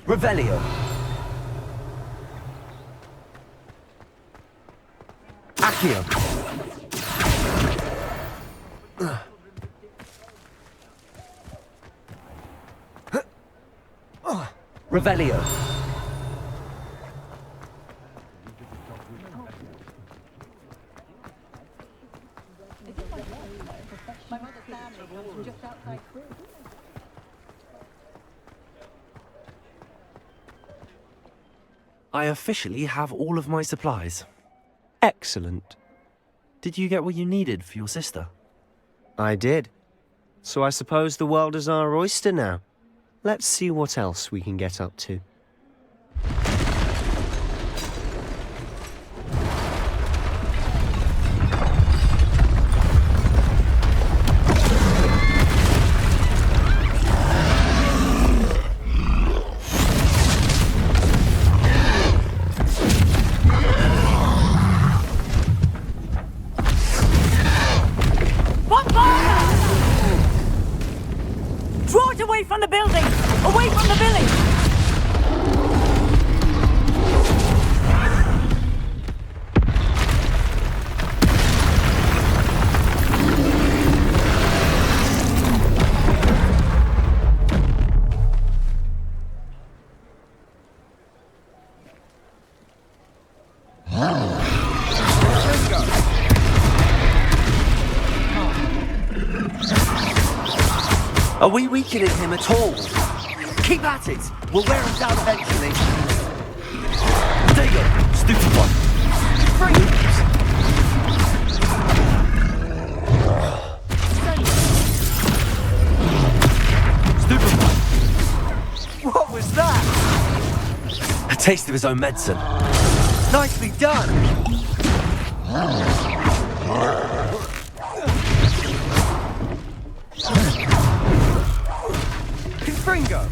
Revelio. Accio. Revelio. I officially have all of my supplies. Excellent. Did you get what you needed for your sister? I did. So I suppose the world is our oyster now. Let's see what else we can get up to. Draw it away from the building! Away from the village! Are we weakening him at all? Keep at it! We'll wear him down eventually. There you go, stupid one. Stupid one. What was that? A taste of his own medicine. Nicely done! Confringo!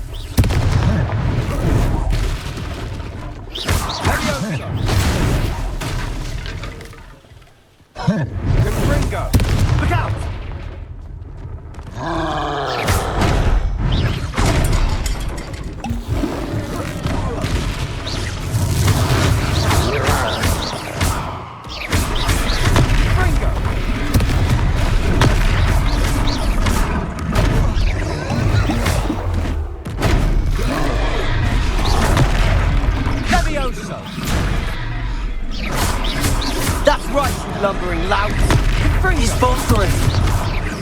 Confringo! Look out! That's right, you lumbering lout. He's phosphorus.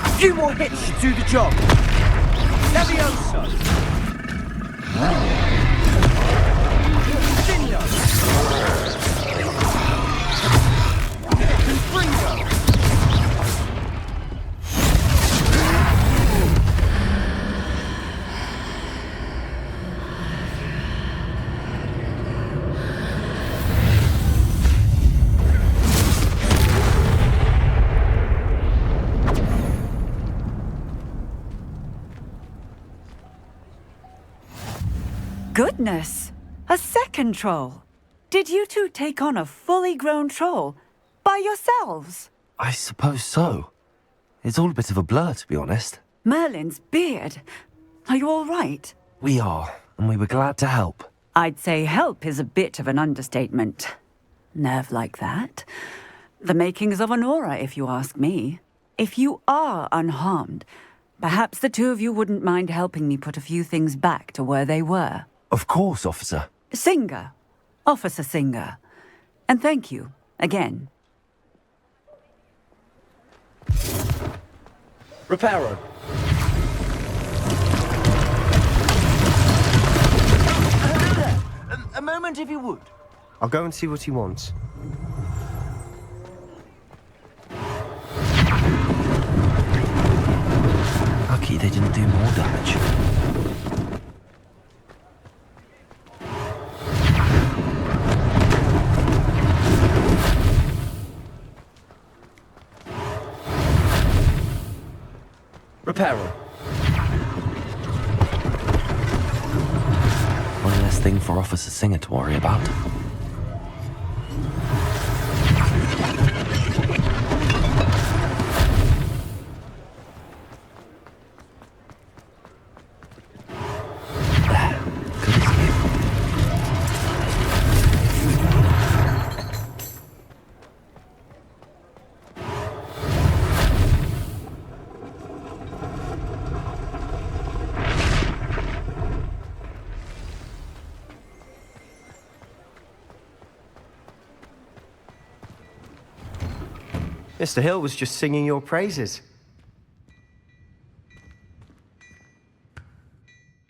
A few more hits should do the job. Levioso. Cindo. Confringo. Goodness! A second troll! Did you two take on a fully grown troll? By yourselves? I suppose so. It's all a bit of a blur, to be honest. Merlin's beard. Are you all right? We are, and we were glad to help. I'd say help is a bit of an understatement. Nerve like that. The makings of an aura, if you ask me. If you are unharmed, perhaps the two of you wouldn't mind helping me put a few things back to where they were. Of course, officer. Singer. Officer Singer. And thank you, again. Reparo. A moment, if you would. I'll go and see what he wants. Lucky they didn't do more damage. Reparo. One less thing for Officer Singer to worry about. Mr. Hill was just singing your praises.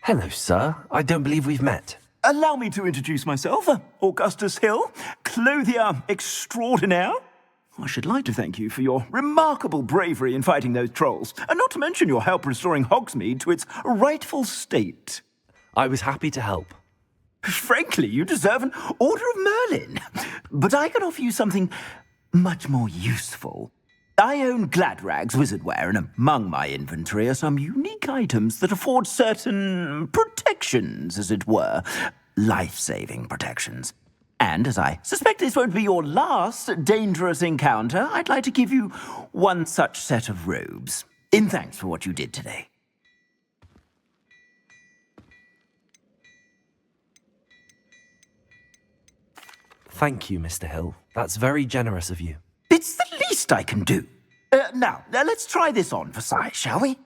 Hello, sir. I don't believe we've met. Allow me to introduce myself, Augustus Hill, clothier extraordinaire. I should like to thank you for your remarkable bravery in fighting those trolls, and not to mention your help restoring Hogsmeade to its rightful state. I was happy to help. Frankly, you deserve an Order of Merlin. But I can offer you something much more useful. I own Gladrag's wizardware, and among my inventory are some unique items that afford certain protections, as it were. Life-saving protections. And as I suspect this won't be your last dangerous encounter, I'd like to give you one such set of robes, in thanks for what you did today. Thank you, Mr. Hill. That's very generous of you. It's the least I can do. Now, let's try this on for size, shall we?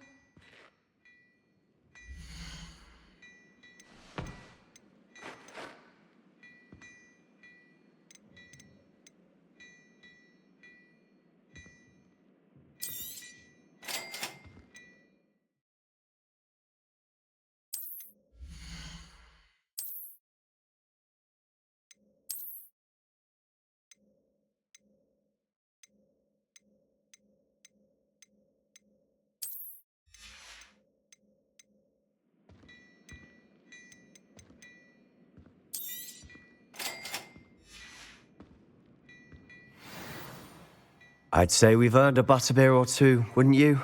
I'd say we've earned a butterbeer or two, wouldn't you?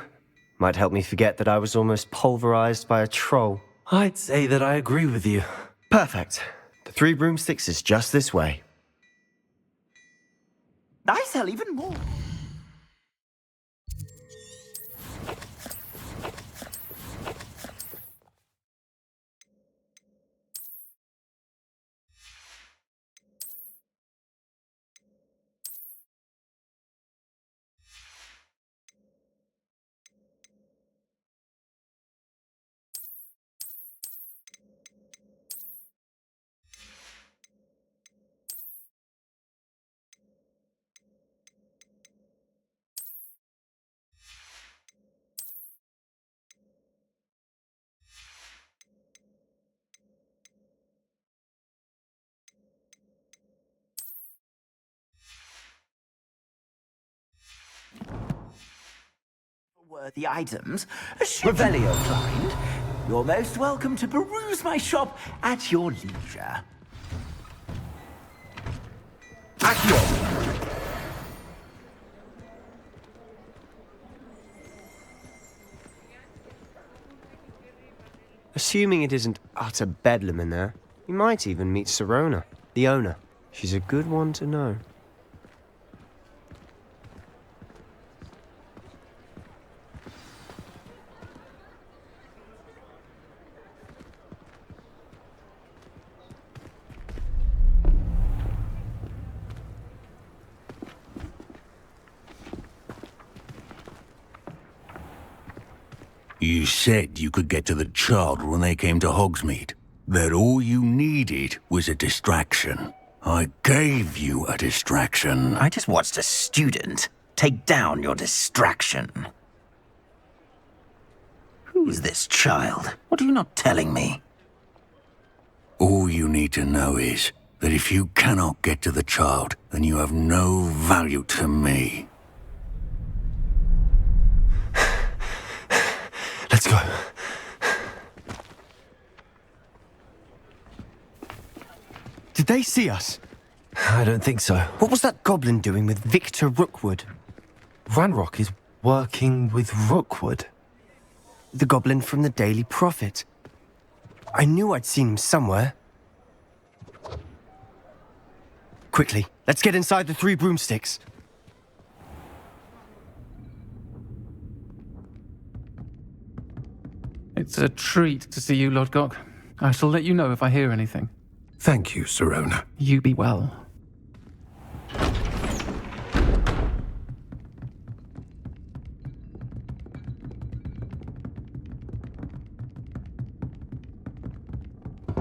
Might help me forget that I was almost pulverized by a troll. I'd say that I agree with you. Perfect. The 3 broomsticks is just this way. I sell even more. Worthy items, Revelio climbed. You're most welcome to peruse my shop at your leisure. Accio. Assuming it isn't utter bedlam in there, You might even meet Sirona, the owner. She's a good one to know. You said you could get to the child when they came to Hogsmeade. That all you needed was a distraction. I gave you a distraction. I just watched a student take down your distraction. Who's this child? What are you not telling me? All you need to know is that if you cannot get to the child, then you have no value to me. Let's go. Did they see us? I don't think so. What was that goblin doing with Victor Rookwood? Ranrock is working with Rookwood. The goblin from the Daily Prophet. I knew I'd seen him somewhere. Quickly, let's get inside the 3 broomsticks. It's a treat to see you, Lodgok. I shall let you know if I hear anything. Thank you, Sirona. You be well.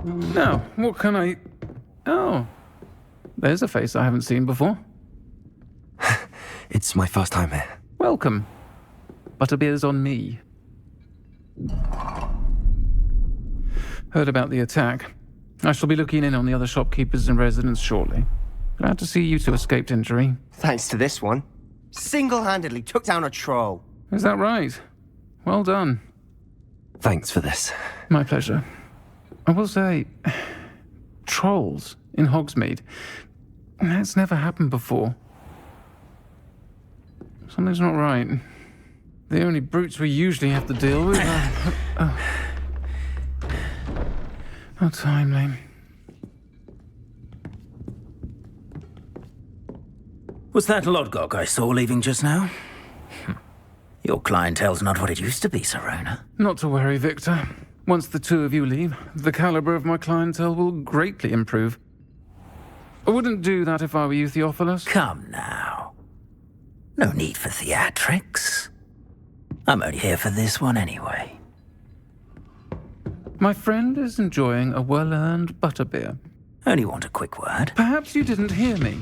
Now, what can I... Oh, there's a face I haven't seen before. It's my first time here. Welcome. Butterbeer's on me. Heard about the attack. I shall be looking in on the other shopkeepers and residents shortly. Glad to see you two escaped injury. Thanks to this one. Single-handedly took down a troll. Is that right? Well done. Thanks for this. My pleasure. I will say, trolls in Hogsmeade. That's never happened before. Something's not right. The only brutes we usually have to deal with are... How timely. Was that Lodgok I saw leaving just now? Your clientele's not what it used to be, Sirona. Not to worry, Victor. Once the 2 of you leave, the caliber of my clientele will greatly improve. I wouldn't do that if I were you, Theophilus. Come now. No need for theatrics. I'm only here for this one anyway. My friend is enjoying a well-earned butterbeer. Only want a quick word. Perhaps you didn't hear me.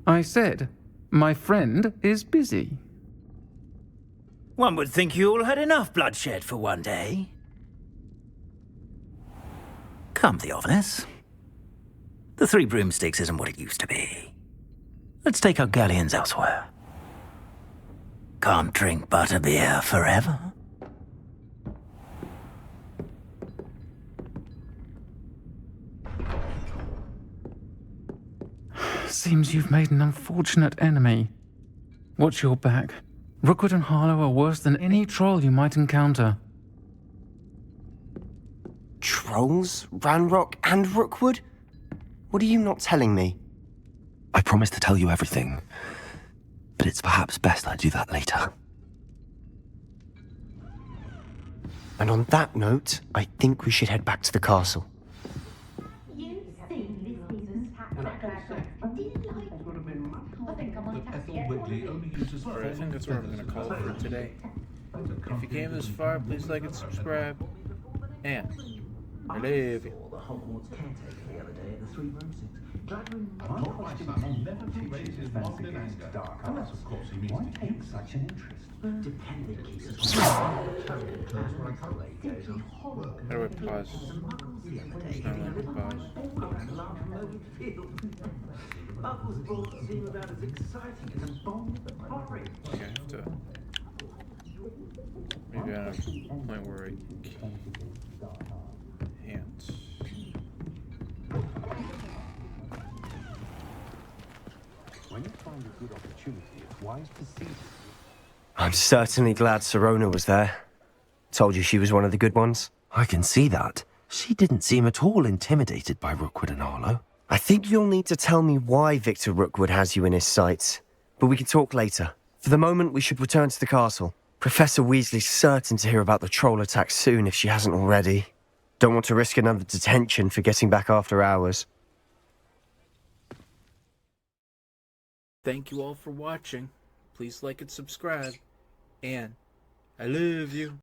I said, my friend is busy. One would think you all had enough bloodshed for one day. Come, Theophilus. The 3 broomsticks isn't what it used to be. Let's take our galleons elsewhere. Can't drink butterbeer forever. Seems you've made an unfortunate enemy. Watch your back. Rookwood and Harlow are worse than any troll you might encounter. Trolls? Ranrock and Rookwood? What are you not telling me? I promised to tell you everything, but it's perhaps best I do that later. And on that note, I think we should head back to the castle. Alright, I think that's what I'm going to call it for today. If you came this far, please like and subscribe. And I love you. The Hogwarts caretaker the other day at the 3 broomsticks. Not my son will never teach his defense against dark arts. Of course, he means why take such an interest? Depending keeps us How do I pause? It's not letting me pause. Bubbles all seem about as exciting as a bomb with a porridge. Okay, I have to... Maybe I'm at a point where I can't... When you find a good opportunity, it's wise to seize it. I'm certainly glad Sirona was there. Told you she was one of the good ones. I can see that. She didn't seem at all intimidated by Rookwood and Arlo. I think you'll need to tell me why Victor Rookwood has you in his sights. But we can talk later. For the moment, we should return to the castle. Professor Weasley's certain to hear about the troll attack soon if she hasn't already. Don't want to risk another detention for getting back after hours. Thank you all for watching. Please like and subscribe. And I love you.